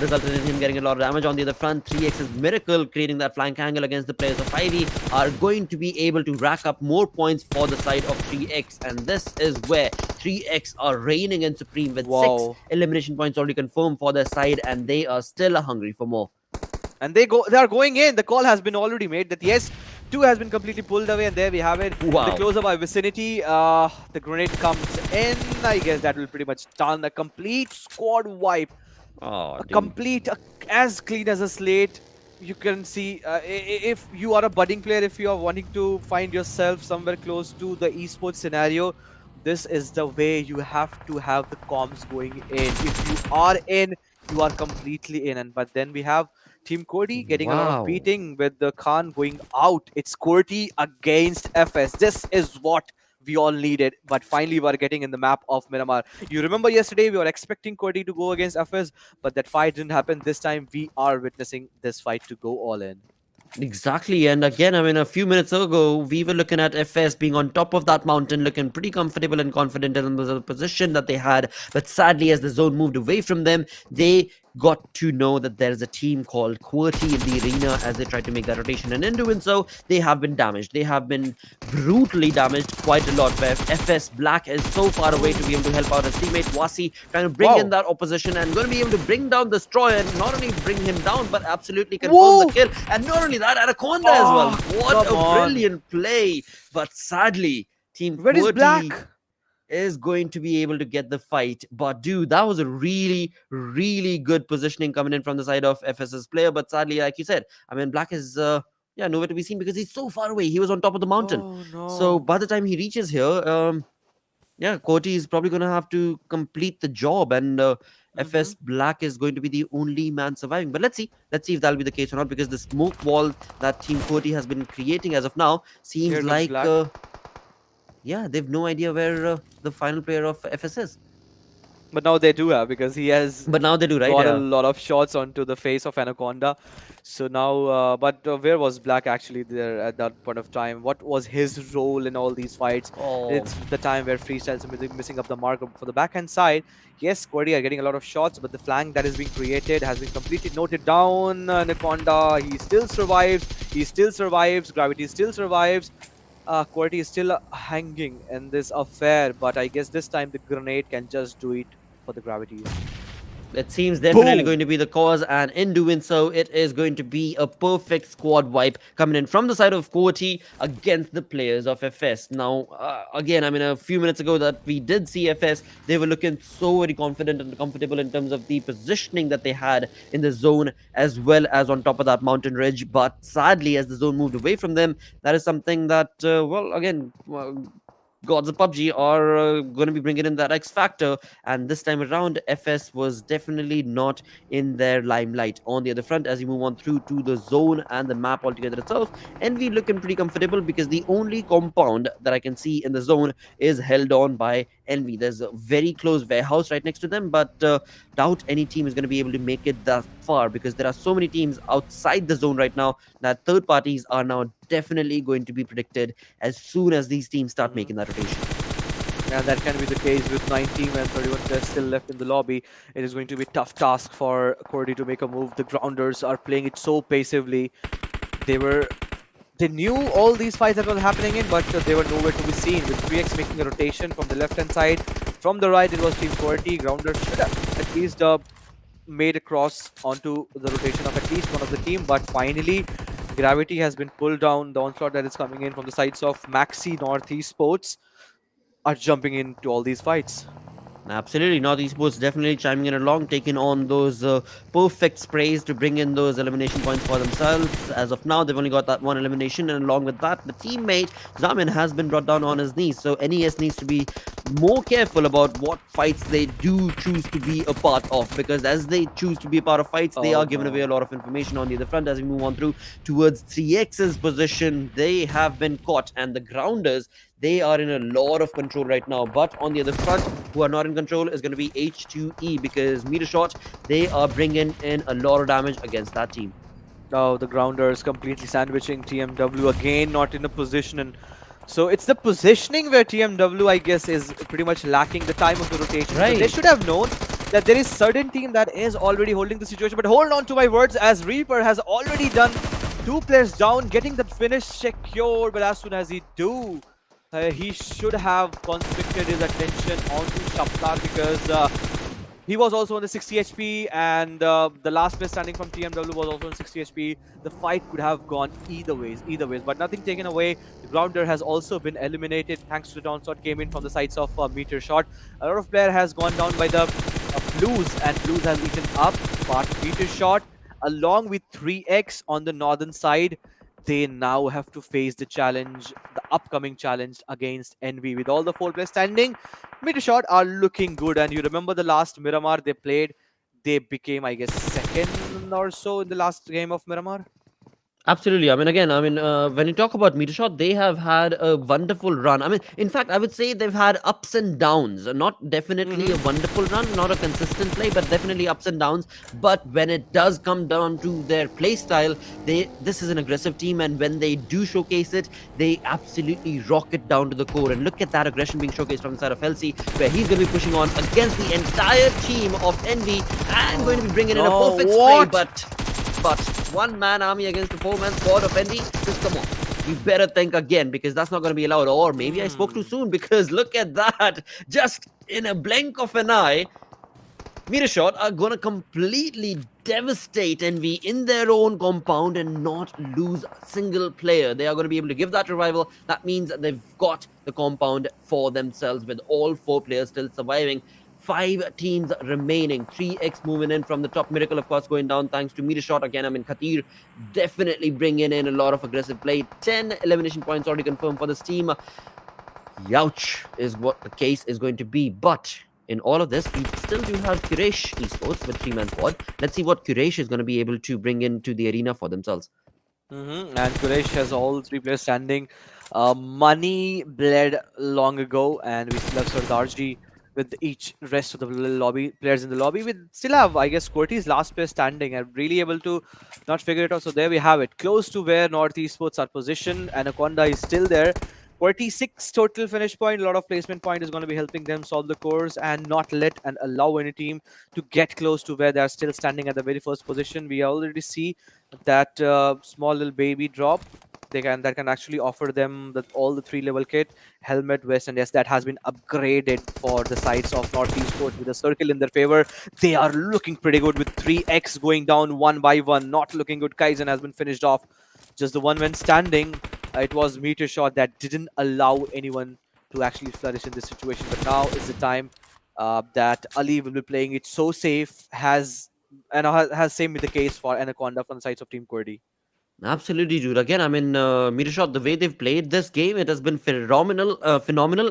resulted in him getting a lot of damage on the other front. 3x's Miracle creating that flank angle against the players of Ivy are going to be able to rack up more points for the side of 3x, and this is where 3x are reigning in supreme with 6 elimination points already confirmed for their side, and they are still hungry for more. And they are going in. The call has been already made that yes, 2 has been completely pulled away, and there we have it. Wow. The closer by vicinity, the grenade comes in. I guess that will pretty much done a complete squad wipe. Oh, Complete, as clean as a slate. You can see if you are a budding player, if you are wanting to find yourself somewhere close to the esports scenario, this is the way you have to have the comms going in. If you are in, you are completely in. But then we have Team QWERTY getting a lot of beating with the Khan going out. It's QWERTY against FS. This is what we all needed, but finally we are getting in the map of Miramar. You remember yesterday we were expecting QWERTY to go against FS, but that fight didn't happen. This time we are witnessing this fight to go all in. Exactly, and again, I mean, a few minutes ago, we were looking at FS being on top of that mountain, looking pretty comfortable and confident in the position that they had. But sadly, as the zone moved away from them, they got to know that there is a team called QWERTY in the arena as they tried to make that rotation. And in doing so, they have been damaged. They have been brutally damaged quite a lot, where FS Black is so far away to be able to help out his teammate Wasi, trying to bring in that opposition and going to be able to bring down Destroyer, and not only bring him down, but absolutely confirm the kill. And not only that, Anaconda as well. What a brilliant play. But sadly, Team QWERTY is going to be able to get the fight. But dude, that was a really, really good positioning coming in from the side of FS's player. But sadly, like you said, I mean, Black is nowhere to be seen because he's so far away. He was on top of the mountain. Oh, no. So by the time he reaches here, QWERTY is probably going to have to complete the job, and FS Black is going to be the only man surviving. But let's see if that'll be the case or not, because the smoke wall that Team QWERTY has been creating as of now seems like they've no idea where the final player of FS is. But now they do have, because he has got a lot of shots onto the face of Anaconda. So now, where was Black actually there at that point of time? What was his role in all these fights? It's the time where Freestyle's missing up the mark for the backhand side. Yes, QWERTY are getting a lot of shots, but the flank that is being created has been completely noted down. Anaconda, he still survives. Gravity still survives. QWERTY is still hanging in this affair, but I guess this time the grenade can just do it for the Gravity. It seems definitely going to be the cause, and in doing so, it is going to be a perfect squad wipe coming in from the side of QWERTY against the players of FS. Now, again, I mean, a few minutes ago that we did see FS, they were looking so very confident and comfortable in terms of the positioning that they had in the zone, as well as on top of that mountain ridge. But sadly, as the zone moved away from them, that is something that, gods of PUBG are going to be bringing in that X factor, and this time around, FS was definitely not in their limelight. On the other front, as you move on through to the zone and the map altogether itself, Envy looking pretty comfortable because the only compound that I can see in the zone is held on by Envy. There's a very close warehouse right next to them, but doubt any team is going to be able to make it that far because there are so many teams outside the zone right now that third parties are now definitely going to be predicted as soon as these teams start Mhm. making that rotation. And that can be the case with 19 and 31 players still left in the lobby. It is going to be a tough task for QWERTY to make a move. The Grounders are playing it so passively. They were they knew all these fights that were happening in, but they were nowhere to be seen. With 3x making a rotation from the left hand side, from the right it was Team QWERTY. Grounders should have at least made a cross onto the rotation of at least one of the team, but finally Gravity has been pulled down. The onslaught that is coming in from the sides of Maxi Esports are jumping into all these fights. Absolutely, North Esports definitely chiming in along, taking on those perfect sprays to bring in those elimination points for themselves. As of now, they've only got that one elimination, and along with that, the teammate Zamin has been brought down on his knees. So NES needs to be more careful about what fights they do choose to be a part of, because as they choose to be a part of fights, they Oh are giving away a no. lot of information on the other front. As we move on through towards 3X's position, they have been caught, and the Grounders, they are in a lot of control right now. But on the other front, who are not in control is going to be H2E because Metershot, they are bringing in a lot of damage against that team. Oh, the Grounders completely sandwiching TMW again, not in a position. And so it's the positioning where TMW, I guess, is pretty much lacking the time of the rotation, because they Right. should have known that there is certain team that is already holding the situation. But hold on to my words, as Reaper has already done two players down, getting that finish secure. But as soon as he should have constricted his attention onto Shaptar, because he was also on the 60 HP, and the last player standing from TMW was also on 60 HP. The fight could have gone either ways, but nothing taken away. The Grounder has also been eliminated thanks to the downshot came in from the sides of Metershot. A lot of player has gone down by the Blues, and Blues has eaten up, but Metershot, along with 3X on the northern side, they now have to face the upcoming challenge against Envy. With all the four players standing, Metershot are looking good. And you remember the last Miramar they played, they became, I guess, second or so in the last game of Miramar. Absolutely. When you talk about Metershot, they have had a wonderful run. I mean, in fact, I would say they've had ups and downs. Not definitely a Mm-hmm. wonderful run, not a consistent play, but definitely ups and downs. But when it does come down to their play style, this is an aggressive team, and when they do showcase it, they absolutely rock it down to the core. And look at that aggression being showcased from the side of Helsi, where he's going to be pushing on against the entire team of Envy and going to be bringing in a No, perfect spray, what? but one man army against the four man squad of Envy, just come on. You better think again because that's not going to be allowed. Or maybe I spoke too Hmm. soon because look at that. Just in a blink of an eye, Metershot are going to completely devastate Envy in their own compound and not lose a single player. They are going to be able to give that revival. That means that they've got the compound for themselves with all four players still surviving. Five teams remaining. 3x moving in from the top. Miracle, of course, going down thanks to Metershot again. I mean, Khatir definitely bringing in a lot of aggressive play. 10 elimination points already confirmed for this team. Youch is what the case is going to be. But in all of this, we still do have Quraysh Esports with three-man squad. Let's see what Quraysh is going to be able to bring into the arena for themselves. And Quraysh has all three players standing. Money bled long ago, and we still have Sardarji with each rest of the lobby players in the lobby. We still have, I guess, QWERTY's last player standing and really able to not figure it out. So there we have it, close to where Northeast Sports are positioned. Anaconda is still there. QWERTY 6 total finish point. A lot of placement point is going to be helping them solve the course and not let and allow any team to get close to where they are still standing at the very first position. We already see that small little baby drop that can actually offer them all the three level kit, helmet, vest, and yes, that has been upgraded for the sides of Northeast Sports with a circle in their favor. They are looking pretty good with 3x going down one by one, not looking good. Kaizen has been finished off, just the one man standing. It was Metershot that didn't allow anyone to actually flourish in this situation, but now is the time that Ali will be playing it so safe, has same with the case for Anaconda from the sides of Team QWERTY. Absolutely, dude. Again, I mean, Metershot, the way they've played this game, it has been phenomenal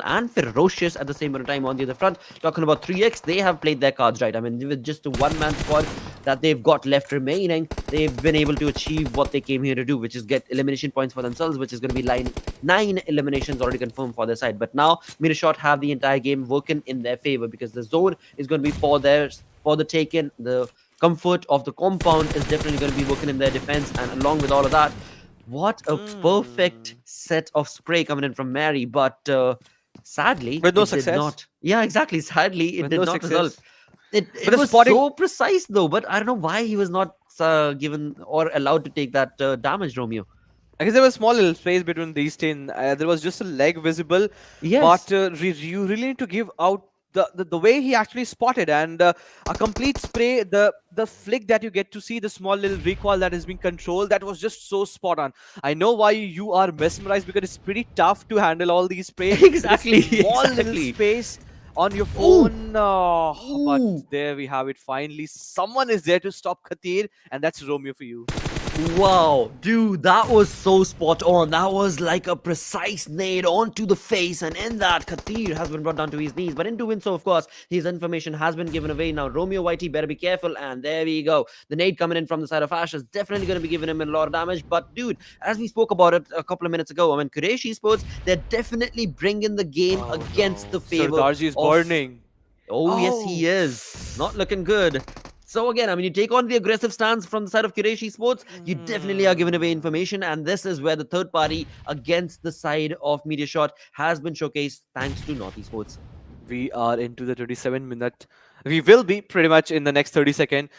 and ferocious at the same time. On the other front, talking about 3x, they have played their cards right. I mean, with just a one-man squad that they've got left remaining, they've been able to achieve what they came here to do, which is get elimination points for themselves, which is going to be line 9 eliminations already confirmed for their side. But now, Metershot have the entire game working in their favor because the zone is going to be for theirs, for the taken. The comfort of the compound is definitely going to be working in their defense. And along with all of that, what a perfect Hmm. set of spray coming in from Mary. But sadly, With no it did success. not. Yeah, exactly. Sadly, it With did no not result. success. It But the was spotting. so precise though, but I don't know why he was not given or allowed to take that damage, Romeo. I guess there was small little space between these 10. There was just a leg visible, Yes, but you really need to give out the way he actually spotted and a complete spray. The flick that you get to see, the small little recoil that is being controlled, that was just so spot on. I know why you are mesmerized because it's pretty tough to handle all these spray with a exactly, small little exactly. space on your Ooh, phone. But ooh. there we have it. Finally, someone is there to stop Khatir, and that's Romeo for you. Wow, dude, that was so spot on. That was like a precise nade onto the face, and in that, Khatir has been brought down to his knees. But in doing so, of course, his information has been given away. Now, Romeo Whitey better be careful, and there we go. The nade coming in from the side of Ash is definitely going to be giving him a lot of damage. But, dude, as we spoke about it a couple of minutes ago, I mean, Quraysh Esports, they're definitely bringing the game Oh against no, the favor Sardarji is of. burning. Oh, yes, he Oh. is. Not looking good. So again, I mean, you take on the aggressive stance from the side of Quraysh Esports, you definitely are giving away Hmm. information, and this is where the third party against the side of Mediashot has been showcased thanks to North Esports. We are into the 37-minute. We will be pretty much in the next 30-second.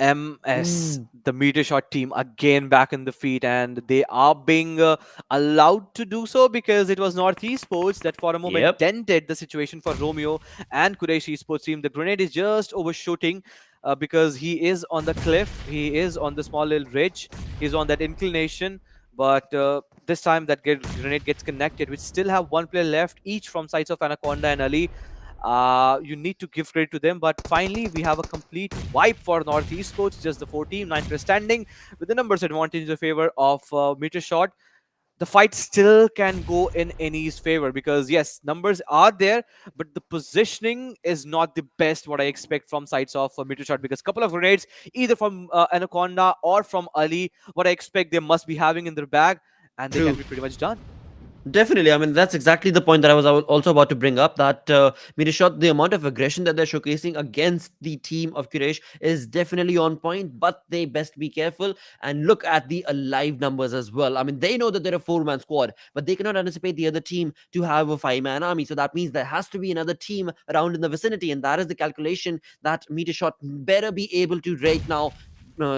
MS, Ooh. the meter shot team, again back in the feet, and they are being allowed to do so because it was North Esports that for a moment Yep. dented the situation for Romeo and Quraysh Esports team. The grenade is just overshooting because he is on the cliff, he is on the small little ridge, he's on that inclination, but this time that grenade gets connected. We still have one player left, each from sides of Anaconda and Ali. You need to give credit to them, but finally we have a complete wipe for North Esports. Just the 4 team, 9 player standing with the numbers advantage in favor of Meter Shot. The fight still can go in any's favor because yes, numbers are there, but the positioning is not the best what I expect from sides of Meter Shot because couple of grenades either from Anaconda or from Ali, what I expect they must be having in their bag, and they can True. be pretty much done. Definitely. I mean, that's exactly the point that I was also about to bring up. That Mirishot, the amount of aggression that they're showcasing against the team of Quraysh is definitely on point, but they best be careful and look at the alive numbers as well. I mean, they know that they're a four-man squad, but they cannot anticipate the other team to have a five-man army. So that means there has to be another team around in the vicinity, and that is the calculation that Mirishot better be able to right now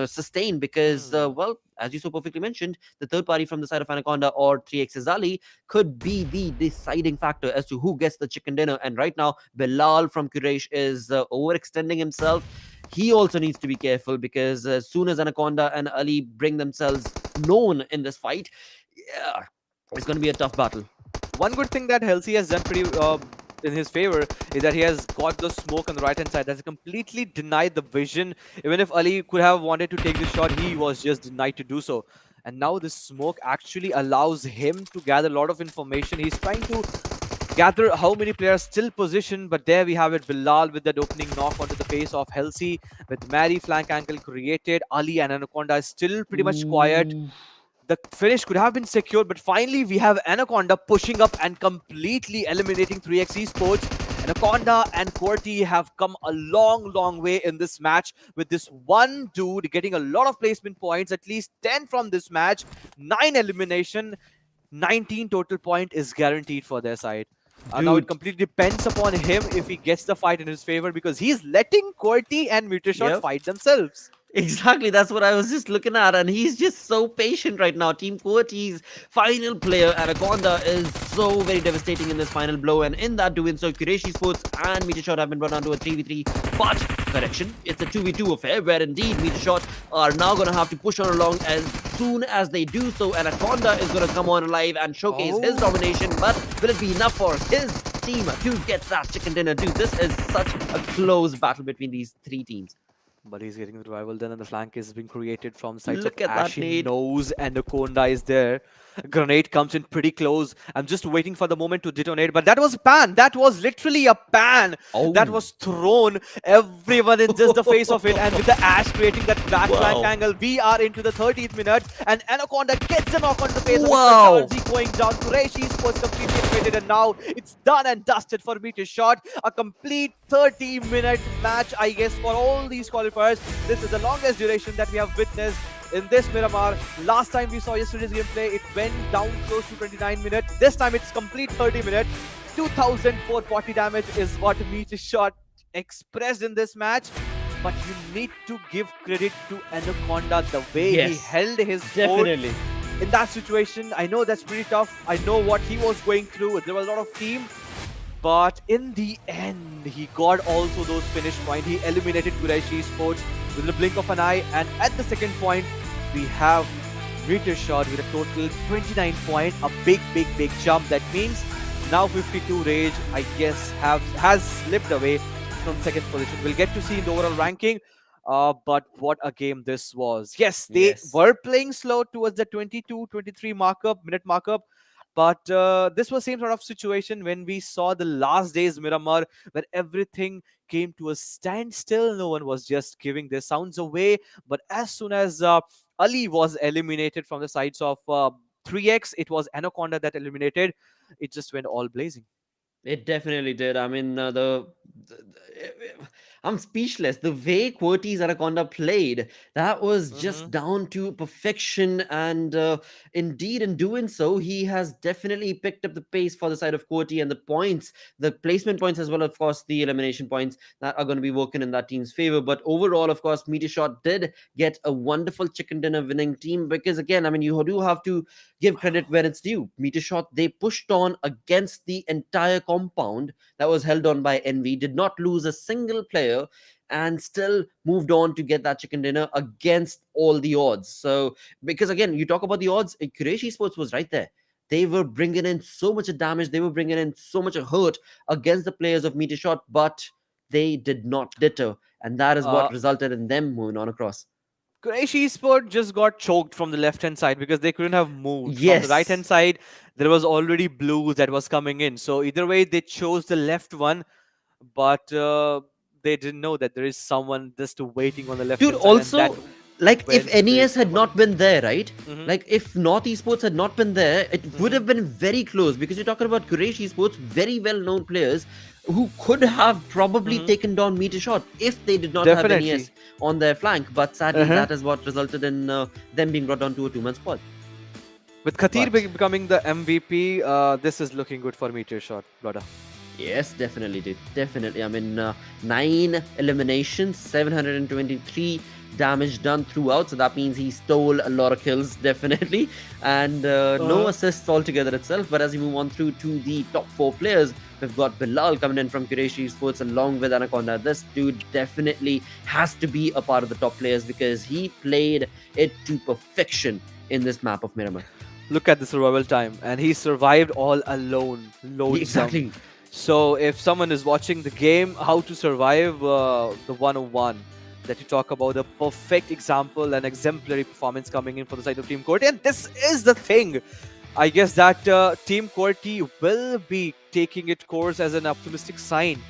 sustain because, Hmm. well, as you so perfectly mentioned, the third party from the side of Anaconda or 3X Ali could be the deciding factor as to who gets the chicken dinner. And right now, Bilal from Quraysh is overextending himself. He also needs to be careful because as soon as Anaconda and Ali bring themselves known in this fight, yeah, it's going to be a tough battle. One good thing that Halsey has done pretty in his favor is that he has got the smoke on the right hand side. That's completely denied the vision. Even if Ali could have wanted to take the shot, he was just denied to do so. And now this smoke actually allows him to gather a lot of information. He's trying to gather how many players still positioned, but there we have it. Bilal with that opening knock onto the face of Halsey with Mary flank angle created. Ali and Anaconda is still pretty much quiet. Ooh. The finish could have been secured, but finally we have Anaconda pushing up and completely eliminating 3x Esports. Anaconda and QWERTY have come a long, long way in this match with this one dude getting a lot of placement points, at least 10 from this match, 9 elimination, 19 total point is guaranteed for their side. Now it Dude, completely depends upon him if he gets the fight in his favor because he's letting QWERTY and Metershot yep. fight themselves. Exactly, that's what I was just looking at, and he's just so patient right now. Team QWERTY's final player, Anaconda, is so very devastating in this final blow, and in that doing so, Quraysh Esports and Metershot have been brought down to a 3v3. But, correction, it's a 2v2 affair, where indeed Metershot are now going to have to push on along as soon as they do so. Anaconda is going to come on alive and showcase his Oh. domination, but will it be enough for his team to get that chicken dinner? Dude, this is such a close battle between these three teams. But he's getting the revival then, and the flank is being created from sides of Look at Ash. that He nade. knows Anaconda is there. Grenade comes in pretty close. I'm just waiting for the moment to detonate, but that was a pan. That was literally a pan that Oh. was thrown. Everyone in just the face of it, and with the Ash creating that back flank Wow. angle, we are into the 30th minute, and Anaconda gets a knock on the face Wow. of Mr. going down. Quraysh Esports completely eliminated, and now it's done and dusted for MeterShot. A complete 30-minute match, I guess, for all these qualifiers. This is the longest duration that we have witnessed in this Miramar. Last time we saw yesterday's gameplay, it went down close to 29 minutes. This time it's complete 30 minutes. 2440 damage is what MeterShot expressed in this match. But you need to give credit to Anaconda, the way he Yes, held his fort definitely. in that situation. I know that's pretty tough. I know what he was going through. There was a lot of team. But in the end, he got also those finish points. He eliminated Quraysh Esports with the blink of an eye. And at the second point, we have MeterShot with a total 29 point. A big, big, big jump. That means now 52 Rage, I guess, has slipped away from second position. We'll get to see in the overall ranking. But what a game this was. Yes, they Yes. were playing slow towards the 22-23 minute markup. But this was same sort of situation when we saw the last days Miramar, where everything came to a standstill. No one was just giving their sounds away. But as soon as Ali was eliminated from the sides of 3x, it was Anaconda that eliminated. It just went all blazing. It definitely did. I mean, I'm speechless. The way QWERTY's Anaconda played, that was just Hmm. down to perfection. And indeed, in doing so, he has definitely picked up the pace for the side of QWERTY, and the points, the placement points, as well, of course, the elimination points that are going to be working in that team's favor. But overall, of course, MeterShot did get a wonderful chicken dinner winning team because, again, I mean, you do have to give credit where it's due. MeterShot, they pushed on against the entire compound that was held on by Envy, did not lose a single player, and still moved on to get that chicken dinner against all the odds. So, because again, you talk about the odds, Quraysh Esports was right there. They were bringing in so much of damage, they were bringing in so much of hurt against the players of MeterShot, but they did not deter, and that is Uh, what resulted in them moving on across. Quraysh Esports just got choked from the left hand side because they couldn't have moved. From the right hand Yes, side, there was already blues that was coming in. So either way, they chose the left one, but they didn't know that there is someone just waiting on the left dude. hand side, and that Also, like if went straight NES to the had body. not been there, right? Hmm. Like if North Esports had not been there, it would Hmm. have been very close because you're talking about Quraysh Esports, very well-known players who could have probably Hmm. taken down MeterShot if they did not have Definitely. NES on their flank. But sadly, Uh-huh. that is what resulted in them being brought down to a two-man squad. With Khatir But becoming the MVP, this is looking good for MeterShot, brother. yes, definitely, dude. Definitely. I mean, 9 eliminations, 723 damage done throughout. So that means he stole a lot of kills, definitely. And no assists altogether itself. But as we move on through to the top 4 players, we've got Bilal coming in from Quraysh Esports along with Anaconda. This dude definitely has to be a part of the top players because he played it to perfection in this map of Miramar. Look at the survival time, and he survived all alone, lonesome. Exactly. So if someone is watching the game, how to survive the 101 that you talk about, the perfect example and exemplary performance coming in for the side of Team QWERTY. And this is the thing. I guess that Team QWERTY will be taking it course as an optimistic sign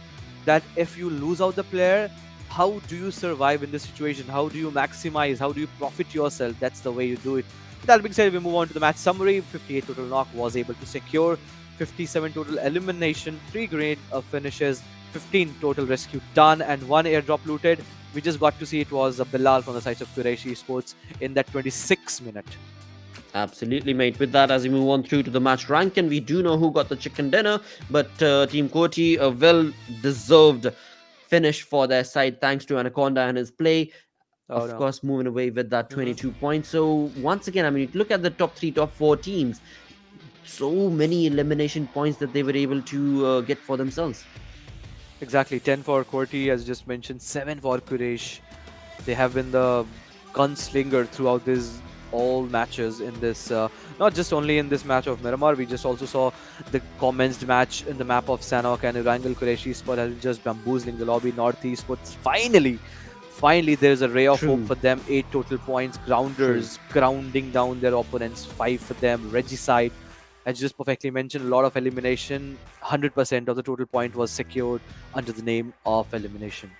that if you lose out the player, how do you survive in this situation? How do you maximize? How do you profit yourself? That's the way you do it. That being said, we move on to the match summary. 58 total knock was able to secure 57 total elimination, 3 grenade finishes, 15 total rescue done, and 1 airdrop looted. We just got to see it was Bilal from the sides of Quraysh Esports in that 26 minute. Absolutely, mate. With that, as we move on through to the match ranking, we do know who got the chicken dinner, but Team QWERTY, a well-deserved finish for their side thanks to Anaconda and his play. Oh Of no. course, moving away with that Mhm. 22 points. So, once again, I mean, you look at the top 3, top 4 teams, so many elimination points that they were able to get for themselves. Exactly. 10 for QWERTY, as just mentioned, 7 for Quraysh. They have been the gunslinger throughout these all matches in this, not just only in this match of Miramar, we just also saw the commenced match in the map of Sanhok and Erangel. Quraysh Esports has been just bamboozling the lobby. North Esports finally Finally, there's a ray of hope True. for them. 8 total points. Grounders grounding down their opponents. 5 for them. Regicide, as you just perfectly mentioned, a lot of elimination. 100% of the total point was secured under the name of elimination.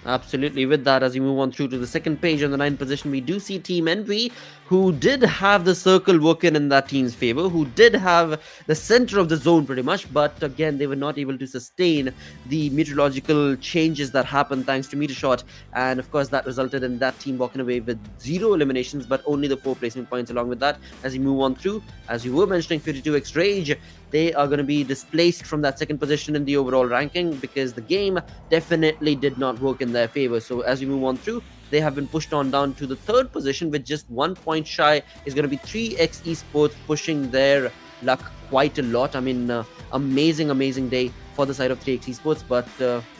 Absolutely. With that, as you move on through to the second page on the ninth position, we do see Team Envy, who did have the circle working in that team's favor, who did have the center of the zone pretty much, but again, they were not able to sustain the meteorological changes that happened thanks to Metershot. And of course, that resulted in that team walking away with 0 eliminations, but only the 4 placement points along with that. As you move on through, as you were mentioning, 52X Rage, they are going to be displaced from that second position in the overall ranking because the game definitely did not work in their favor. So as we move on through, they have been pushed on down to the third position with just 1 point shy. Is going to be 3X Esports pushing their luck quite a lot. I mean, amazing day for the side of 3X Esports. But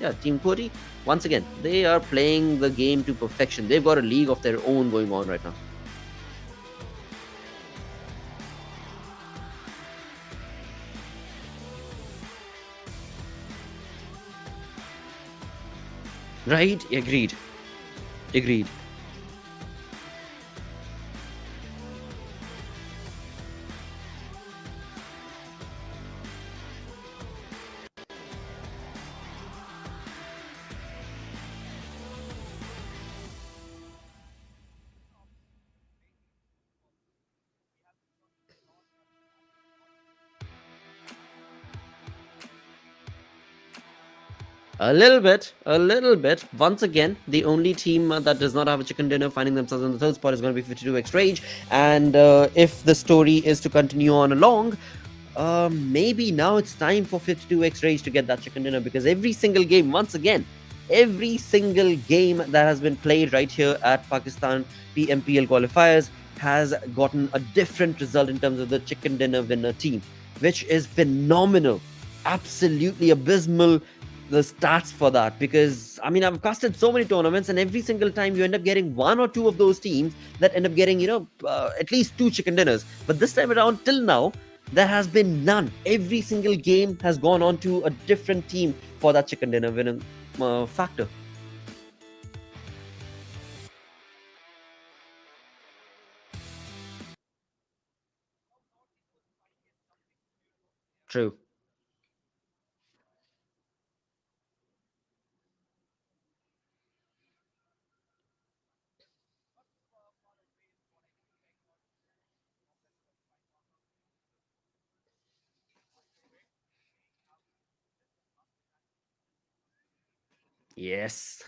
yeah, Team QWERTY, once again, they are playing the game to perfection. They've got a league of their own going on right now. Right? Agreed. A little bit. Once again, the only team that does not have a chicken dinner finding themselves in the third spot is going to be 52X Rage. And if the story is to continue on along, maybe now it's time for 52X Rage to get that chicken dinner, because every single game, once again, every single game that has been played right here at Pakistan PMPL Qualifiers has gotten a different result in terms of the chicken dinner winner team, which is phenomenal. Absolutely abysmal, the stats for that, because I mean, I've casted so many tournaments and every single time you end up getting 1 or 2 of those teams that end up getting, at least 2 chicken dinners. But this time around, till now, there has been none. Every single game has gone on to a different team for that chicken dinner winning factor. True. Yes.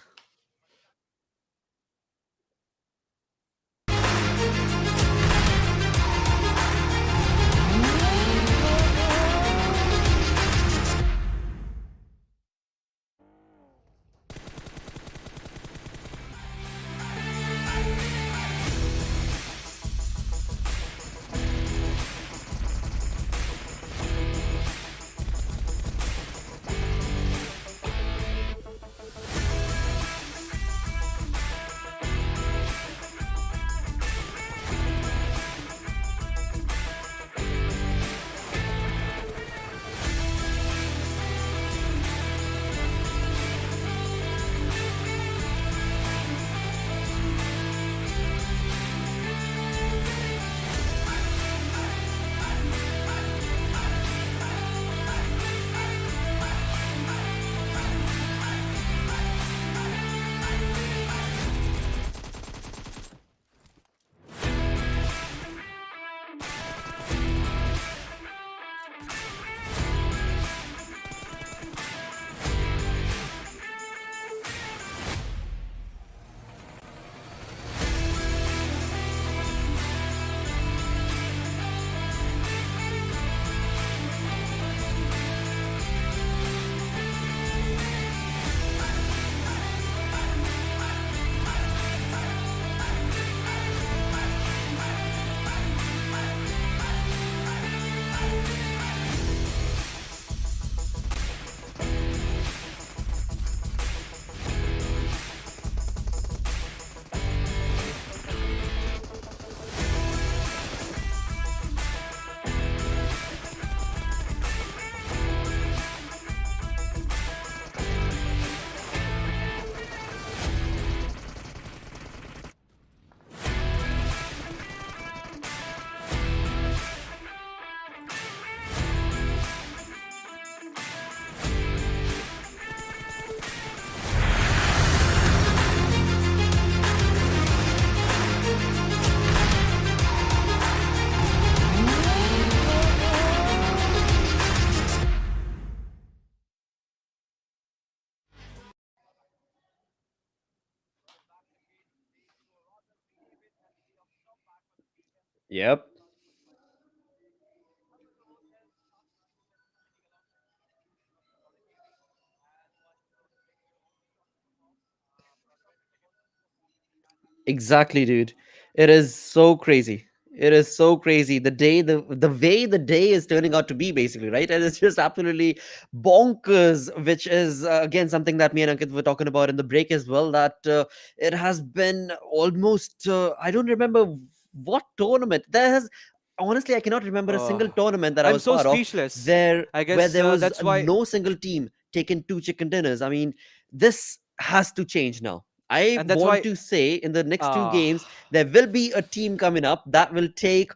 Yep. Exactly, dude. It is so crazy. It is so crazy. The way the day is turning out to be, basically, right? And it's just absolutely bonkers. Which is again something that me and Ankit were talking about in the break as well. That it has been almost. I don't remember what tournament there has. Honestly, I cannot remember a Uh, single tournament that I I'm was so part of speechless. there I where guess there was that's why. no single team taking two chicken dinners. I mean, this has to change now. I And that's want why. to say in the next two Uh, games there will be a team coming up that will take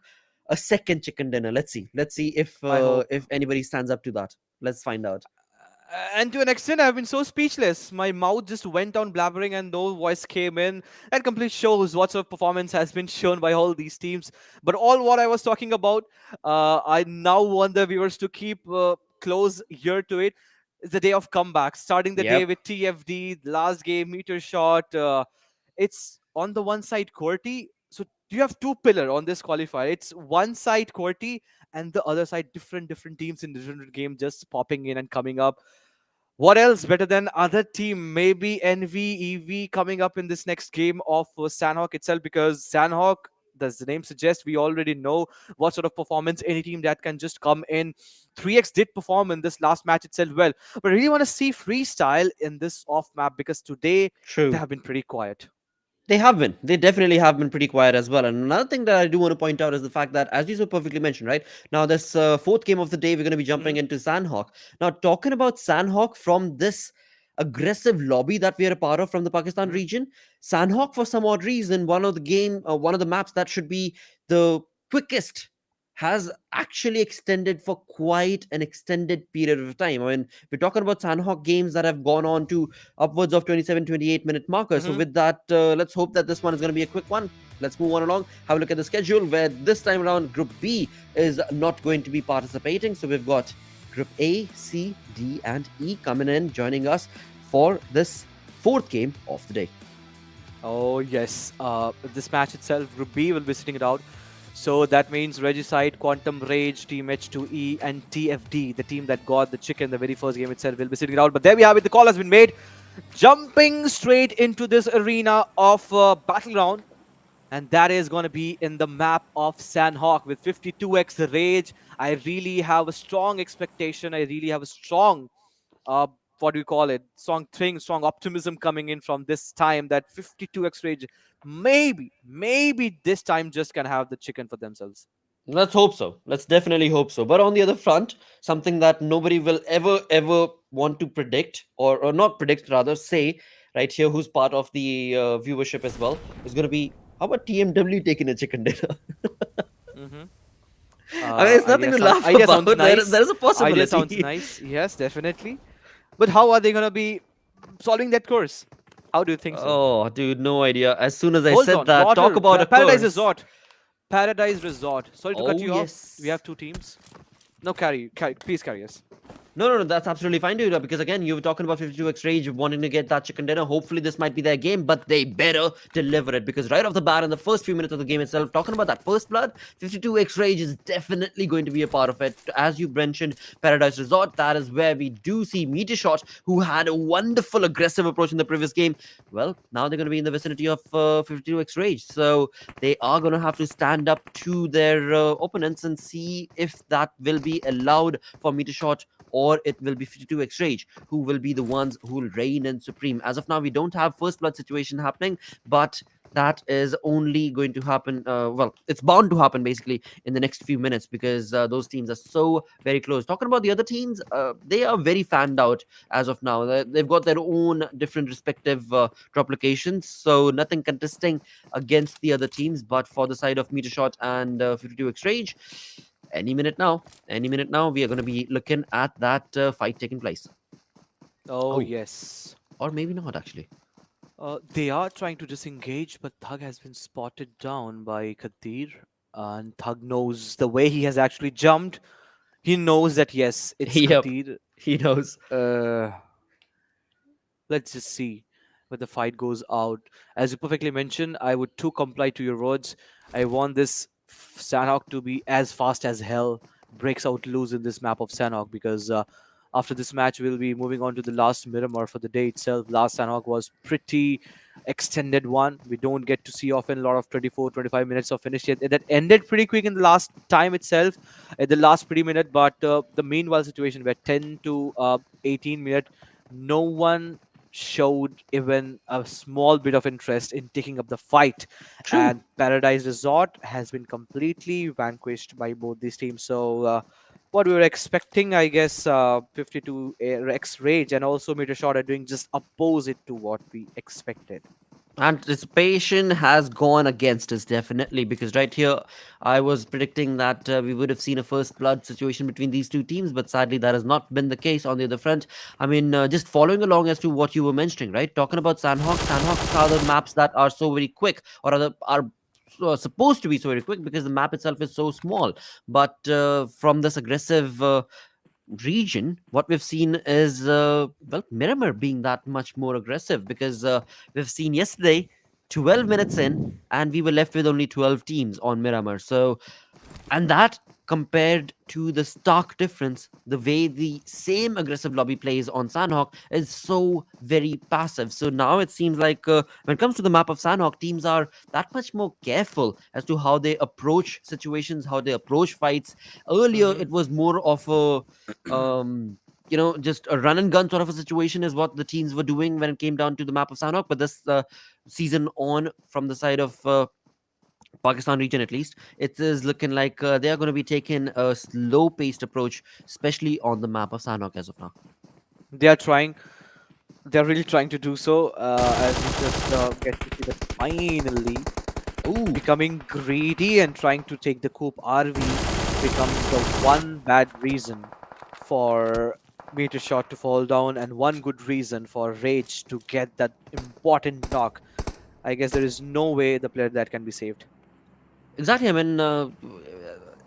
a second chicken dinner. Let's see. Let's see I hope. if anybody stands up to that. Let's find out. And to an extent, I've been so speechless. My mouth just went on blabbering, and no voice came in. That complete shows what sort of performance has been shown by all these teams. But all what I was talking about, I now want the viewers to keep close ear to it. It's the day of comeback, starting the day Yep. with TFD, last game, meter shot. It's on the one side QWERTY. So you have two pillar on this qualifier. It's one side QWERTY and the other side different teams in different game just popping in and coming up. What else better than other team? Maybe NV, coming up in this next game of Sanhok itself, because Sanhok, as the name suggests, we already know what sort of performance any team that can just come in. 3x did perform in this last match itself well, but I really want to see freestyle in this off map because today they True. have been pretty quiet. They have been. They definitely have been pretty quiet as well. And another thing that I do want to point out is the fact that, as you so perfectly mentioned, right now, this fourth game of the day, we're going to be jumping Hmm. into Sanhok. Now, talking about Sanhok from this aggressive lobby that we are a part of from the Pakistan Hmm. region, Sanhok, for some odd reason, one of the maps that should be the quickest, has actually extended for quite an extended period of time. I mean, we're talking about Sanhok games that have gone on to upwards of 27, 28-minute markers. So Hmm. with that, let's hope that this one is going to be a quick one. Let's move on along, have a look at the schedule, where this time around Group B is not going to be participating. So we've got Group A, C, D, and E coming in, joining us for this fourth game of the day. Oh yes, this match itself, Group B will be sitting it out. So that means Regicide, Quantum Rage, Team H2E, and TFD, the team that got the chicken the very first game itself, will be sitting it out. But there we have it. The call has been made. Jumping straight into this arena of Battleground. And that is going to be in the map of Sanhok with 52x Rage. I really have a strong expectation. I really have a strong uh, what do you call it? Strong optimism coming in from this time that 52x Rage maybe this time just can have the chicken for themselves. Let's hope so. Let's definitely hope so. But on the other front, something that nobody will ever want to predict, or not predict, rather say, right here, who's part of the viewership as well, is going to be how about TMW taking a chicken dinner? Hmm. I mean, it's nothing to laugh Idea about. sounds There nice. is a Idea sounds possibility. nice. Yes, definitely. But how are they gonna be solving that course? How do you think so? Oh, dude, no idea. As soon as I Hold said on, that, talk water, about a Paradise curse. Resort, Paradise Resort. Sorry to cut Oh, you off. We yes. have two teams. No, please carry us. No, that's absolutely fine, dude. Because again, you were talking about 52x Rage wanting to get that chicken dinner. Hopefully, this might be their game, but they better deliver it. Because right off the bat, in the first few minutes of the game itself, talking about that first blood, 52x Rage is definitely going to be a part of it. As you mentioned, Paradise Resort, that is where we do see Metershot, who had a wonderful aggressive approach in the previous game. Well, now they're going to be in the vicinity of 52x Rage. So they are going to have to stand up to their opponents and see if that will be allowed for Metershot, or it will be 52x Rage who will be the ones who will reign in supreme. As of now, we don't have first blood situation happening, but that is only going to happen. Well, it's bound to happen basically in the next few minutes, because those teams are so very close. Talking about the other teams, they are very fanned out as of now. They've got their own different respective drop locations, so nothing contesting against the other teams. But for the side of Metershot and 52x Rage, any minute now, we are going to be looking at that fight taking place. Oh Oh, yes. or maybe not actually. They are trying to disengage, but Thug has been spotted down by Kadir. And Thug knows the way he has actually jumped. He knows that, yes, it's Yep, Kadir. he knows. Uh, let's just see where the fight goes out. As you perfectly mentioned, I would too comply to your words. I want this Sanhok to be as fast as hell, breaks out loose in this map of Sanhok, because after this match we'll be moving on to the last Miramar for the day itself. Last Sanhok was pretty extended one. We don't get to see often a lot of 24-25 minutes of finish yet. That ended pretty quick in the last time itself, at the last pretty minute. But the meanwhile situation where 10 to 18 minute, no one showed even a small bit of interest in taking up the fight, True. and Paradise Resort has been completely vanquished by both these teams. So what we were expecting, I guess, 52 X Rage and also Metershot are doing just opposite to what we expected. Anticipation has gone against us definitely, because right here I was predicting that we would have seen a first blood situation between these two teams, but sadly that has not been the case on the other front. I mean, just following along as to what you were mentioning, right? Talking about Sanhok are the maps that are so very quick, or rather are supposed to be so very quick, because the map itself is so small. But from this aggressive region, what we've seen is, well, Miramar being that much more aggressive, because we've seen yesterday 12 minutes in, and we were left with only 12 teams on Miramar. So, and that compared to the stark difference, the way the same aggressive lobby plays on Sanhok is so very passive. So now it seems like when it comes to the map of Sanhok, teams are that much more careful as to how they approach situations, how they approach fights. Earlier Hmm. it was more of a just a run and gun sort of a situation is what the teams were doing when it came down to the map of Sanhok. But this season on, from the side of Pakistan region at least, it is looking like they are going to be taking a slow paced approach, especially on the map of Sanhok as of now. They are trying. They're really trying to do so. As we just get to see that finally Ooh, becoming greedy and trying to take the coup RV becomes the one bad reason for Meter Shot to fall down, and one good reason for Rage to get that important knock. I guess there is no way the player that can be saved. exactly. I mean,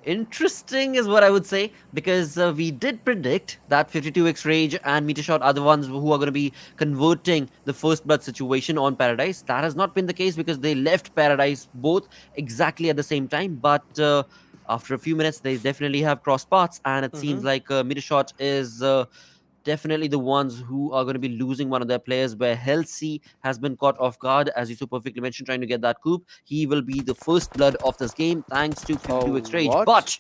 interesting is what I would say, because we did predict that 52x Rage and Metershot are the ones who are going to be converting the first blood situation on Paradise. That has not been the case, because they left Paradise both exactly at the same time. But after a few minutes, they definitely have cross paths, and it seems Hmm. like Metershot is definitely the ones who are going to be losing one of their players, where Halsey has been caught off guard, as you so perfectly mentioned, trying to get that coup. He will be the first blood of this game thanks to Oh, 52x Rage. what? But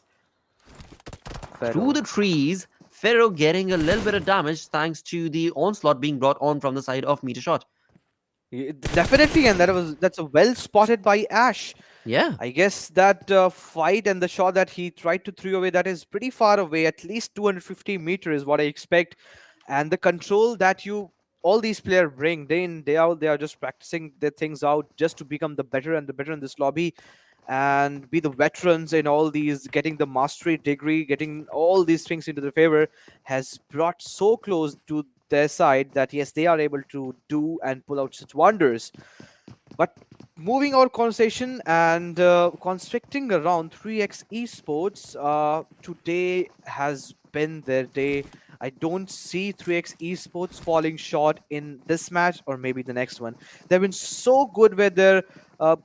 through Pharaoh. the trees, Pharaoh getting a little bit of damage thanks to the onslaught being brought on from the side of Metershot. Definitely, and that's a well spotted by Ash. Yeah, I guess that fight and the shot that he tried to throw away, that is pretty far away, at least 250 meters is what I expect. And the control that you all these players bring day in day out, they are just practicing their things out just to become the better and the better in this lobby, and be the veterans in all these, getting the mastery degree, getting all these things into their favor, has brought so close to their side that yes, they are able to do and pull out such wonders. But moving our conversation and constricting around 3x esports, today has been their day. I don't see 3x esports falling short in this match or maybe the next one. They've been so good with their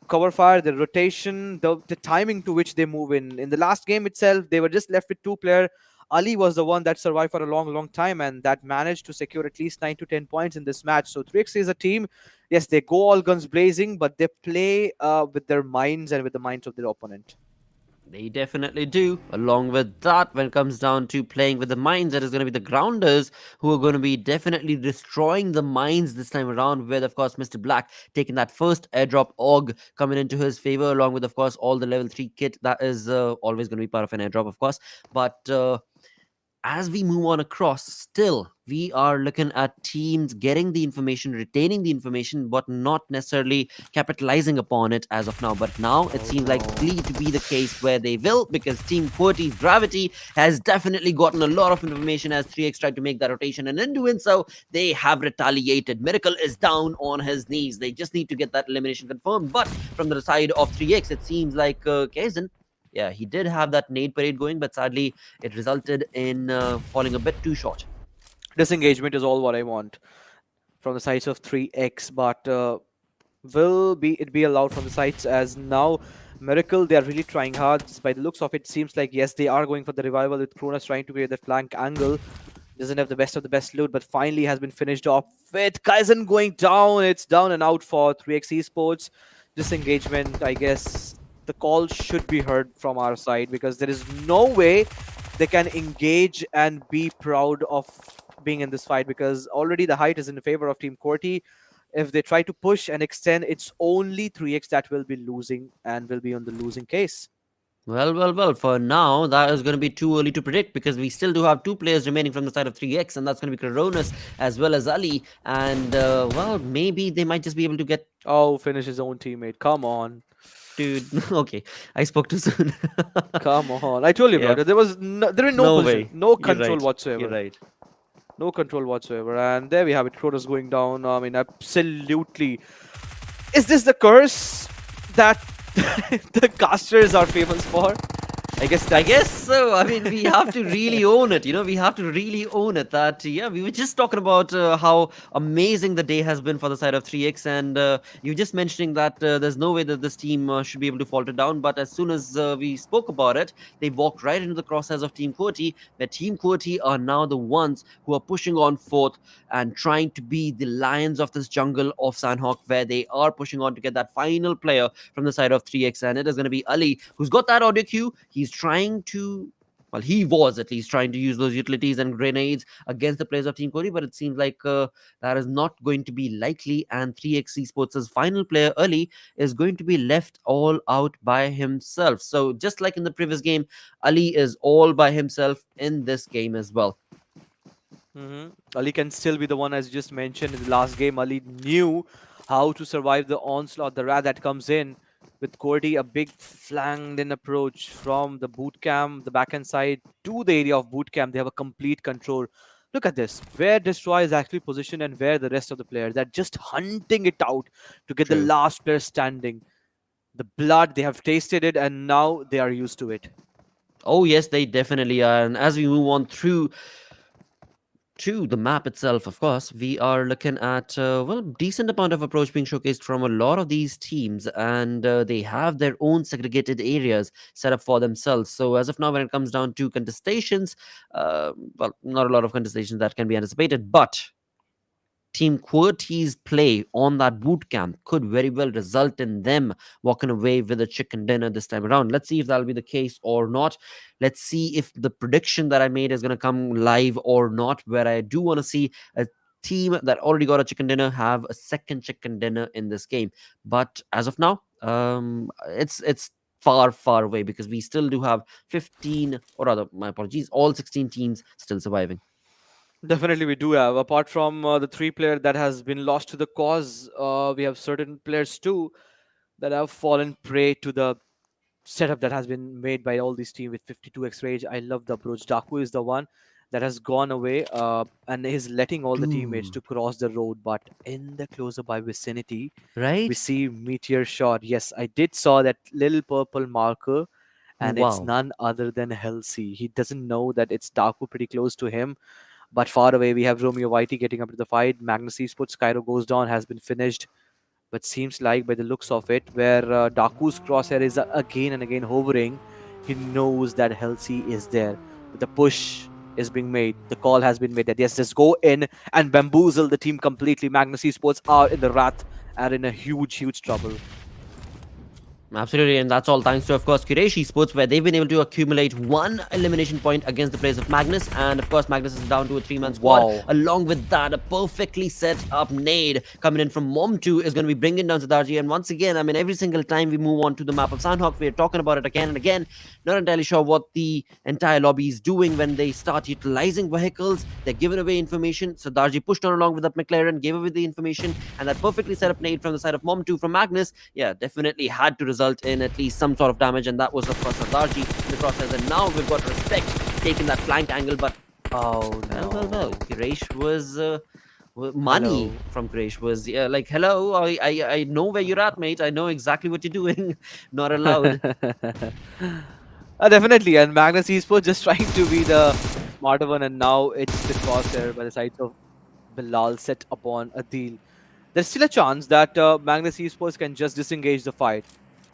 cover fire, their rotation, the timing to which they move in. In the last game itself, they were just left with two player. Ali was the one that survived for a long, long time and that managed to secure at least 9 to 10 points in this match. So 3x is a team. Yes, they go all guns blazing, but they play with their minds and with the minds of their opponent. they definitely do. Along with that, when it comes down to playing with the mines, that is going to be the grounders who are going to be definitely destroying the mines this time around. With, of course, Mr. Black taking that first airdrop AUG coming into his favor, along with, of course, all the level 3 kit that is always going to be part of an airdrop, of course. But as we move on across, still we are looking at teams getting the information, retaining the information, but not necessarily capitalizing upon it as of now. But now it Oh seems no. likely to be the case where they will, because Team QWERTY's Gravity has definitely gotten a lot of information as 3x tried to make that rotation, and in doing so, they have retaliated. Miracle is down on his knees. They just need to get that elimination confirmed. But from the side of 3x, it seems like Kaizen, yeah, he did have that nade parade going, but sadly it resulted in falling a bit too short. Disengagement is all what I want from the sides of 3x, but will be it be allowed from the sides, as now Miracle, they are really trying hard. Just by the looks of it, seems like yes, they are going for the revival with Kronos trying to create the flank angle. Doesn't have the best of the best loot, but finally has been finished off with Kaizen going down. It's down and out for 3x Esports. Disengagement, I guess the call should be heard from our side because there is no way they can engage and be proud of being in this fight because already the height is in favor of Team QWERTY. If they try to push and extend, it's only 3x that will be losing and will be on the losing case. Well. For now, that is going to be too early to predict because we still do have two players remaining from the side of 3x, and that's going to be Cronus as well as Ali. And, well, maybe they might just be able to get. Oh, finish his own teammate. Come on. Dude, okay, I spoke too soon. Come on. I told you, Yeah. brother. There is no No position, way. no You're control right. whatsoever. You're right. No control whatsoever. And there we have it. Kronos going down. I mean, absolutely. Is this the curse that the casters are famous for? I guess So. I mean, we have to really own it. We have to really own it. That yeah, we were just talking about how amazing the day has been for the side of 3x, and you just mentioning that there's no way that this team should be able to falter down. But as soon as we spoke about it, they walked right into the crosshairs of Team QWERTY. Where Team QWERTY are now the ones who are pushing on forth and trying to be the lions of this jungle of Sanhok, where they are pushing on to get that final player from the side of 3x, and it is going to be Ali, who's got that audio cue. He's trying to, well, he was at least trying to use those utilities and grenades against the players of Team QWERTY, but it seems like that is not going to be likely. And 3x Esports' final player, Ali, is going to be left all out by himself. So, just like in the previous game, Ali is all by himself in this game as well. Ali can still be the one, as you just mentioned in the last game. Ali knew how to survive the onslaught, the wrath that comes in. With QWERTY, a big flanked in approach from the boot camp, the backhand side to the area of boot camp. They have a complete control. Look at this, where Destroy is actually positioned and where the rest of the players. They're just hunting it out to get the True. last player standing. The blood, they have tasted it and now they are used to it. Oh, yes, they definitely are. And as we move on through to the map itself, of course, we are looking at, well, decent amount of approach being showcased from a lot of these teams, and they have their own segregated areas set up for themselves. So as of now, when it comes down to contestations, well, not a lot of contestations that can be anticipated, but Team QWERTY's play on that boot camp could very well result in them walking away with a chicken dinner this time around. Let's see if that'll be the case or not. Let's see if the prediction that I made is going to come live or not, where I do want to see a team that already got a chicken dinner have a second chicken dinner in this game. But as of now, it's far away because we still do have 15, or rather, my apologies, all 16 teams still surviving. Definitely, we do have. Apart from the three player that has been lost to the cause, we have certain players too that have fallen prey to the setup that has been made by all these teams with 52x rage. I love the approach. Daku is the one that has gone away and is letting all the teammates to Dude, cross the road. But in the closer by vicinity, we right? see meteor shot. Yes, I did saw that little purple marker, and it's Wow. none other than Halsey. He doesn't know that it's Daku pretty close to him. But far away, we have Romeo Whitey getting up to the fight. Magnus Esports, Cairo goes down, has been finished. But seems like by the looks of it, where Daku's crosshair is again and again hovering, he knows that Halsey is there. The push is being made. The call has been made that yes, just go in and bamboozle the team completely. Magnus Esports are in the wrath and in a huge trouble. Absolutely, and that's all thanks to, of course, Quraysh Esports, where they've been able to accumulate one elimination point against the players of Magnus, and of course, Magnus is down to a 3-man squad. Wow. Along with that, a perfectly set up nade coming in from Mom2 is going to be bringing down Siddharji, and once again, I mean, every single time we move on to the map of Sanhok, we're talking about it again and again. Not entirely sure what the entire lobby is doing when they start utilizing vehicles. They're giving away information. Siddharji pushed on along with that McLaren, gave away the information, and that perfectly set up nade from the side of Mom2 from Magnus, yeah, definitely had to result in at least some sort of damage, and that was of course Sardarji in the process. And now we've got Respect taking that flank angle, but Oh no. well. Quraysh was money Hello. from Quraysh was like, hello, I know where you're at, mate. I know exactly what you're doing. Not allowed. Definitely, and Magnus Esports just trying to be the smarter one, and now it's the crosshair by the side of Bilal set upon Adil. There's still a chance that Magnus Esports can just disengage the fight.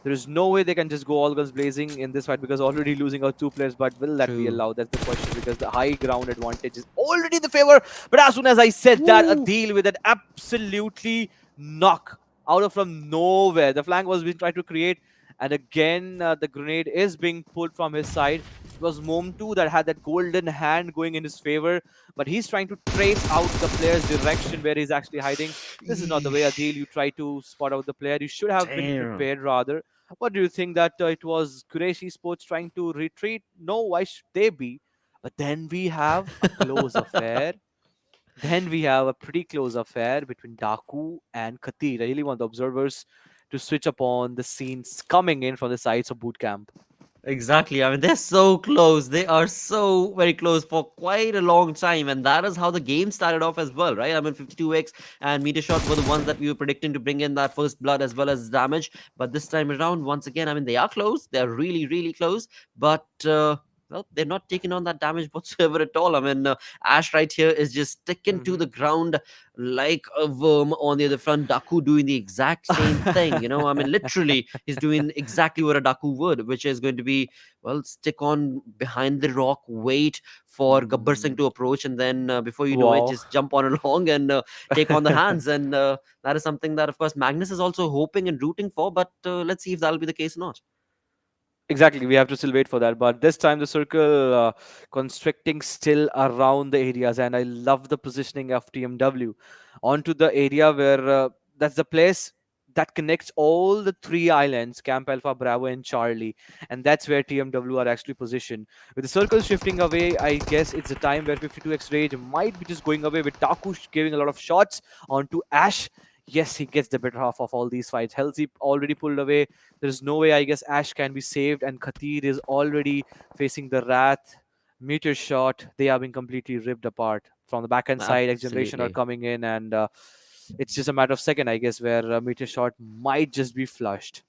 There is no way they can just go all guns blazing in this fight because already losing out two players. But will that be True. allowed? That's the question because the high ground advantage is already in the favor. But as soon as I said that, a Woo! deal with an absolutely knock out of from nowhere. The flank was being tried to create, and again the grenade is being pulled from his side. It was Mom2 that had that golden hand going in his favor, but he's trying to trace out the player's direction where he's actually hiding. This is not the way, Adil, Eesh. you try to spot out the player. You should have been Damn. prepared rather. What do you think that it was Quraysh Esports trying to retreat? No, why should they be? But then we have a close affair. Then we have a pretty close affair between Daku and Khatir. I really want the observers to switch upon the scenes coming in from the sides of boot camp. Exactly. I mean, they're so close. They are so very close for quite a long time. And that is how the game started off as well, right? I mean, 52X and Metershot were the ones that we were predicting to bring in that first blood as well as damage. But this time around, once again, I mean, they are close. They're really, really close. But, well, they're not taking on that damage whatsoever at all. I mean, Ash right here is just sticking to Mhm. the ground like a worm on the other front. Daku doing the exact same thing. I mean, literally, he's doing exactly what a Daku would, which is going to be, well, stick on behind the rock, wait for Gabbar Singh Mm, to approach, and then before you know it, wow. just jump on along and take on the hands. And that is something that, of course, Magnus is also hoping and rooting for. But let's see if that'll be the case or not. Exactly, we have to still wait for that. But this time, the circle constricting still around the areas, and I love the positioning of TMW onto the area where that's the place that connects all the three islands: Camp Alpha, Bravo, and Charlie, and that's where TMW are actually positioned. With the circle shifting away, I guess it's a time where 52x Rage might be just going away with Takush giving a lot of shots onto Ash. Yes, he gets the better half of all these fights. Halsey already pulled away. There's no way, I guess, Ash can be saved, and Khatir is already facing the Wrath. Meteor shot, they are being completely ripped apart. From the backhand side, X Generation are Absolutely. coming in, and it's just a matter of second, I guess, where Meteor shot might just be flushed.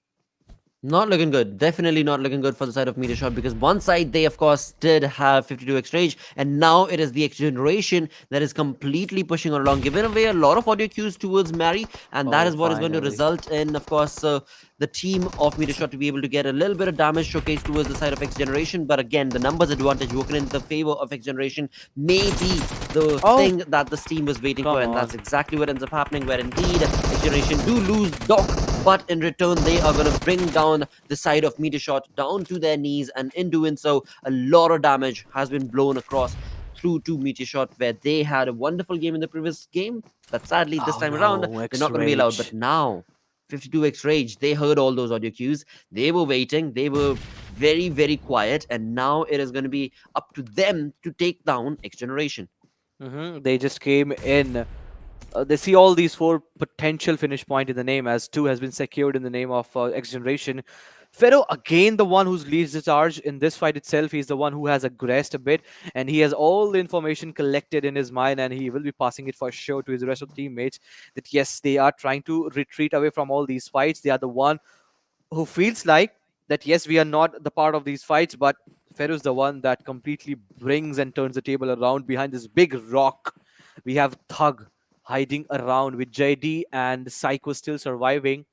Not looking good. Definitely not looking good for the side of Metershot because one side they of course did have 52 exchange, and now it is the X generation that is completely pushing on along, giving away a lot of audio cues towards Mary, and that Oh, is what is going to finally. result in, of course, the team of Metershot to be able to get a little bit of damage showcased towards the side of X generation. But again, the numbers advantage working in the favor of X generation may be the Oh, thing that the team was waiting for, come and that's on. exactly what ends up happening. Where indeed X generation do lose Doc, but in return they are going to bring down the side of Metershot down to their knees, and in doing so a lot of damage has been blown across through to Metershot, where they had a wonderful game in the previous game, but sadly this Oh time around no, they're X not going to be allowed. But Rage. now 52x Rage, they heard all those audio cues, they were waiting, they were very very quiet, and now it is going to be up to them to take down X Generation. They just came in. They see all these four potential finish point in the name, as two has been secured in the name of X Generation. Pharaoh again, the one who leads the charge in this fight itself. He's the one who has aggressed a bit, and he has all the information collected in his mind, and he will be passing it for sure to his rest of teammates. That yes, they are trying to retreat away from all these fights. They are the one who feels like that yes, we are not the part of these fights, but Pharaoh's the one that completely brings and turns the table around behind this big rock. We have Thug hiding around with JD and Psycho still surviving.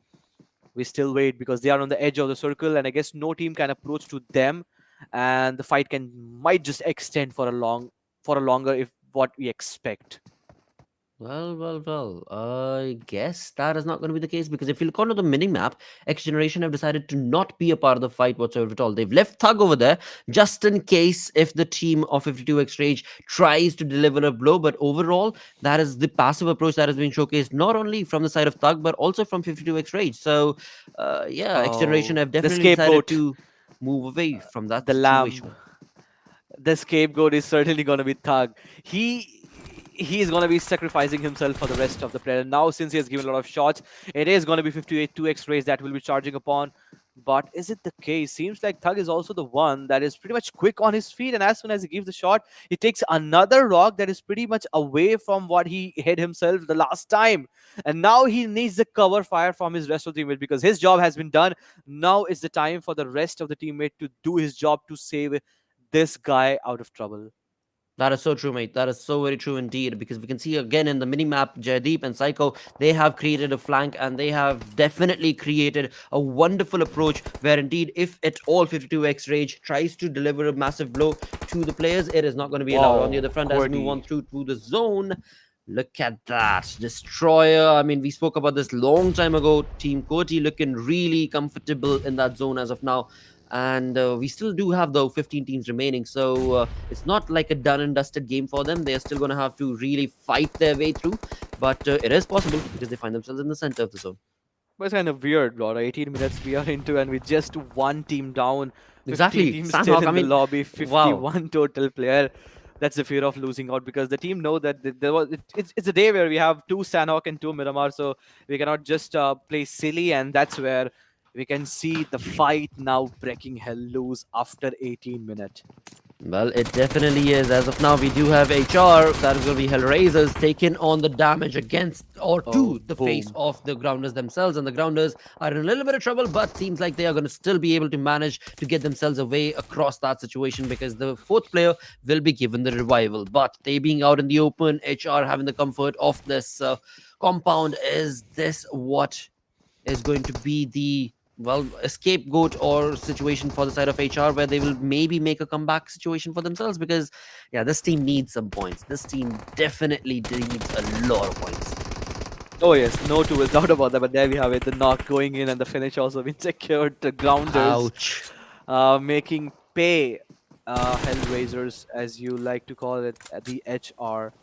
We still wait because they are on the edge of the circle, and I guess no team can approach to them, and the fight can might just extend for a longer if what we expect. Well. I guess that is not going to be the case because if you look onto the mini map, X Generation have decided to not be a part of the fight whatsoever at all. They've left Thug over there just in case if the team of 52X Rage tries to deliver a blow. But overall, that is the passive approach that is being showcased not only from the side of Thug but also from 52X Rage. So, yeah, X Generation Oh, have the definitely decided scapegoat, to move away from that the lamb. situation. The scapegoat is certainly going to be Thug. He's going to be sacrificing himself for the rest of the player. Now, since he has given a lot of shots, it is going to be 58 2x race that will be charging upon. But is it the case? Seems like Thug is also the one that is pretty much quick on his feet, and as soon as he gives the shot, he takes another rock that is pretty much away from what he hit himself the last time. And now he needs the cover fire from his rest of the teammates because his job has been done. Now it's the time for the rest of the teammate to do his job to save this guy out of trouble. That is so true, mate. That is so very true indeed. Because we can see again in the mini map, Jaideep and Psycho, they have created a flank and they have definitely created a wonderful approach where indeed, if at all 52x Rage tries to deliver a massive blow to the players, it is not going to be allowed. On the other Wow, front, as we move on QWERTY. through to the zone, look at that destroyer. I mean, we spoke about this long time ago. Team Koti looking really comfortable in that zone as of now. And we still do have the 15 teams remaining, so it's not like a done and dusted game for them. They're still going to have to really fight their way through, but it is possible because they find themselves in the center of the zone. But it's kind of weird, Laura. 18 minutes we are into, and with just one team down, 15 Exactly, teams still Sanhok. I in the mean, lobby, wow. 51 total player. That's the fear of losing out because the team know that there was it's a day where we have two Sanhok and two Miramar, so we cannot just play silly, and that's where we can see the fight now breaking hell loose after 18 minutes. Well, it definitely is. As of now, we do have HR. That is going to be Hellraisers taking on the damage against or Oh, to the face boom. of the Grounders themselves. And the Grounders are in a little bit of trouble, but seems like they are going to still be able to manage to get themselves away across that situation because the fourth player will be given the revival. But they being out in the open, HR having the comfort of this compound, is this what is going to be the a scapegoat or situation for the side of HR where they will maybe make a comeback situation for themselves? Because yeah, this team needs some points. This team definitely needs a lot of points. Oh yes, no two is doubt about that. But there we have it. The knock going in and the finish also been secured. The Grounders Ouch. making pay Hellraisers, as you like to call it, at the HR.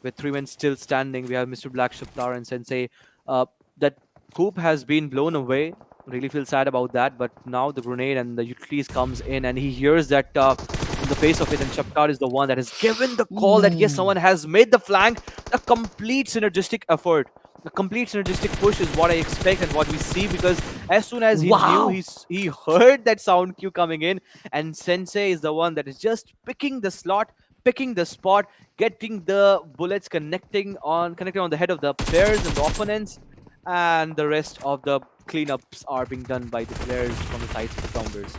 With three men still standing, we have Mr. Black, Shaptar, and Sensei. That Coop has been blown away. Really feel sad about that. But now the grenade and the utilities comes in, and he hears that in the face of it, and Shaptar is the one that has given the call that yes, Ooh. someone has made the flank. A complete synergistic effort. The complete synergistic push is what I expect and what we see because as soon as he knew, Wow. he heard that sound cue coming in, and Sensei is the one that is just picking the slot, picking the spot, getting the bullets connecting on the head of the players and the opponents, and the rest of the cleanups are being done by the players from the sides of the Grounders.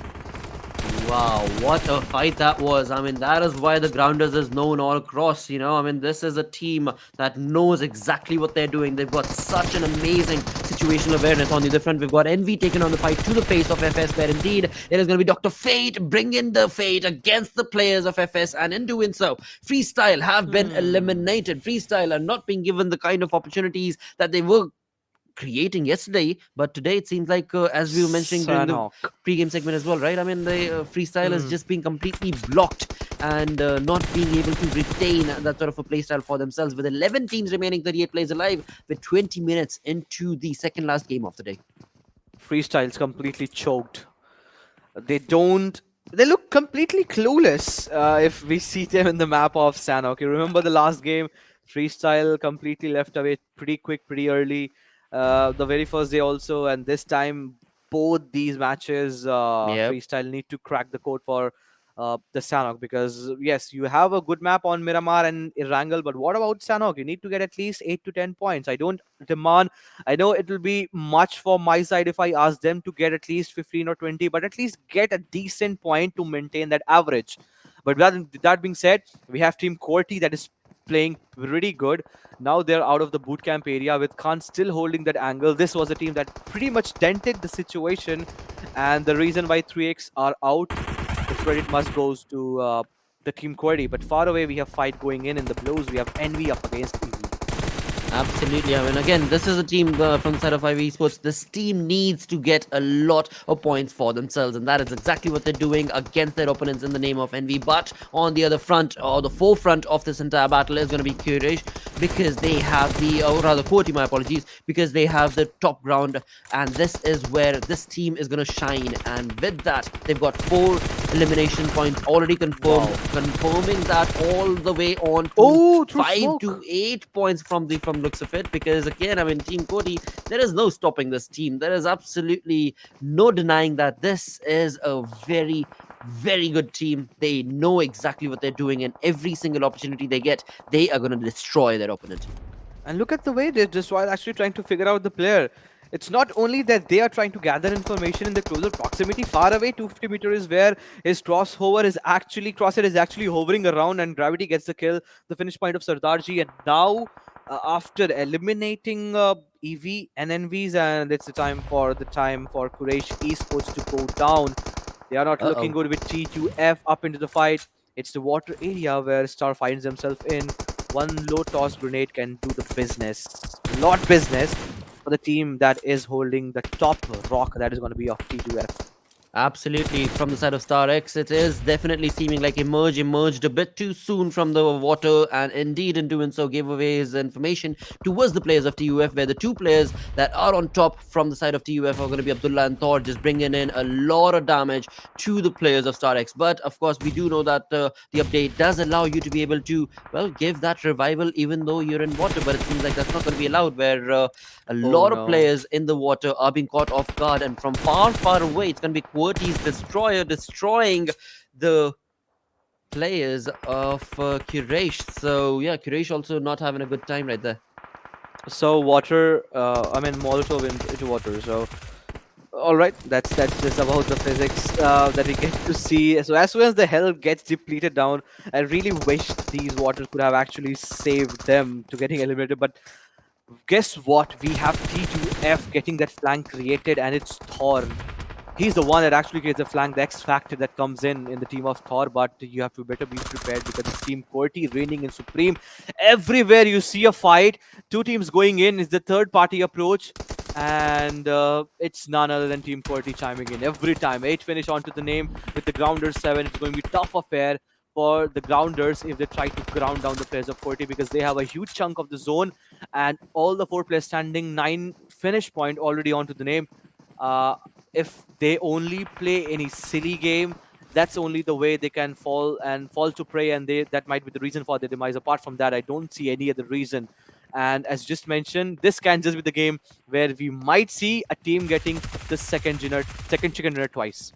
Wow, what a fight that was. I mean, that is why the Grounders is known all across, you know. I mean, this is a team that knows exactly what they're doing. They've got such an amazing situational awareness. On the other front, we've got Envy taking on the fight to the face of FS, where indeed it is going to be Dr. Fate bringing the fate against the players of FS, and in doing so, Freestyle have been eliminated. Freestyle are not being given the kind of opportunities that they were creating yesterday, but today it seems like, as we were mentioning during the Sanhok. pre-game segment as well, right? I mean, the freestyle is just being completely blocked and not being able to retain that sort of a playstyle for themselves. With 11 teams remaining, 38 players alive, with 20 minutes into the second last game of the day. Freestyle's completely choked. They don't. They look completely clueless if we see them in the map of Sanhok. You remember the last game? Freestyle completely left away pretty quick, pretty early. The very first day also, and this time both these matches, Yep. Freestyle need to crack the code for the Sanhok because yes, you have a good map on Miramar and Erangel, but what about Sanhok? You need to get at least 8 to 10 points. I don't demand. I know it will be much for my side if I ask them to get at least 15 or 20, but at least get a decent point to maintain that average. But that being said, we have Team QWERTY that is playing pretty good. Now they're out of the boot camp area with Khan still holding that angle. This was a team that pretty much dented the situation, and the reason why 3x are out, the credit must goes to the Team QWERTY. But far away, we have fight going in the blows. We have Envy up against EV. Absolutely. I mean, again, this is a team from the side of Esports. This team needs to get a lot of points for themselves, and that is exactly what they're doing against their opponents in the name of Envy. But on the other front, or the forefront of this entire battle, is going to be Quraysh, because they have the, or rather, Quoty, my apologies, because they have the top ground, and this is where this team is going to shine. And with that, they've got 4 elimination points already confirmed, Wow. confirming that all the way on to Oh, through 5 smoke. to 8 points from looks of it, because again, I mean, Team Quoty, there is no stopping this team. There is absolutely no denying that this is a very, very good team. They know exactly what they're doing, and every single opportunity they get, they are going to destroy their opponent. And look at the way they're just while actually trying to figure out the player. It's not only that they are trying to gather information in the closer proximity, far away, 250 meters is where his crosshair is actually hovering around, and Gravity gets the kill, the finish point of Sardarji. And now, after eliminating EV and NVs, and it's the time for Quraysh Esports to go down. They are not looking Uh-oh. good with TQF up into the fight. It's the water area where Star finds himself in. One low toss grenade can do the business. Lot business for the team that is holding the top rock, that is going to be of T2F. Absolutely. From the side of Star X, it is definitely seeming like emerged a bit too soon from the water, and indeed, in doing so, gave away his information towards the players of TUF, where the two players that are on top from the side of TUF are going to be Abdullah and Thor, just bringing in a lot of damage to the players of Star X. But of course, we do know that the update does allow you to be able to, well, give that revival even though you're in water, but it seems like that's not going to be allowed, where a Oh lot of no. players in the water are being caught off guard, and from far away, it's going to be QWERTY's destroyer destroying the players of Quraysh. So yeah, Quraysh also not having a good time right there. So water, Molotov into water. So all right, that's just about the physics that we get to see. So as soon as the health gets depleted down, I really wish these waters could have actually saved them to getting eliminated. But guess what? We have T2F getting that flank created, and it's Thor. He's the one that actually creates the flank, the X factor that comes in the team of Thor. But you have to better be prepared because it's Team QWERTY reigning in supreme. Everywhere you see a fight, two teams going in is the third party approach, and it's none other than Team QWERTY chiming in every time. 8 finish onto the name with the Grounders 7. It's going to be tough affair for the Grounders if they try to ground down the players of QWERTY, because they have a huge chunk of the zone, and all the 4 players standing, 9 finish point already onto the name. If they only play any silly game, that's only the way they can fall to prey, and that might be the reason for their demise. Apart from that, I don't see any other reason. And as just mentioned, this can just be the game where we might see a team getting the second chicken dinner twice.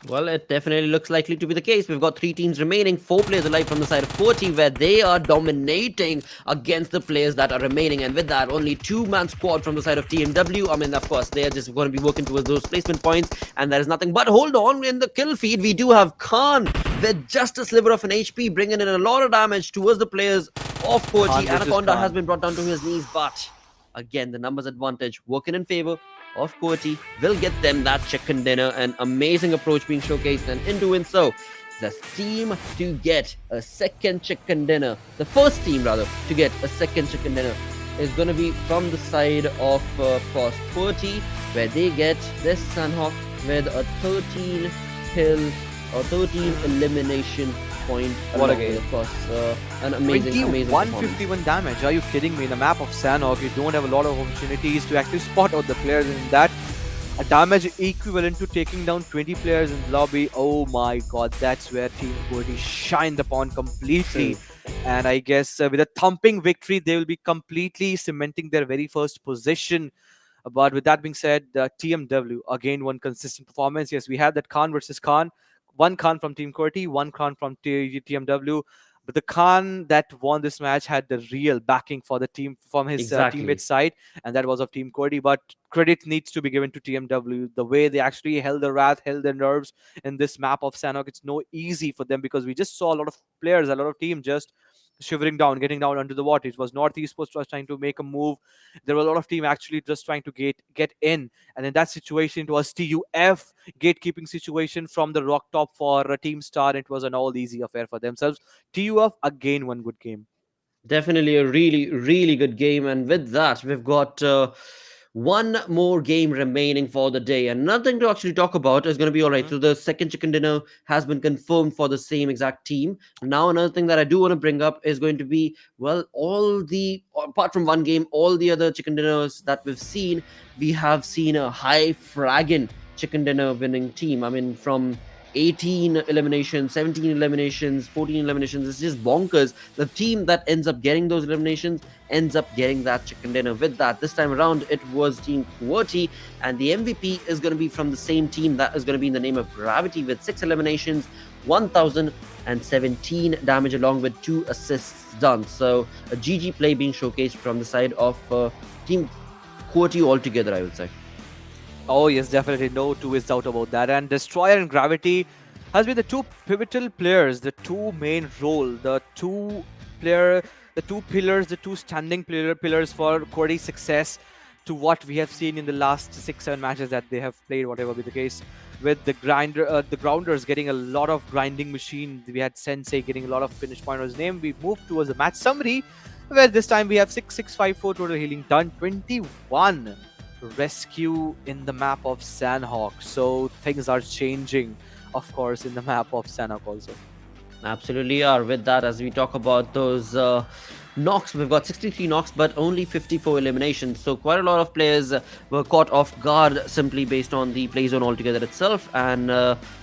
Well, it definitely looks likely to be the case. We've got 3 teams remaining, 4 players alive from the side of QWERTY, where they are dominating against the players that are remaining. And with that, only 2-man squad from the side of TMW. I mean, of course, they are just going to be working towards those placement points, and there is nothing. But hold on, in the kill feed, we do have Khan with just a sliver of an HP, bringing in a lot of damage towards the players of QWERTY. Anaconda has been brought down to his knees, but again, the numbers advantage working in favor of QWERTY will get them that chicken dinner. An amazing approach being showcased, and in doing so, the team to get a second chicken dinner, the first team rather to get a second chicken dinner, is going to be from the side of QWERTY, where they get this Sanhok with a 13 kill or 13 elimination point. What a game. Of course, an amazing 151 damage. Are you kidding me? In a map of Sanhok, you don't have a lot of opportunities to actually spot out the players in that. A damage equivalent to taking down 20 players in the lobby. Oh my god, that's where Team QWERTY shined upon completely. And I guess with a thumping victory, they will be completely cementing their very first position. But with that being said, TMW again one consistent performance. Yes, we had that Khan versus Khan. One Khan from Team QWERTY, one Khan from TMW. But the Khan that won this match had the real backing for the team from his teammate side, and that was of Team QWERTY. But credit needs to be given to TMW. The way they actually held their wrath, held their nerves in this map of Sanhok, it's no easy for them, because we just saw a lot of players, a lot of team just shivering down, getting down under the water. It was Esports was trying to make a move. There were a lot of team actually just trying to get in, and in that situation, it was TUF gatekeeping situation from the rock top for Team Star. It was an all easy affair for themselves. TUF again one good game. Definitely a really good game, and with that, we've got one more game remaining for the day, and nothing to actually talk about is going to be all right. So the second chicken dinner has been confirmed for the same exact team. Now another thing that I do want to bring up is going to be, well, apart from one game, all the other chicken dinners that we've seen, we have seen a high fragging chicken dinner winning team. I mean, from 18 eliminations, 17 eliminations, 14 eliminations. It's just bonkers. The team that ends up getting those eliminations ends up getting that chicken dinner. With that, this time around, it was Team QWERTY, and the MVP is going to be from the same team that is going to be in the name of Gravity, with 6 eliminations, 1,017 damage, along with 2 assists done. So a GG play being showcased from the side of Team QWERTY altogether, I would say. Oh yes, definitely. No two is doubt about that. And Destroyer and Gravity has been the two pivotal players, the two main role, player, the two pillars, the two standing pillars for QWERTY's success to what we have seen in the last 6-7 matches that they have played, whatever be the case. With the grounders getting a lot of grinding machine. We had Sensei getting a lot of finish point on his name. We moved towards the match summary, where this time we have 6,654 total healing done, 21 rescue in the map of Sanhok. So things are changing, of course, in the map of Sanhok also. Absolutely are. With that, as we talk about those knocks, we've got 63 knocks, but only 54 eliminations. So quite a lot of players were caught off guard simply based on the play zone altogether itself. And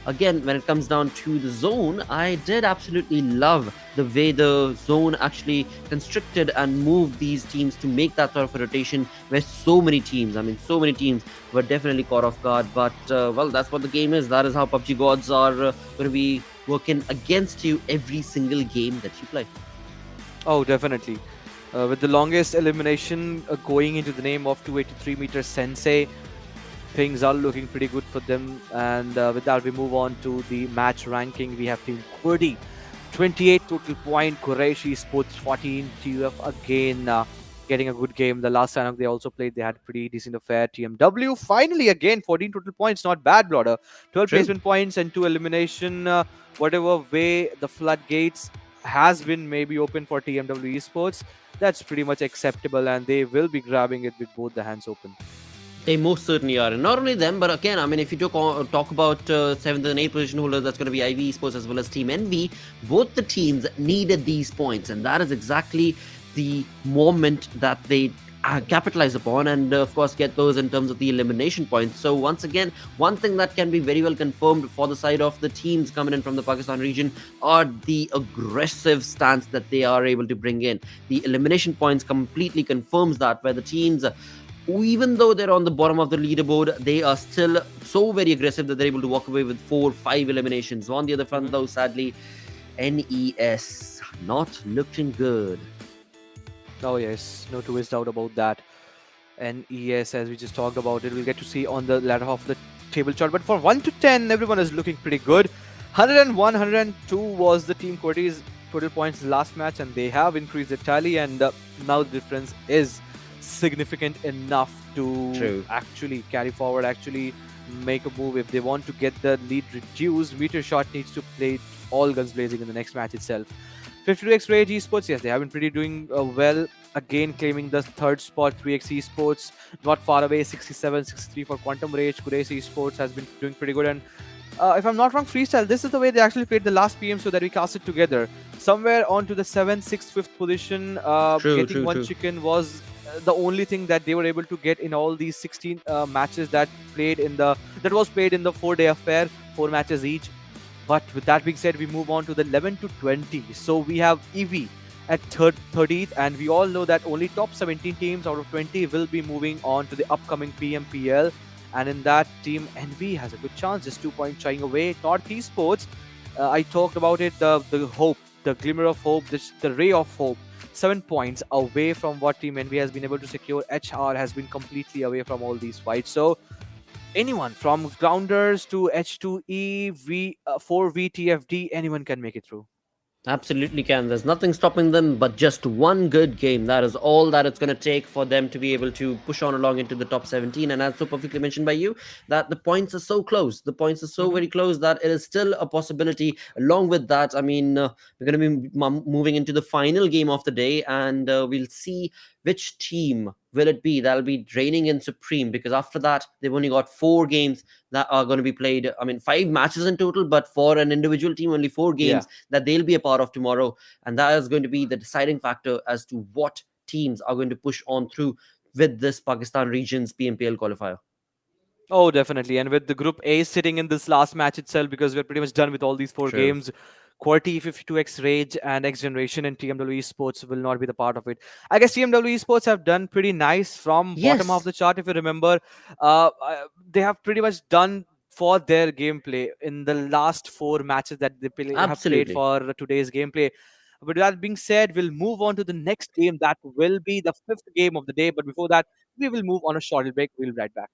again, when it comes down to the zone, I did absolutely love the way the zone actually constricted and moved these teams to make that sort of a rotation where so many teams, so many teams were definitely caught off guard. But well, that's what the game is. That is how PUBG gods are going to be working against you every single game that you play. Oh, definitely. With the longest elimination going into the name of 283-meter Sensei, things are looking pretty good for them. And with that, we move on to the match ranking. We have Team QWERTY, 28 total point. Quraysh Esports, 14. TUF again getting a good game. The last time they also played, they had a pretty decent affair. TMW, finally again, 14 total points. Not bad, brother. 12 True. placement points and 2 elimination. Whatever way the floodgates has been maybe open for TmwE Esports, that's pretty much acceptable, and they will be grabbing it with both the hands open. They most certainly are. And not only them, but again, if you talk about 7th and 8th position holders, that's going to be IV Esports as well as Team Envy. Both the teams needed these points, and that is exactly the moment that they capitalize upon and of course get those in terms of the elimination points. So once again, one thing that can be very well confirmed for the side of the teams coming in from the Pakistan region are the aggressive stance that they are able to bring in. The elimination points completely confirms that, where the teams, even though they're on the bottom of the leaderboard, they are still so very aggressive that they're able to walk away with 4-5 eliminations. On the other front, though, sadly, NES not looking good. Oh yes, no two ways doubt about that. And yes, as we just talked about it, we'll get to see on the ladder of the table chart. But for 1 to 10, everyone is looking pretty good. 101, 102 was the Team QWERTY's total points last match, and they have increased their tally, and now the difference is significant enough to actually carry forward, actually make a move. If they want to get the lead reduced, Metershot needs to play all guns blazing in the next match itself. 52x Rage Esports, yes, they have been pretty doing well. Again, claiming the third spot. 3x Esports, not far away. 67, 63 for Quantum Rage. Quraysh Esports has been doing pretty good. And if I'm not wrong, Freestyle, this is the way they actually played the last PM so that we cast it together. Somewhere onto the 7th, 6th, 5th position, getting one chicken was the only thing that they were able to get in all these 16 matches that was played in the 4-day affair, 4 matches each. But with that being said, we move on to the 11 to 20. So we have EV at 30th, and we all know that only top 17 teams out of 20 will be moving on to the upcoming PMPL. And in that, Team Envy has a good chance, just 2 points shying away. North Esports, I talked about it, the hope, the glimmer of hope, the ray of hope. 7 points away from what Team Envy has been able to secure. HR has been completely away from all these fights. So anyone from grounders to H2E, 4VTFD, anyone can make it through. Absolutely can. There's nothing stopping them but just one good game. That is all that it's going to take for them to be able to push on along into the top 17. And as so perfectly mentioned by you, that the points are so close. The points are so very close that it is still a possibility. Along with that, we're going to be moving into the final game of the day, and we'll see which team will it be that'll be reigning in supreme, because after that they've only got 4 games that are going to be played. 5 matches in total, but for an individual team only 4 games that they'll be a part of tomorrow, and that is going to be the deciding factor as to what teams are going to push on through with this Pakistan region's PMPL qualifier. Oh, definitely. And with the Group A sitting in this last match itself, because we're pretty much done with all these 4 games, QWERTY, 52x Rage, and XGeneration and TmwEsports will not be the part of it. I guess TmwEsports have done pretty nice from bottom of the chart. If you remember, they have pretty much done for their gameplay in the last 4 matches that they have played for today's gameplay. But that being said, we'll move on to the next game. That will be the 5th game of the day. But before that, we will move on a short break. We'll be right back.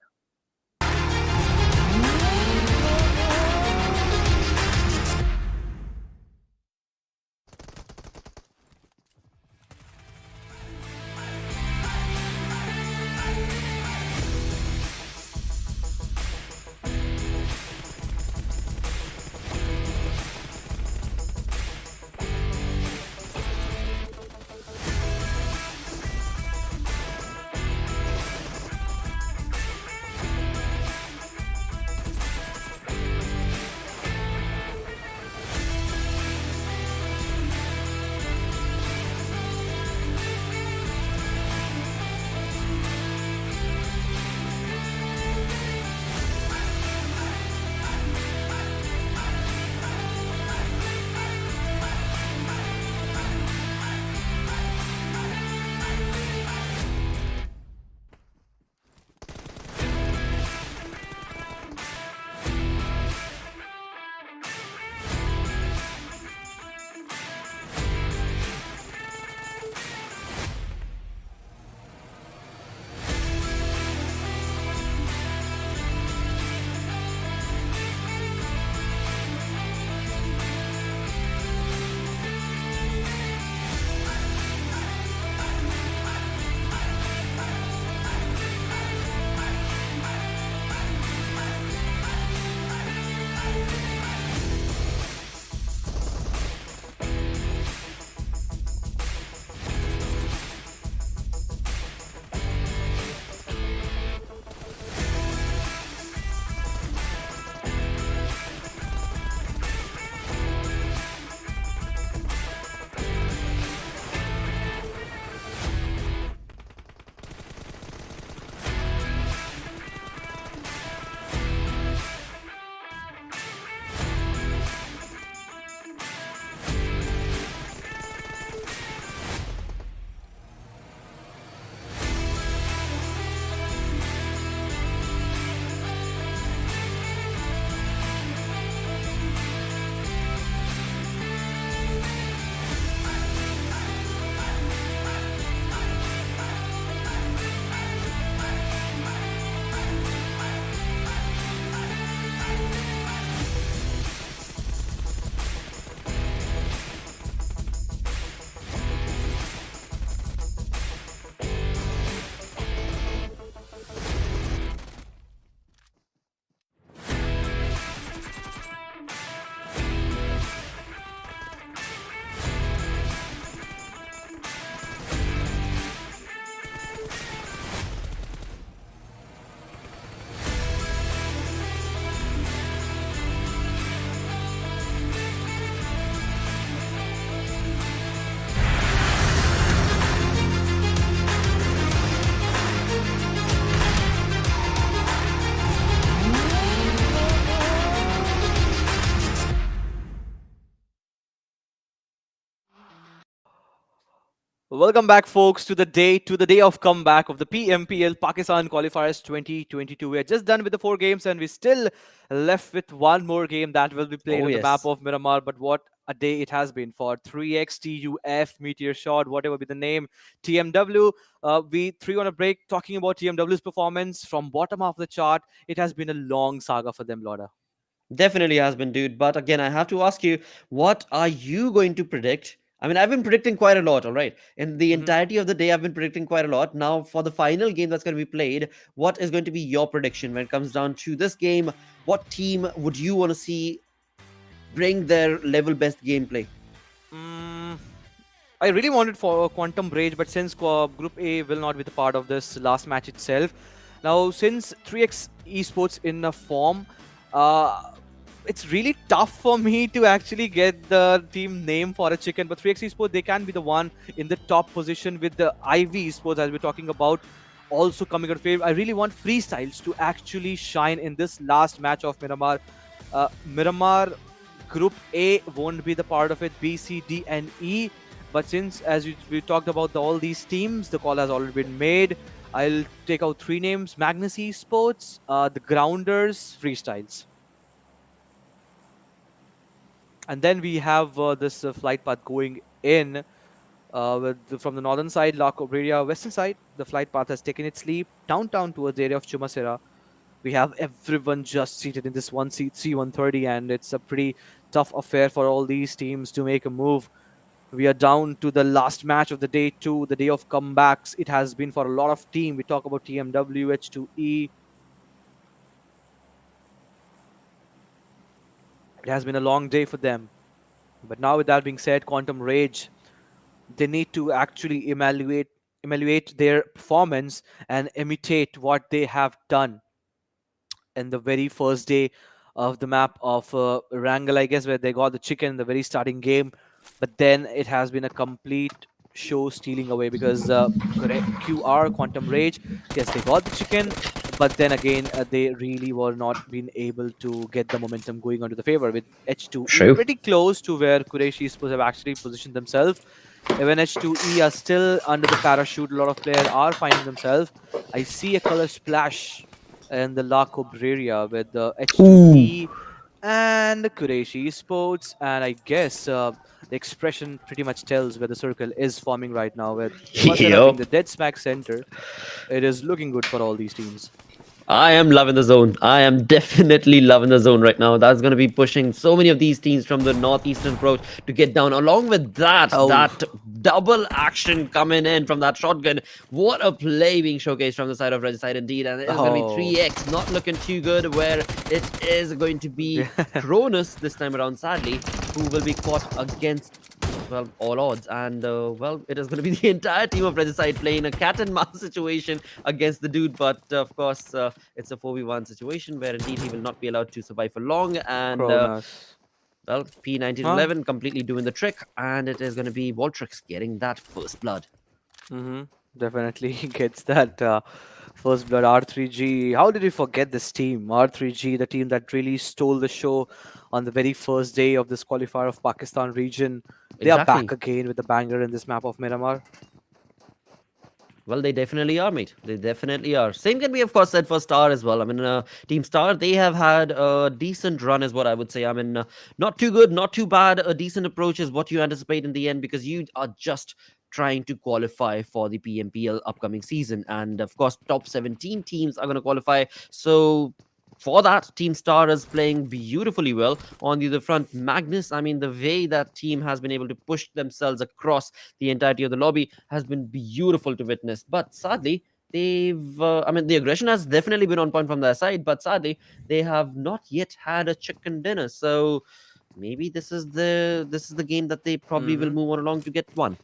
Welcome back, folks, to the day of comeback of the PMPL Pakistan Qualifiers 2022. We are just done with the four games, and we still left with one more game that will be played Oh on the map yes, of Miramar. But what a day it has been for 3x TUF Meteor Shot, whatever be the name, TMW. We threw on a break talking about TMW's performance from bottom half of the chart. It has been a long saga for them, Lauda. definitely has been, dude. But again, I have to ask you, what are you going to predict? I mean, I've been predicting quite a lot, all right. In the Mm-hmm. entirety of the day, I've been predicting quite a lot. Now, for the final game that's going to be played, what is going to be your prediction when it comes down to this game? What team would you want to see bring their level best gameplay? Mm, I really wanted for Quantum Rage, but since Group A will not be the part of this last match itself, now since 3x Esports in a form, uh, it's really tough for me to actually get the team name for a chicken. But 3x Esports, they can be the one in the top position with the IV Esports as we're talking about. Also coming out of favor, I really want freestyles to actually shine in this last match of Miramar. Miramar Group A won't be the part of it. B, C, D, and E. But since, we talked about all these teams, the call has already been made. I'll take out three names: Magnus Esports, the Grounders, Freestyles, and then we have this flight path going in from the northern side, La Cobreria, western side. The flight path has taken its leap downtown towards the area of Chumasera. We have everyone just seated in this one seat C130, and it's a pretty tough affair for all these teams to make a move. We are down to the last match of the day two, the day of comebacks. It has been for a lot of team. We talk about TMW, H2E. It has been a long day for them. But now, with that being said, Quantum Rage, they need to actually evaluate their performance and imitate what they have done in the very first day of the map of Erangel, I guess, where they got the chicken in the very starting game. But then it has been a complete show stealing away because QR Quantum Rage, yes, they got the chicken, but then again, they really were not being able to get the momentum going onto the favor with H2E True. pretty close to where Quraysh Esports have actually positioned themselves. Even H2E are still under the parachute. A lot of players are finding themselves. I see a color splash in the La Cobreria with the Ooh. H2E and Quraysh Esports. And I guess the expression pretty much tells where the circle is forming right now, with Chumasera being Yup. the dead smack center. It is looking good for all these teams. I am loving the zone. I am definitely loving the zone right now. That's going to be pushing so many of these teams from the northeastern approach to get down. Along with that, Oh, that double action coming in from that shotgun. What a play being showcased from the side of Regicide indeed. And it is going to be oh. 3x. Not looking too good, where it is going to be Cronus this time around, sadly, who will be caught against, well, all odds. And, well, it is going to be the entire team of Regicide playing a cat and mouse situation against the dude. But, of course, it's a 4v1 situation where indeed he will not be allowed to survive for long. And, Cronus. well, Huh? P1911 completely doing the trick. And it is going to be Voltrix getting that first blood. Mm-hmm. Definitely gets that first blood. R3G. How did we forget this team? R3G, the team that really stole the show on the very first day of this qualifier of Pakistan region. They are back Exactly. again with the banger in this map of Miramar. Well, they definitely are, mate. They definitely are. Same can be, of course, said for Star as well. I mean, Team Star, they have had a decent run, is what I would say. I mean, not too good, not too bad. A decent approach is what you anticipate in the end because you are just trying to qualify for the PMPL upcoming season. And of course, top 17 teams are going to qualify. So, for that, Team Star is playing beautifully well. On the other front, Magnus, I mean, the way that team has been able to push themselves across the entirety of the lobby has been beautiful to witness. But sadly, I mean, the aggression has definitely been on point from their side, but sadly, they have not yet had a chicken dinner. So maybe this is the game that they probably will Mm-hmm. move on along to get one.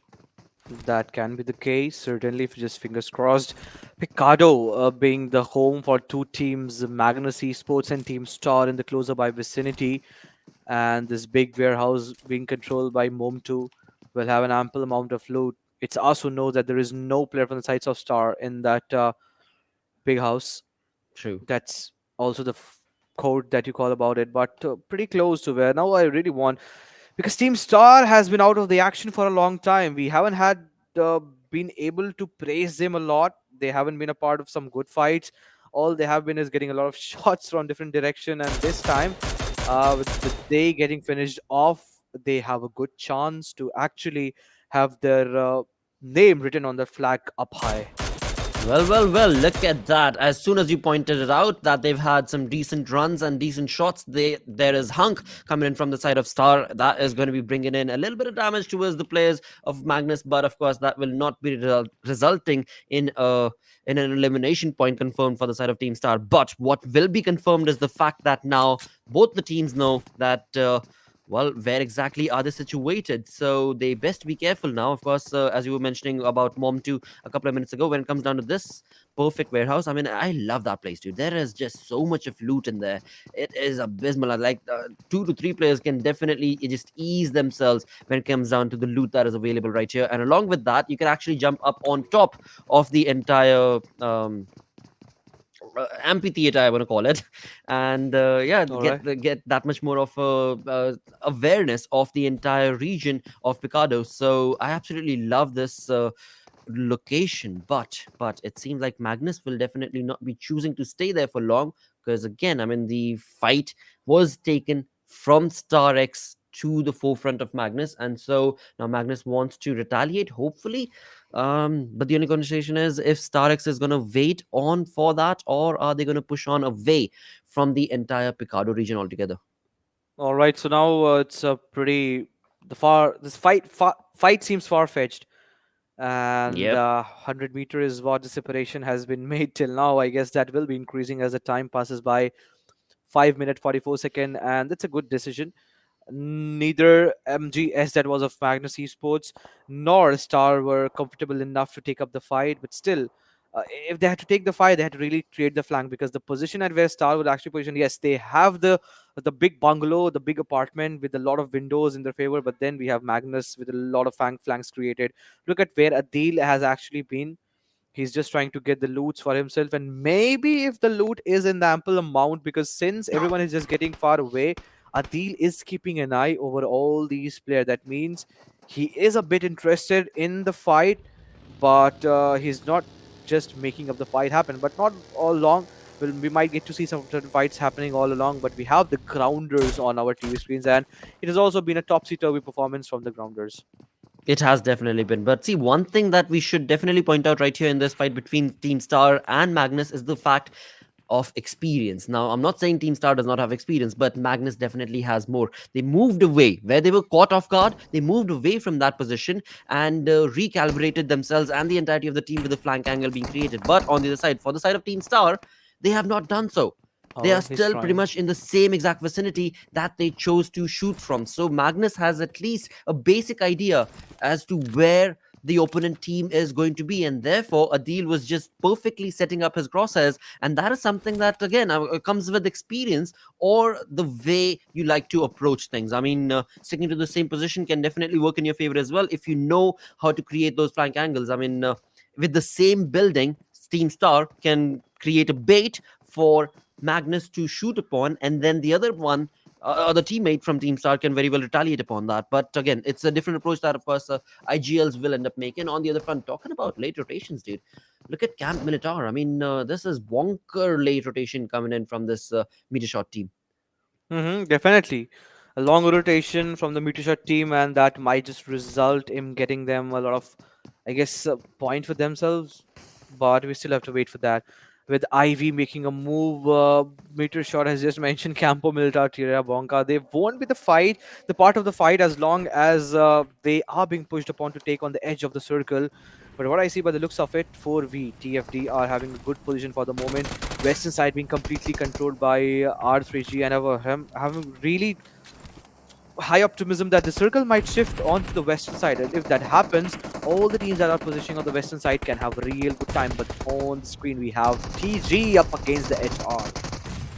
That can be the case, certainly, if just fingers crossed. Picado being the home for two teams, Magnus Esports and Team Star in the closer by vicinity, and this big warehouse being controlled by Mom2 will have an ample amount of loot. It's us who know that there is no player from the sides of Star in that big house. True. That's also the code that you call about it, but pretty close to where now I really want, because Team Star has been out of the action for a long time. We haven't had been able to praise them a lot. They haven't been a part of some good fights. All they have been is getting a lot of shots from different direction, and this time, with the day getting finished off, they have a good chance to actually have their name written on the flag up high. Well, look at that. As soon as you pointed it out that they've had some decent runs and decent shots, there is Hunk coming in from the side of Star. That is going to be bringing in a little bit of damage towards the players of Magnus, but of course that will not be resulting in an elimination point confirmed for the side of Team Star. But what will be confirmed is the fact that now both the teams know that well, where exactly are they situated? So they best be careful now. Of course, as you were mentioning about Mom 2 a couple of minutes ago, when it comes down to this perfect warehouse, I mean, I love that place, dude. There is just so much of loot in there. It is abysmal. Like 2 to 3 players can definitely just ease themselves when it comes down to the loot that is available right here. And along with that, you can actually jump up on top of the entire amphitheater, I want to call it, and yeah, All right. get that much more of awareness of the entire region of Picado. So I absolutely love this location, but it seems like Magnus will definitely not be choosing to stay there for long, because again, I mean, the fight was taken from Star X to the forefront of Magnus, and so now Magnus wants to retaliate, hopefully. But the only conversation is if Star X is going to wait on for that, or are they going to push on away from the entire Picado region altogether? All right. So now it's a pretty the far this fight seems far fetched, and Yep. 100 meter is what the separation has been made till now. I guess that will be increasing as the time passes by. 5 minute 44 second, and that's a good decision. Neither MGS, that was of Magnus Esports, nor Star were comfortable enough to take up the fight. But still, if they had to take the fight, they had to really create the flank, because the position at where Star would actually position, yes, they have the big bungalow, the big apartment with a lot of windows in their favor. But then we have Magnus with a lot of flanks created. Look at where Adil has actually been. He's just trying to get the loots for himself, and maybe if the loot is in the ample amount, because since everyone is just getting far away, Adil is keeping an eye over all these players. That means he is a bit interested in the fight, but he's not just making up the fight happen. But not all long. Well, we might get to see some certain fights happening all along, but we have the grounders on our TV screens, and it has also been a topsy-turvy performance from the grounders. It has definitely been. But see, one thing that we should definitely point out right here in this fight between Team Star and Magnus is the fact of experience. Now, I'm not saying Team Star does not have experience, but Magnus definitely has more. They moved away where they were caught off guard. They moved away from that position and recalibrated themselves and the entirety of the team with the flank angle being created. But on the other side, for the side of Team Star, they have not done so. They are Oh, he's still pretty trying. much in the same exact vicinity that they chose to shoot from. So Magnus has at least a basic idea as to where the opponent team is going to be, and therefore Adil was just perfectly setting up his crosshairs. And that is something that again comes with experience, or the way you like to approach things. I mean, sticking to the same position can definitely work in your favor as well if you know how to create those flank angles. I mean, with the same building, Team Star can create a bait for Magnus to shoot upon, and then the other one, the teammate from Team Star, can very well retaliate upon that. But again, it's a different approach that, of course, IGLs will end up making. On the other front, talking about late rotations, dude, look at Camp Militar. I mean, this is wonker late rotation coming in from this Metershot team. Definitely. A long rotation from the Meteorshot team, and that might just result in getting them a lot of, I guess, point for themselves. But we still have to wait for that. With Ivy making a move, Meteorshot has just mentioned Campo Militar Tierra Bonca. They won't be the part of the fight, as long as they are being pushed upon to take on the edge of the circle. But what I see by the looks of it, 4V TFD are having a good position for the moment. Western side being completely controlled by R3G, and having really high optimism that the circle might shift onto the western side. And if that happens, all the teams that are positioning on the western side can have a real good time. But on the screen, we have TG up against the HR.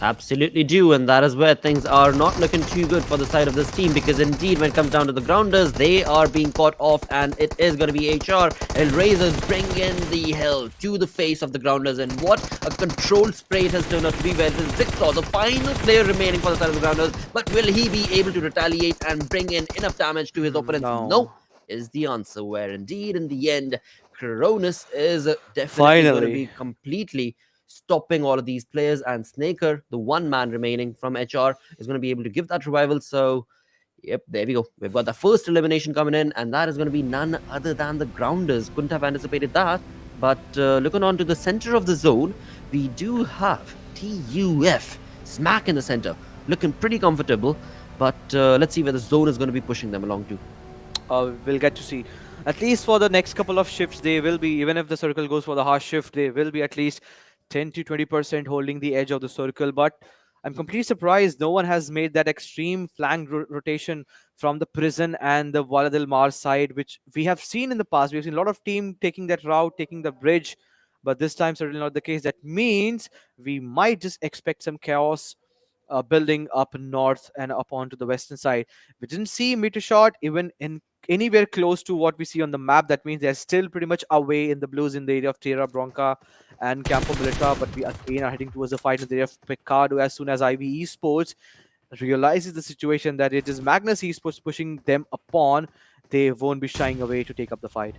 Absolutely do, and that is where things are not looking too good for the side of this team, because indeed when it comes down to the grounders, they are being caught off, and it is going to be HR. El Razors bring in the hell to the face of the grounders, and what a controlled spray it has turned out to be, where it is Victor, the final player remaining for the side of the grounders. But will he be able to retaliate and bring in enough damage to his opponents? No. is the answer. Where indeed, in the end, Cronus is definitely going to Finally. be completely stopping all of these players, and Snaker, the one man remaining from HR, is going to be able to give that revival. So, yep, there we go. We've got the first elimination coming in, and that is going to be none other than the Grounders. Couldn't have anticipated that. But looking on to the center of the zone, we do have TUF smack in the center, looking pretty comfortable. But let's see where the zone is going to be pushing them along to. We'll get to see. At least for the next couple of shifts, they will be, even if the circle goes for the harsh shift, they will be at least 10 to 20% holding the edge of the circle. But I'm completely surprised no one has made that extreme flank rotation from the prison and the Valadil Mar side, which we have seen in the past. We've seen a lot of team taking that route, taking the bridge, but this time certainly not the case. That means we might just expect some chaos building up north and up onto the western side. We didn't see Metershot even in anywhere close to what we see on the map. That means they're still pretty much away in the blues in the area of Terra Bronca and Campo Milita. But we again are heading towards the fight in the area of Picardo as soon as IB Esports realizes the situation that it is Magnus Esports pushing them upon. They won't be shying away to take up the fight.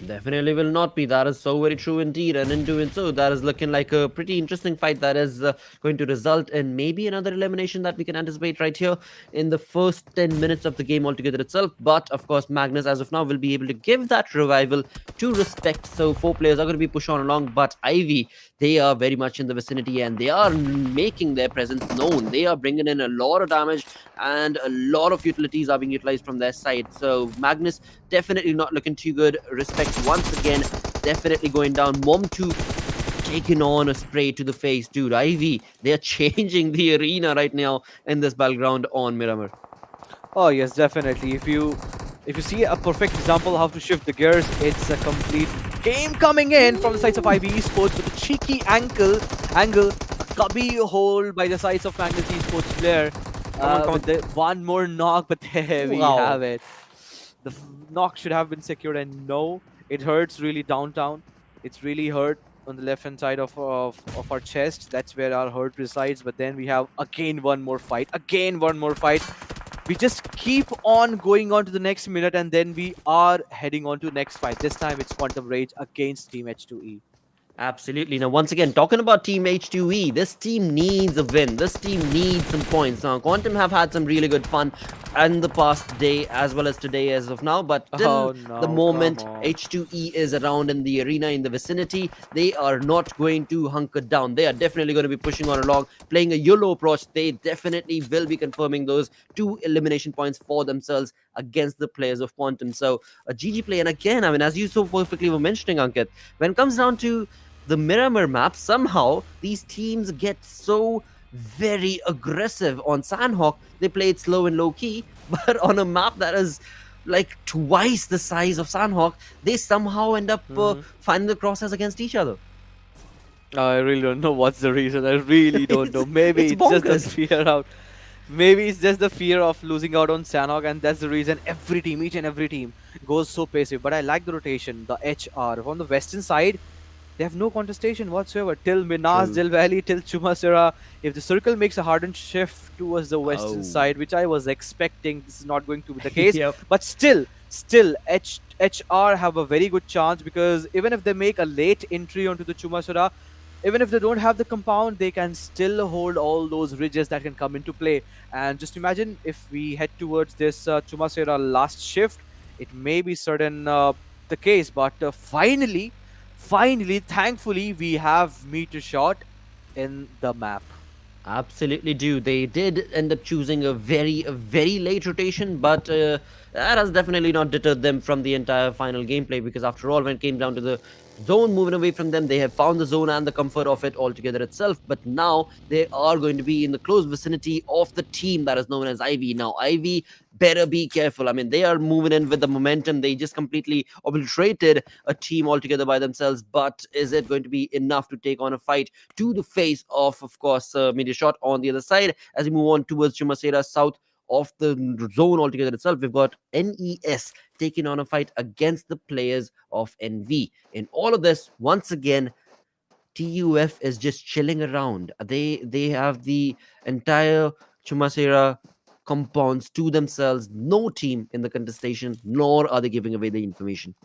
Definitely will not be. That is so very true indeed. And in doing so, that is looking like a pretty interesting fight that is going to result in maybe another elimination that we can anticipate right here in the first 10 minutes of the game altogether itself. But of course, Magnus, as of now, will be able to give that revival to respect. So 4 players are going to be pushed on along. But Ivy, they are very much in the vicinity and they are making their presence known. They are bringing in a lot of damage and a lot of utilities are being utilized from their side. So Magnus definitely not looking too good. Respect once again, definitely going down. Mom 2 taking on a spray to the face. Dude, Ivy, they're changing the arena right now in this battleground on Miramar. Oh yes, definitely. If you see a perfect example how to shift the gears, it's a complete game coming in from the sides of IB Esports with a cheeky angle, a cubby hold by the sides of Magnus Esports player. Come on. With the one more knock, but there we Wow. have it. The knock should have been secured, and no, it hurts really downtown. It's really hurt on the left hand side of our chest. That's where our hurt resides. But then we have again one more fight. We just keep on going on to the next minute, and then we are heading on to the next fight. This time it's Quantum Rage against Team H2E. Absolutely. Now, once again, talking about Team H2E, this team needs a win. This team needs some points. Now, Quantum have had some really good fun in the past day as well as today as of now, but till Oh no, the moment come on. H2E is around in the arena, in the vicinity, they are not going to hunker down. They are definitely going to be pushing on along, playing a YOLO approach. They definitely will be confirming those 2 elimination points for themselves against the players of Quantum. So, a GG play. And again, I mean, as you so perfectly were mentioning, Ankit, when it comes down to the Miramar map, somehow these teams get so very aggressive. On Sanhok, they play it slow and low key, but on a map that is like twice the size of Sanhok, they somehow end up finding the crosshairs against each other. I really don't know what's the reason. I really don't know. Maybe it's it's just the bonkers. fear out. Maybe it's just the fear of losing out on Sanhok, and that's the reason every team, each and every team, goes so passive. But I like the rotation, the HR. On the western side, they have no contestation whatsoever. Till Minas, True. Del Valley, till Chumasera. If the circle makes a hardened shift towards the western Oh. side, which I was expecting, this is not going to be the case. Yep. But still, HR have a very good chance, because even if they make a late entry onto the Chumasera, even if they don't have the compound, they can still hold all those ridges that can come into play. And just imagine if we head towards this Chumasera last shift, it may be certain the case. But finally, thankfully, we have Metershot in the map. Absolutely do. They did end up choosing a very late rotation, but that has definitely not deterred them from the entire final gameplay, because after all, when it came down to the zone moving away from them, they have found the zone and the comfort of it altogether itself. But now they are going to be in the close vicinity of the team that is known as Ivy. Now, Ivy better be careful. I mean, they are moving in with the momentum. They just completely obliterated a team altogether by themselves. But is it going to be enough to take on a fight to the face of course, Metershot on the other side? As we move on towards Chumasera south of the zone altogether itself, we've got NES taking on a fight against the players of NV. In all of this, once again, TUF is just chilling around. They have the entire Chumasera compounds to themselves. No team in the contestation, nor are they giving away the information.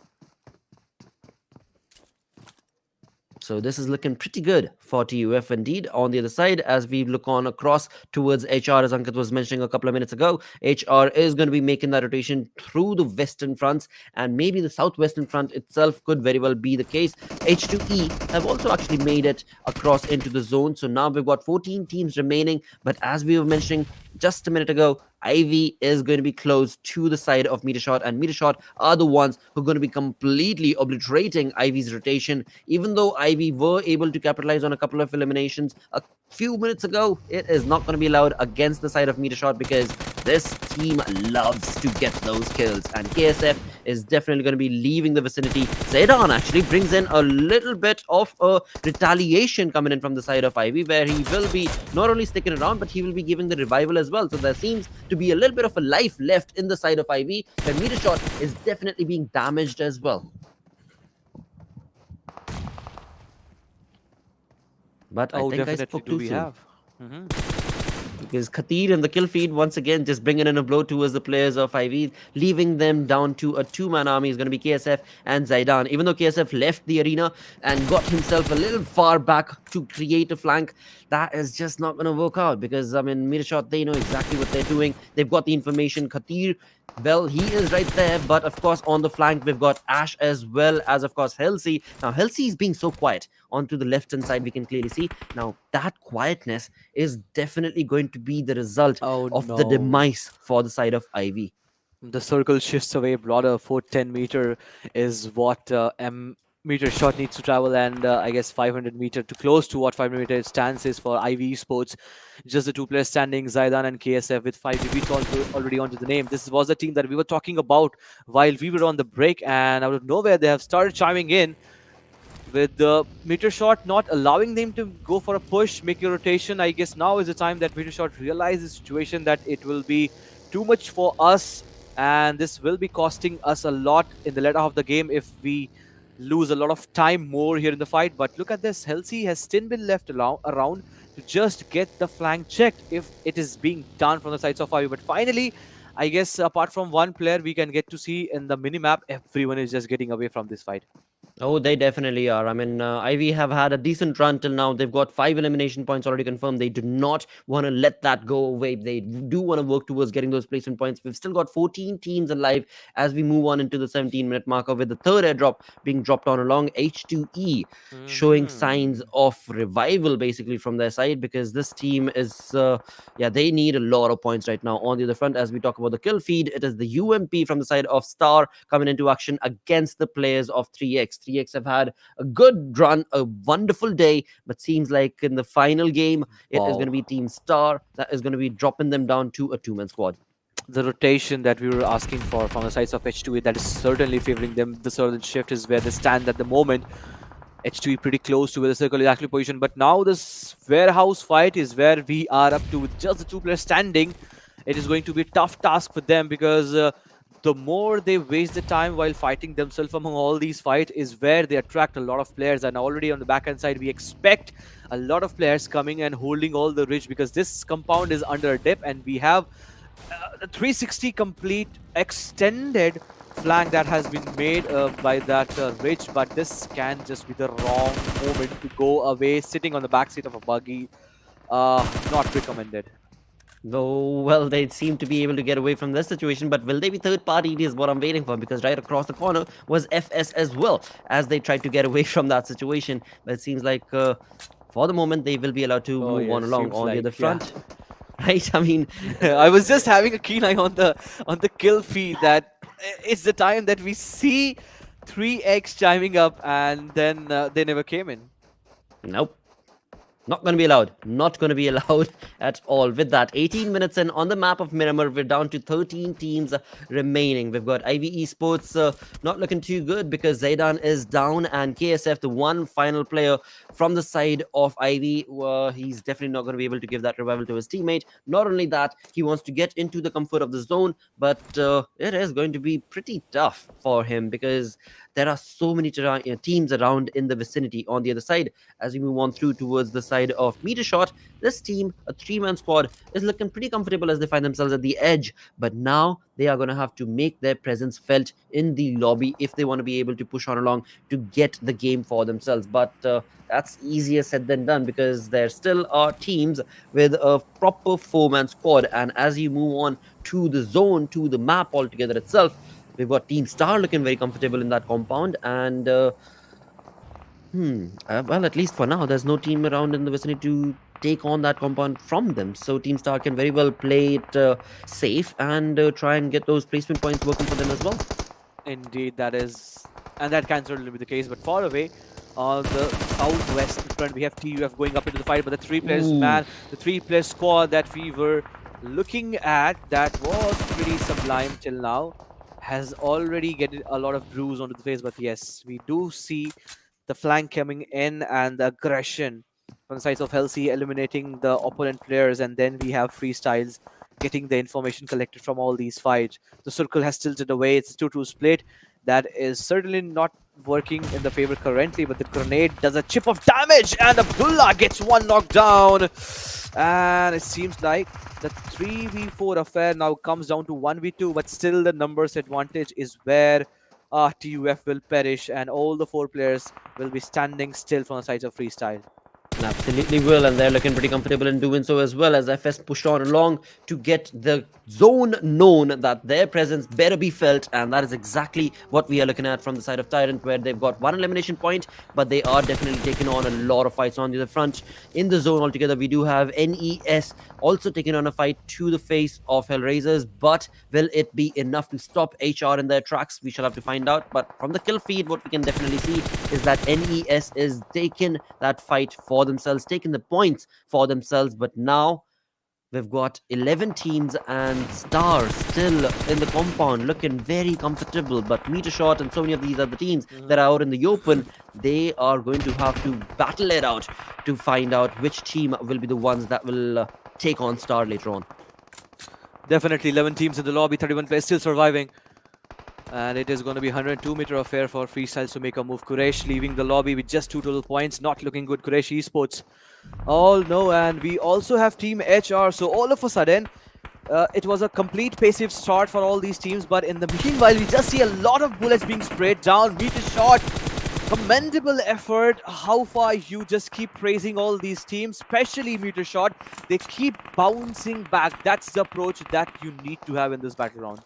So this is looking pretty good for TUF indeed. On the other side, as we look on across towards HR, as Ankit was mentioning a couple of minutes ago, HR is going to be making that rotation through the western fronts, and maybe the southwestern front itself could very well be the case. H2E have also actually made it across into the zone. So now we've got 14 teams remaining. But as we were mentioning just a minute ago, Ivy is going to be close to the side of Metershot, and Metershot are the ones who are going to be completely obliterating Ivy's rotation. Even though Ivy were able to capitalize on a couple of eliminations a few minutes ago, it is not going to be allowed against the side of Metershot because this team loves to get those kills, and KSF is definitely going to be leaving the vicinity. Zaydan actually brings in a little bit of a retaliation coming in from the side of Ivy, where he will be not only sticking around, but he will be giving the revival as well. So there seems to be a little bit of a life left in the side of Ivy, where Metershot is definitely being damaged as well. But I think I spoke too soon. Because Khatir and the kill feed once again just bringing in a blow towards the players of Ivy, leaving them down to a two-man army. Is going to be KSF and Zaydan. Even though KSF left the arena and got himself a little far back to create a flank, that is just not going to work out because, I mean, Metershot, they know exactly what they're doing. They've got the information. Khatir, well, he is right there, but of course on the flank we've got Ash as well as, of course, Helsi. Now Helsi is being so quiet onto the left hand side, we can clearly see. Now that quietness is definitely going to be the result of the demise for the side of Ivy. The circle shifts away broader. 410-meter is what Metershot needs to travel, and I guess 500-meter to close to what 500-meter stance is for IV Esports. Just the two players standing, Zaydan and KSF, with 5 DBs already onto the name. This was the team that we were talking about while we were on the break, and out of nowhere they have started chiming in with the Metershot not allowing them to go for a push, make a rotation. I guess now is the time that Metershot realizes the situation, that it will be too much for us, and this will be costing us a lot in the latter half of the game if we lose a lot of time more here in the fight. But look at this, Helsi has still been left around to just get the flank checked if it is being done from the sides of Ivy. But finally, I guess apart from one player, we can get to see in the minimap, everyone is just getting away from this fight. Oh, they definitely are. I mean, Ivy have had a decent run till now. They've got 5 elimination points already confirmed. They do not want to let that go away. They do want to work towards getting those placement points. We've still got 14 teams alive as we move on into the 17-minute marker, with the third airdrop being dropped on along. H2E showing signs of revival basically from their side, because this team is, they need a lot of points right now. On the other front, as we talk about the kill feed, it is the UMP from the side of Star coming into action against the players of 3X. 3X have had a good run, a wonderful day, but seems like in the final game, it is going to be Team Star that is going to be dropping them down to a two-man squad. The rotation that we were asking for from the sides of H2E, that is certainly favoring them. The southern shift is where they stand at the moment. H2E pretty close to where the circle is actually positioned, but now this warehouse fight is where we are up to with just the two players standing. It is going to be a tough task for them, because the more they waste the time while fighting themselves among all these fights is where they attract a lot of players. And already on the backhand side, we expect a lot of players coming and holding all the ridge, because this compound is under a dip, and we have a 360 complete extended flank that has been made by that ridge. But this can just be the wrong moment to go away. Sitting on the backseat of a buggy, not recommended. Though, well, they seem to be able to get away from this situation, but will they be third party? It is what I'm waiting for, because right across the corner was FS as well, as they tried to get away from that situation. But it seems like for the moment they will be allowed to move on along on the other front. Right? I mean, I was just having a keen eye on the kill feed, that it's the time that we see 3X chiming up, and then they never came in. Nope. Not going to be allowed. Not going to be allowed at all. With that, 18 minutes in on the map of Miramar, we're down to 13 teams remaining. We've got IV Esports not looking too good, because Zaydan is down, and KSF, the one final player from the side of IV, he's definitely not going to be able to give that revival to his teammate. Not only that, he wants to get into the comfort of the zone, but it is going to be pretty tough for him, because there are so many teams around in the vicinity on the other side. As we move on through towards the side of Metershot, this team, a three-man squad, is looking pretty comfortable as they find themselves at the edge. But now they are going to have to make their presence felt in the lobby if they want to be able to push on along to get the game for themselves. But that's easier said than done, because there still are teams with a proper four-man squad. And as you move on to the zone, to the map altogether itself, we've got Team Star looking very comfortable in that compound. And well, at least for now, there's no team around in the vicinity to take on that compound from them. So Team Star can very well play it safe and try and get those placement points working for them as well. Indeed, that is, and that can certainly be the case. But far away, on the southwest front, we have TUF going up into the fight. But the three players, man, the three-player squad that we were looking at, that was pretty sublime till now, has already getting a lot of bruise onto the face. But yes, we do see the flank coming in and the aggression from the sides of Halsey eliminating the opponent players, and then we have Freestyles getting the information collected from all these fights. The circle has tilted away. It's a 2-2 split. That is certainly not working in the favor currently, but the grenade does a chip of damage, and Abdullah gets one knocked down. And it seems like the 3v4 affair now comes down to 1v2, but still the numbers advantage is where TUF will perish, and all the four players will be standing still from the sides of Freestyle. Absolutely will, and they're looking pretty comfortable in doing so, as well as FS push on along to get the zone known that their presence better be felt. And that is exactly what we are looking at from the side of Tyrant, where they've got one elimination point, but they are definitely taking on a lot of fights on the front. In the zone altogether, we do have NES also taking on a fight to the face of Hellraisers, but will it be enough to stop HR in their tracks? We shall have to find out. But from the kill feed, what we can definitely see is that NES is taking that fight for themselves, taking the points for themselves. But now we've got 11 teams and Star still in the compound looking very comfortable. But Metershot and so many of these other teams that are out in the open, they are going to have to battle it out to find out which team will be the ones that will take on Star later on. Definitely 11 teams in the lobby, 31 players still surviving. And it is going to be 102-meter affair for Freestyles to make a move. Quraysh leaving the lobby with just 2 total points. Not looking good. Quraysh Esports. Oh no, and we also have Team HR. So all of a sudden, it was a complete passive start for all these teams. But in the meanwhile, we just see a lot of bullets being sprayed down. Metershot, commendable effort. How far you just keep praising all these teams, especially Metershot. They keep bouncing back. That's the approach that you need to have in this battleground.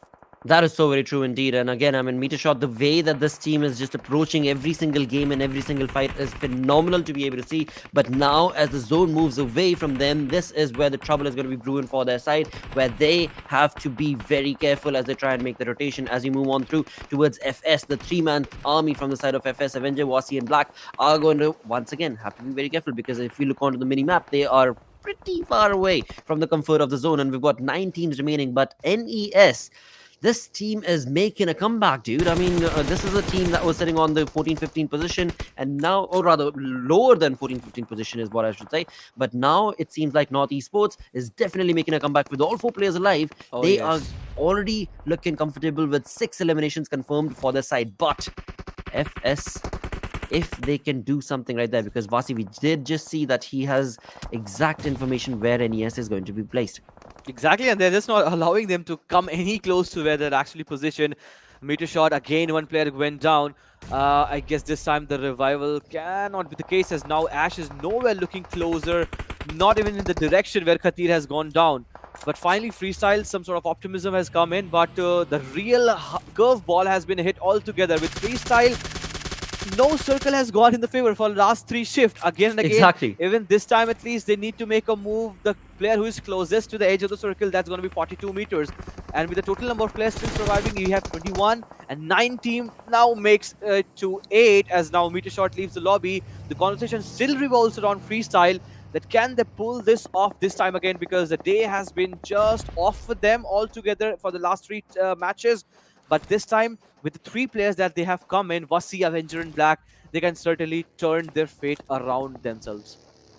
That is so very true indeed. And again, I mean, Metershot, the way that this team is just approaching every single game and every single fight is phenomenal to be able to see. But now, as the zone moves away from them, this is where the trouble is going to be brewing for their side, where they have to be very careful as they try and make the rotation. As you move on through towards FS, the three-man army from the side of FS, Avenger, Wasi, and Black are going to, once again, have to be very careful, because if you look onto the mini-map, they are pretty far away from the comfort of the zone, and we've got 9 teams remaining. But NES, this team is making a comeback, dude. I mean, this is a team that was sitting on the 14-15 position, and now, or rather lower than 14-15 position is what I should say. But now it seems like North Esports is definitely making a comeback with all 4 players alive. They are already looking comfortable with 6 eliminations confirmed for their side. But FS, if they can do something right there, because Vasi, we did just see that he has exact information where NES is going to be placed. Exactly, and they're just not allowing them to come any close to where they're actually positioned. Metershot, again, one player went down. I guess this time the revival cannot be the case, as now Ash is nowhere looking closer, not even in the direction where Khatir has gone down. But finally, Freestyle, some sort of optimism has come in, but the real curveball has been hit altogether with Freestyle. No circle has gone in the favor for the last 3 shifts. Again and again, Exactly. even this time at least, they need to make a move. The player who is closest to the edge of the circle, that's going to be 42 meters. And with the total number of players still surviving, you have 21, and 9 team now makes it to 8, as now Metershot leaves the lobby. The conversation still revolves around Freestyle, that can they pull this off this time again, because the day has been just off for them altogether for the last 3 matches. But this time, with the 3 players that they have come in, Vasi, Avenger, and Black, they can certainly turn their fate around themselves.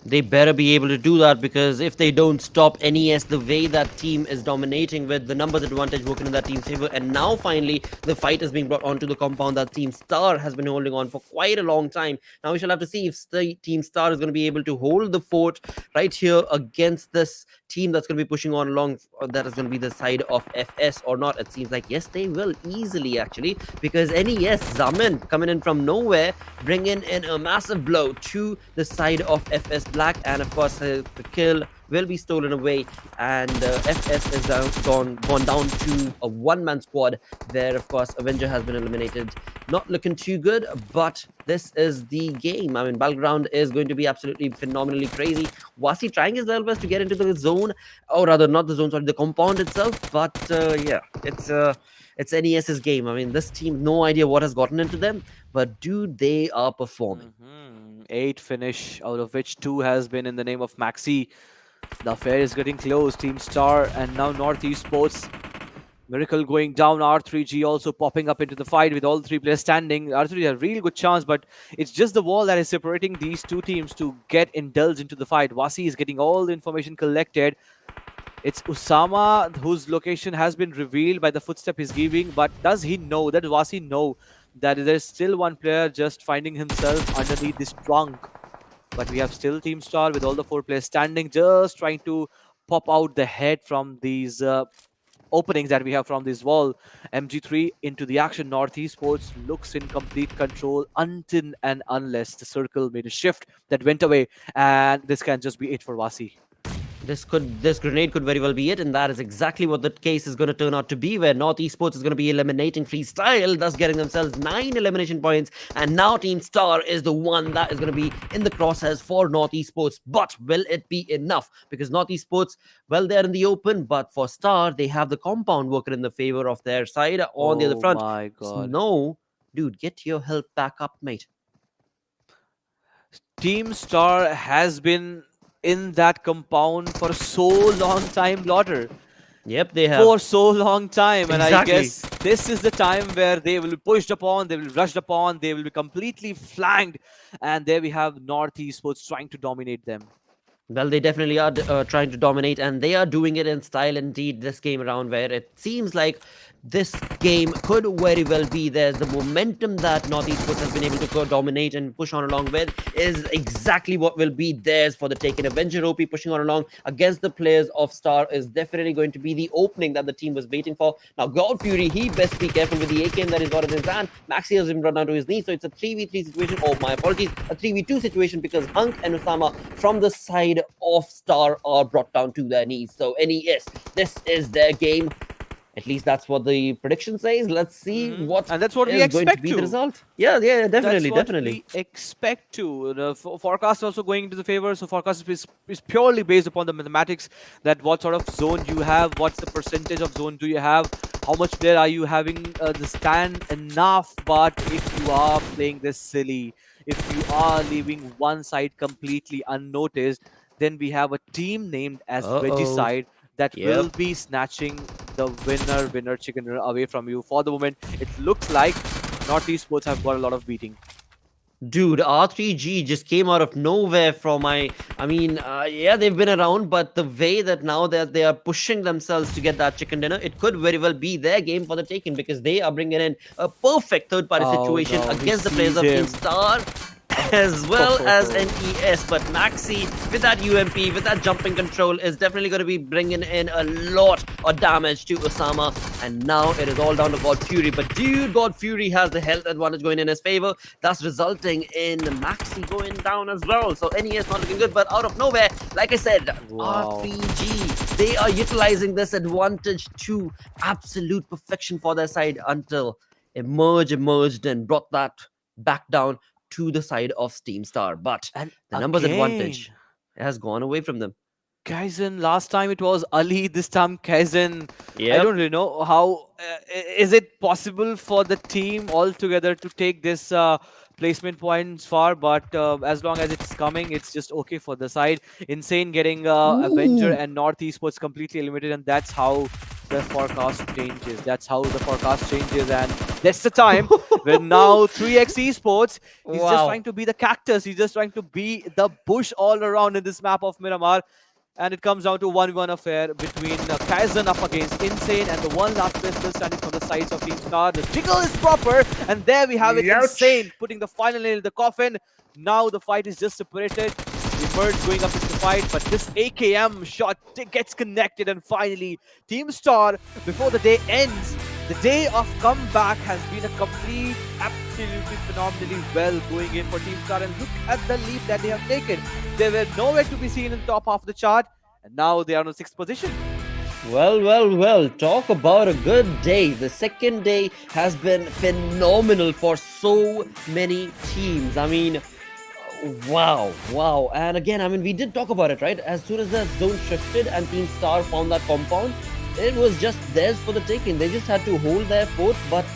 They better be able to do that, because if they don't stop NES the way that team is dominating with the numbers advantage working in that team's favor, and now finally the fight is being brought onto the compound that Team Star has been holding on for quite a long time. Now we shall have to see if the Team Star is going to be able to hold the fort right here against this team that's going to be pushing on along. That is going to be the side of FS or not. It seems like yes, they will easily actually, because NES Zaman coming in from nowhere, bringing in a massive blow to the side of FS Black, and of course the kill will be stolen away, and FS is gone down to a one-man squad there. Of course, Avenger has been eliminated. Not looking too good, but this is the game. I mean, Battleground is going to be absolutely phenomenally crazy. Wasi trying his level best to get into the zone, or rather not the zone, sorry, the compound itself, but yeah, it's NES's game. I mean, this team, no idea what has gotten into them, but dude, they are performing. 8 finish, out of which 2 has been in the name of Maxi. The affair is getting close. Team Star and now MetershotxSKY. Miracle going down. R3G also popping up into the fight with all 3 players standing. R3G has a real good chance, but it's just the wall that is separating these 2 teams to get indulged into the fight. Wasi is getting all the information collected. It's Usama whose location has been revealed by the footstep he's giving, but does he know, that Wasi know that there's still one player just finding himself underneath this trunk? But we have still Team Star with all the 4 players standing, just trying to pop out the head from these openings that we have from this wall. MG3 into the action. MetershotxSKY looks in complete control until and unless the circle made a shift that went away, and this can just be it for Wasi. This grenade could very well be it, and that is exactly what the case is going to turn out to be, where MetershotxSKY is going to be eliminating Freestyle, thus getting themselves 9 elimination points, and now Team Star is the one that is going to be in the crosshairs for MetershotxSKY. But will it be enough? Because MetershotxSKY, well, they're in the open, but for Star, they have the compound working in the favor of their side on the other front. Oh my god. No, dude, get your health back up, mate. Team Star has been in that compound for so long time, Blotter. Yep, they have. For so long time. And Exactly. I guess this is the time where they will be pushed upon, they will be rushed upon, they will be completely flanked. And there we have MetershotxSKY trying to dominate them. Well, they definitely are trying to dominate, and they are doing it in style indeed this game around, where it seems like this game could very well be there's the momentum that MetershotxSKY has been able to dominate and push on along with is exactly what will be theirs for the taking. Avenger OP pushing on along against the players of Star is definitely going to be the opening that the team was waiting for. Now, God Fury, he best be careful with the AK that he's got in his hand. Maxi has him run down to his knees, so it's a 3v3 situation. Oh, my apologies, a 3v2 situation, because Hunk and Osama from the side of Star are brought down to their knees. So NES, this is their game. At least that's what the prediction says. Let's see what and that's what we is going expect to be the to. result. Yeah, definitely, That's what definitely. we expect to. The forecast also going into the favor. So forecast is purely based upon the mathematics, that what sort of zone you have, what's the percentage of zone do you have, how much player are you having the stand enough. But if you are playing this silly, if you are leaving one side completely unnoticed, then we have a team named as Regicide that will be snatching the winner chicken dinner away from you. For the moment, it looks like MetershotxSKY have got a lot of beating. Dude, R3G just came out of nowhere from yeah, they've been around, but the way that now that they are pushing themselves to get that chicken dinner, it could very well be their game for the taking, because they are bringing in a perfect third-party situation no, against the players of Team Star, as well as NES. But Maxi, with that UMP, with that jumping control, is definitely going to be bringing in a lot of damage to Osama. And now it is all down to God Fury. But dude, God Fury has the health advantage going in his favor. That's resulting in Maxi going down as well. So NES not looking good, but out of nowhere, like I said, RPG, they are utilizing this advantage to absolute perfection for their side until emerged and brought that back down to the side of Team Star. But And the numbers again, advantage has gone away from them. Kaizen, last time it was Ali, this time Kaizen. I Yep. don't really know how, is it possible for the team altogether to take this placement points far, but as long as it's coming, it's just okay for the side. Insane getting Avenger and MetershotxSKY completely eliminated, and that's how the forecast changes. That's how the forecast changes, and That's the time where now 3x Esports, he's just Wow. trying to be the cactus. He's just trying to be the bush all around in this map of Miramar. And it comes down to 1v1 affair between Kaizen up against Insane, and the one last player still standing from the sides of Team Star. The jiggle is proper, and there we have it. Insane putting the final nail in the coffin. Now the fight is just separated. Emerge going up into the fight, but this AKM shot gets connected, and finally, Team Star, before the day ends, the day of comeback has been a complete, absolutely phenomenally well going in for Team Star. And look at the leap that they have taken. They were nowhere to be seen in the top half of the chart, and now they are on 6th position. Well, well, well, talk about a good day. The second day has been phenomenal for so many teams. I mean, wow, wow. And again, I mean, we did talk about it, right? As soon as the zone shifted and Team Star found that compound, it was just theirs for the taking. They just had to hold their fort, but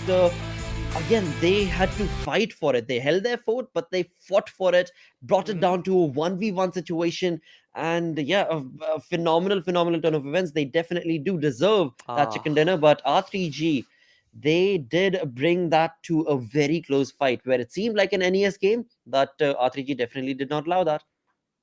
again, they had to fight for it. They held their fort, but they fought for it, brought it down to a 1v1 situation. And yeah, a phenomenal, phenomenal turn of events. They definitely do deserve that chicken dinner. But R3G, they did bring that to a very close fight where it seemed like an NES game, but R3G definitely did not allow that.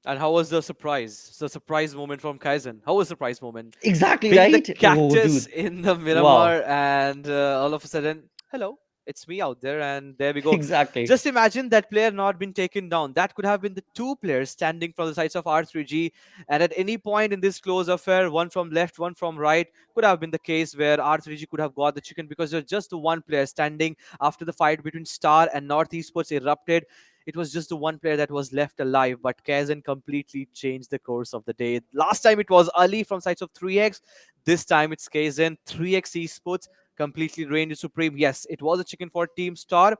And how was the surprise? The surprise moment from Kaizen. How was the surprise moment? Exactly, Being the right? Oh, cactus dude. in the Wow. Miramar, and all of a sudden, hello, it's me out there, and there we go. Exactly. Just imagine that player not been taken down. That could have been the two players standing from the sides of R3G, and at any point in this close affair, one from left, one from right, could have been the case where R3G could have got the chicken, because there's just the one player standing after the fight between Star and North Esports erupted. It was just the one player that was left alive, but Kaizen completely changed the course of the day. Last time it was Ali from sides of 3x. This time it's Kaizen. 3x Esports completely reigned supreme. Yes, it was a chicken for Team Star,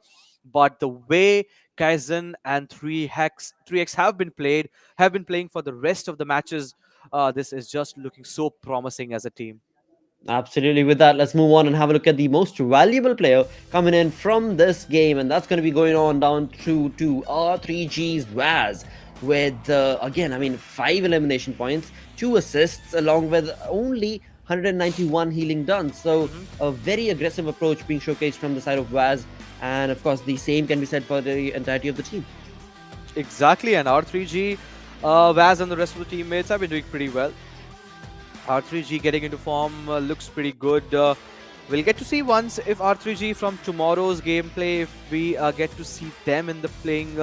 but the way Kaizen and 3x have been playing for the rest of the matches, this is just looking so promising as a team. Absolutely. With that, let's move on and have a look at the most valuable player coming in from this game, and that's going to be going on down to R3G's Waz with again, I mean, 5 elimination points, 2 assists, along with only 191 healing done. So a very aggressive approach being showcased from the side of Waz, and of course, the same can be said for the entirety of the team. Exactly, and R3G, Vaz and the rest of the teammates have been doing pretty well. R3G getting into form looks pretty good. We'll get to see once if R3G from tomorrow's gameplay, if we get to see them in the playing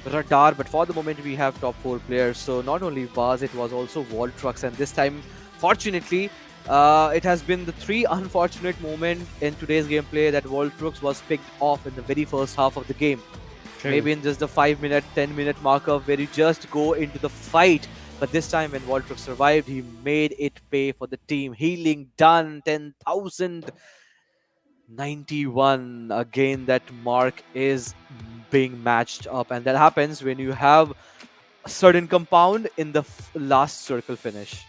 radar. But for the moment, we have top 4 players. So not only Vaz, it was also Voltrux. And this time, fortunately, it has been the 3 unfortunate moments in today's gameplay that Voltrux was picked off in the very first half of the game. True. Maybe in just the 5-minute, 10-minute marker where you just go into the fight. But this time when Voltrux survived, he made it pay for the team. Healing done, 10,091. Again, that mark is being matched up. And that happens when you have a certain compound in the last circle finish.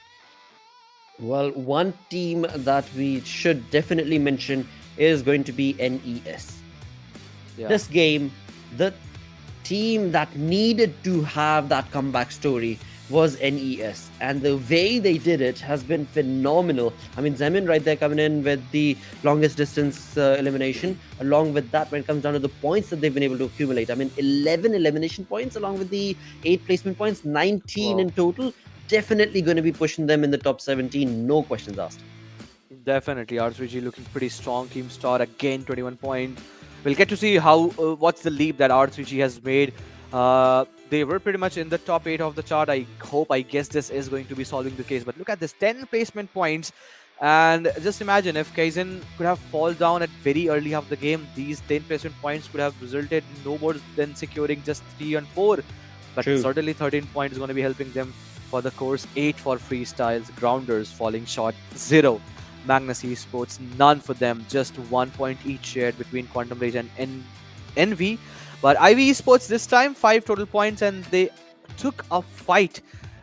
Well, one team that we should definitely mention is going to be NES. Yeah. This game, the team that needed to have that comeback story was NES, and the way they did it has been phenomenal. I mean, Zemin right there coming in with the longest distance elimination. Along with that, when it comes down to the points that they've been able to accumulate, I mean, 11 elimination points along with the 8 placement points, 19 in total. Definitely going to be pushing them in the top 17, no questions asked. Definitely, R3G looking pretty strong. Team Star again 21 points. We'll get to see how what's the leap that R3G has made. They were pretty much in the top 8 of the chart. I guess this is going to be solving the case. But look at this, 10 placement points. And just imagine if Kaizen could have fallen down at very early half of the game, these 10 placement points could have resulted in no more than securing just 3 and 4. But True. certainly 13 points is going to be helping them for the course. 8 for freestyles, grounders falling short, 0. Magnus Esports, none for them, just 1 point each shared between Quantum Rage and NV. But IV Esports this time, 5 total points, and they took a fight.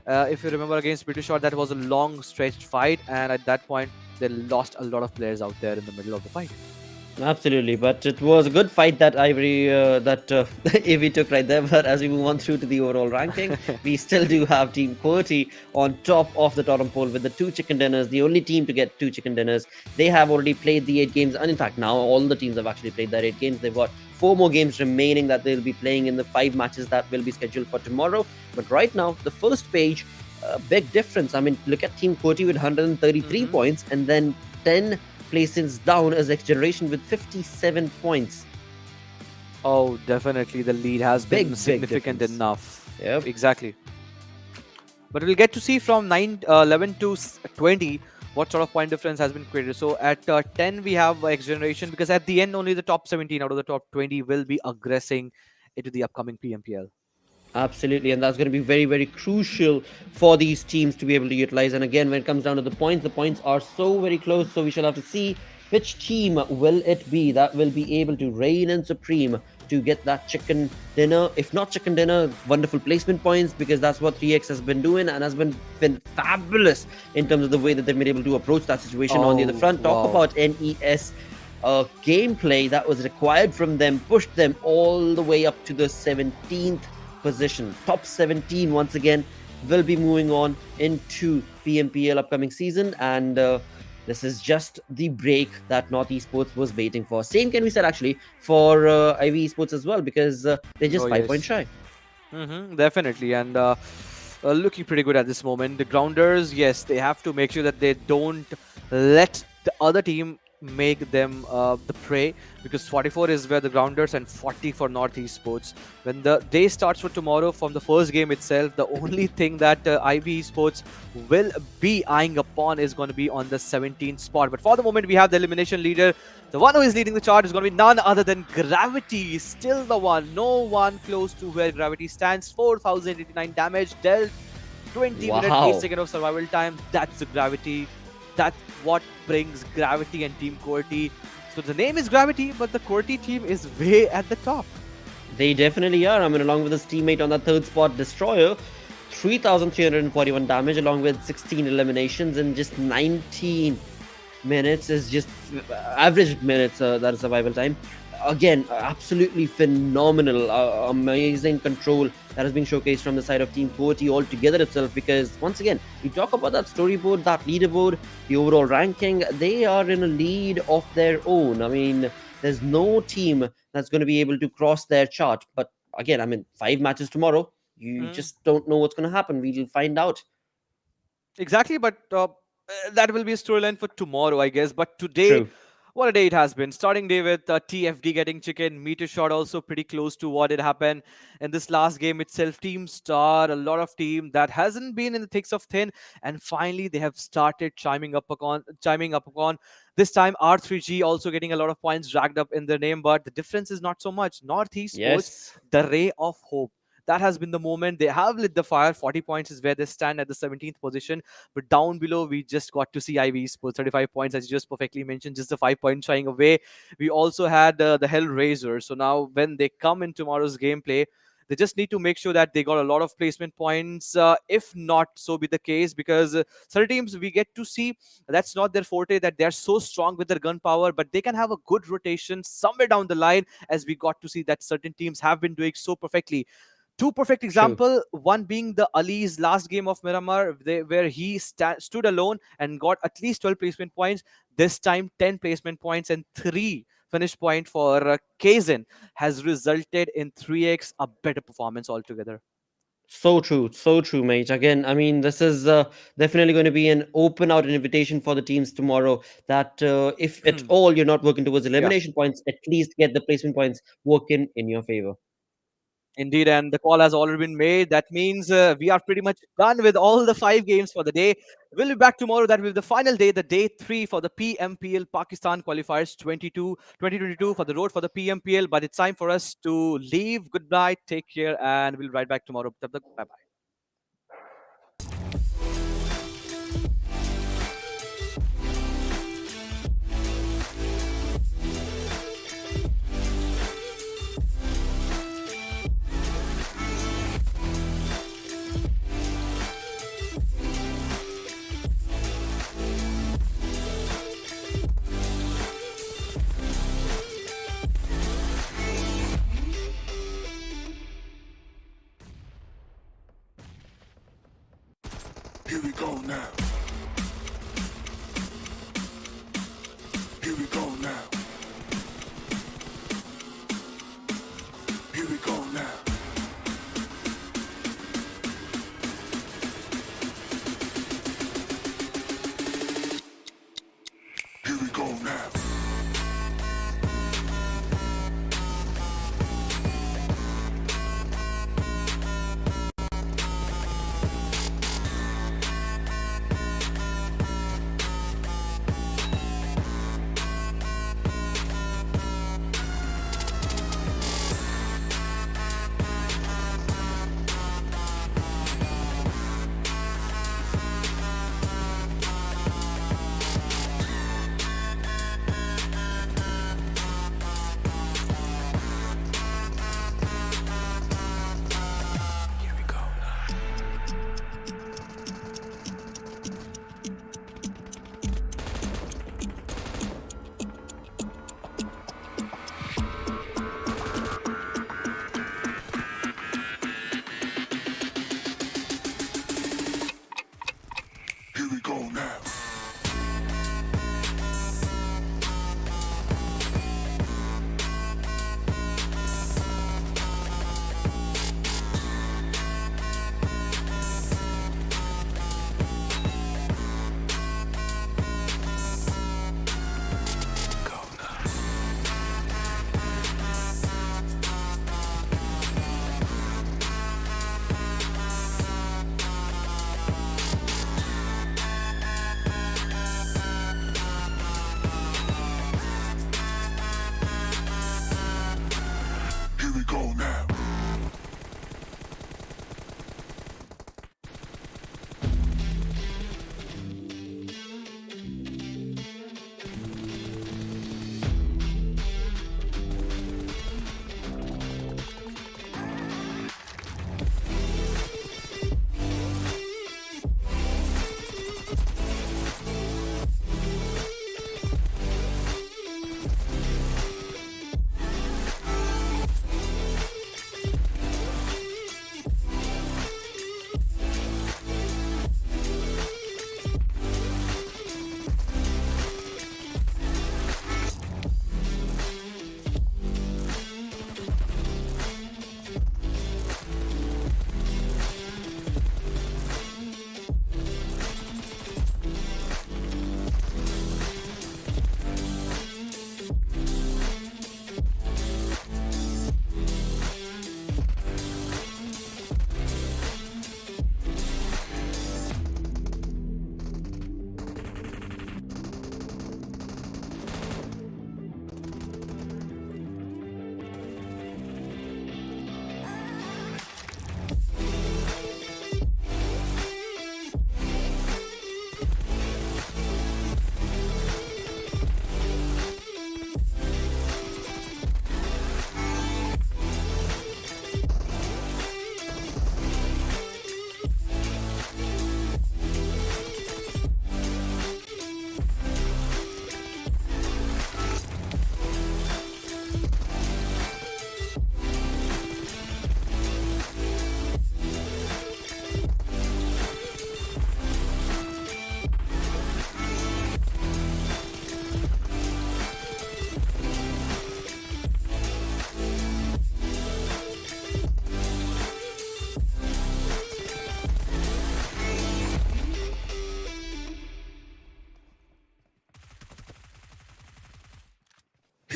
If you remember against British Shot, that was a long stretched fight, and at that point, they lost a lot of players out there in the middle of the fight. Absolutely, but it was a good fight that AV took right there. But as we move on through to the overall ranking, we still do have Team QWERTY on top of the totem pole with the 2 chicken dinners, the only team to get 2 chicken dinners. They have already played the 8 games, and in fact, now all the teams have actually played their 8 games. They've got 4 more games remaining that they'll be playing in the 5 matches that will be scheduled for tomorrow. But right now, the first page, a big difference. I mean, look at Team QWERTY with 133 Mhm. points, and then 10 places down as XGeneration with 57 points. Oh, definitely the lead has been Big significant difference. enough. Yep. Exactly. But we'll get to see from 11 to 20 what sort of point difference has been created. So at 10 we have X Generation, because at the end only the top 17 out of the top 20 will be aggressing into the upcoming PMPL. Absolutely, and that's going to be very crucial for these teams to be able to utilize. And again, when it comes down to the points are so very close. So we shall have to see which team will it be that will be able to reign in supreme to get that chicken dinner. If not chicken dinner, wonderful placement points, because that's what 3x has been doing and has been fabulous in terms of the way that they've been able to approach that situation. On the other Oh, front, talk wow. about NES. Gameplay that was required from them pushed them all the way up to the 17th position. Top 17 once again will be moving on into PMPL upcoming season, and this is just the break that North Esports was waiting for. Same can be said actually for IV Esports as well, because they're just Oh, 5 points yes. shy. Definitely. And looking pretty good at this moment. The grounders, yes, they have to make sure that they don't let the other team make them the prey, because 44 is where the grounders and 40 for Northeast Sports. When the day starts for tomorrow, from the first game itself, the only thing that IB Sports will be eyeing upon is going to be on the 17th spot. But for the moment, we have the elimination leader. The one who is leading the charge is going to be none other than Gravity. Still the one. No one close to where Gravity stands. 4,089 damage dealt. 20 minute 8 Wow. second of survival time. That's the Gravity. That's what brings Gravity and Team QWERTY. So the name is Gravity, but the QWERTY team is way at the top. They definitely are. I mean, along with his teammate on the third spot, Destroyer, 3,341 damage, along with 16 eliminations in just 19 minutes is just average minutes, that is survival time. Again, absolutely phenomenal, amazing control that is being showcased from the side of Team QWERTY altogether itself. Because once again, we talk about that storyboard, that leaderboard, the overall ranking, they are in a lead of their own. I mean, there's no team that's going to be able to cross their chart. But again, I mean, 5 matches tomorrow. You Hmm. just don't know what's going to happen. We'll find out. Exactly, but that will be a storyline for tomorrow, I guess. But today, True. what a day it has been. Starting day with TFD getting chicken, meter shot also pretty close to what had happened in this last game itself. Team Star, a lot of team that hasn't been in the thicks of thin, and finally they have started chiming up upon. This time R3G also getting a lot of points dragged up in their name, but the difference is not so much. Northeast Sports, Yes. the ray of hope. That has been the moment. They have lit the fire. 40 points is where they stand at the 17th position. But down below, we just got to see IV Sports 35 points, as you just perfectly mentioned, just the 5 points shying away. We also had the Hellraiser. So now, when they come in tomorrow's gameplay, they just need to make sure that they got a lot of placement points. If not, so be the case, because certain teams we get to see that's not their forte, that they're so strong with their gun power, but they can have a good rotation somewhere down the line, as we got to see that certain teams have been doing so perfectly. Two perfect True. example, one being the Ali's last game of Miramar, where he stood alone and got at least 12 placement points. This time 10 placement points and 3 finish point for Kazin has resulted in 3x a better performance altogether. So true, mate. Again, I mean, this is definitely going to be an open out invitation for the teams tomorrow. That if at all you're not working towards Yeah. elimination points, at least get the placement points working in your favor. Indeed, and the call has already been made. That means we are pretty much done with all the 5 games for the day. We'll be back tomorrow. That will be the final day, the day 3 for the PMPL Pakistan Qualifiers 2022 for the road for the PMPL. But it's time for us to leave. Good night, take care, and we'll be right back tomorrow. Bye bye.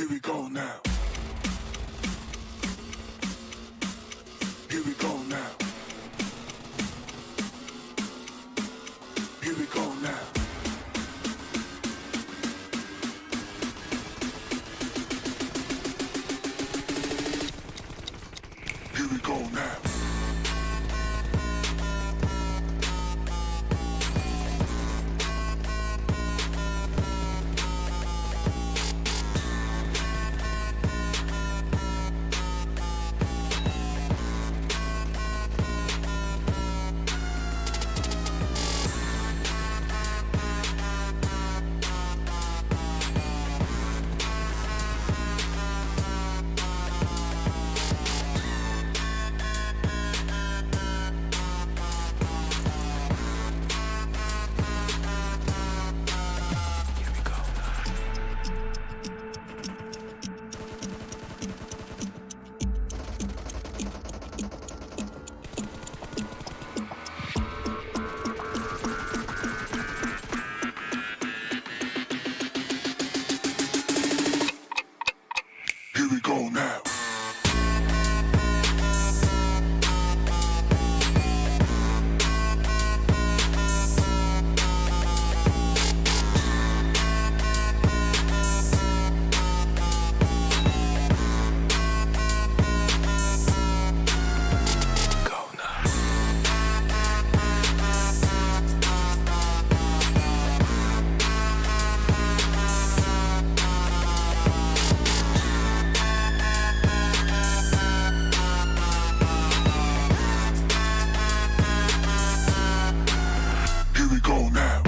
Here we go now. Here we go now. Here we go now. Here we go now. Here we go now. Go now. Here we go now.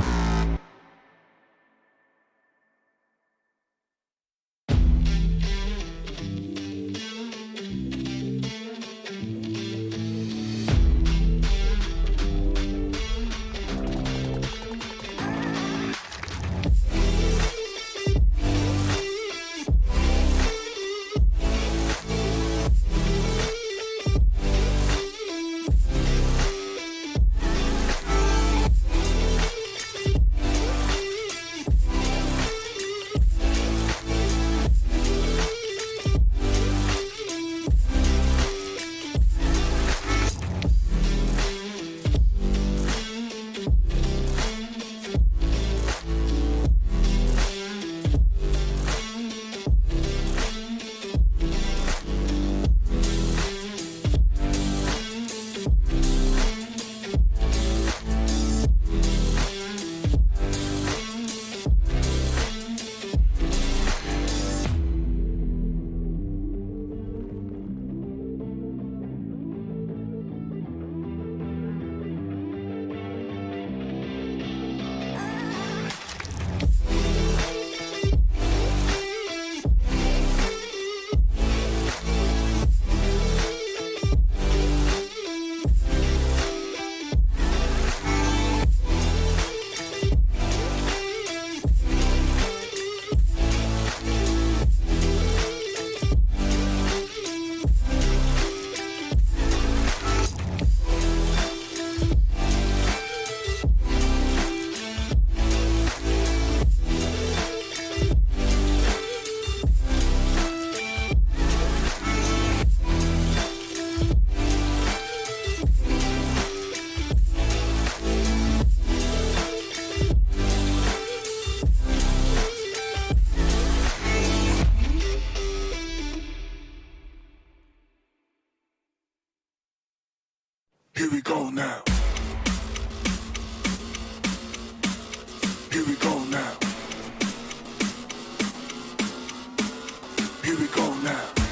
Here we go now. Here we go now. Here we go now.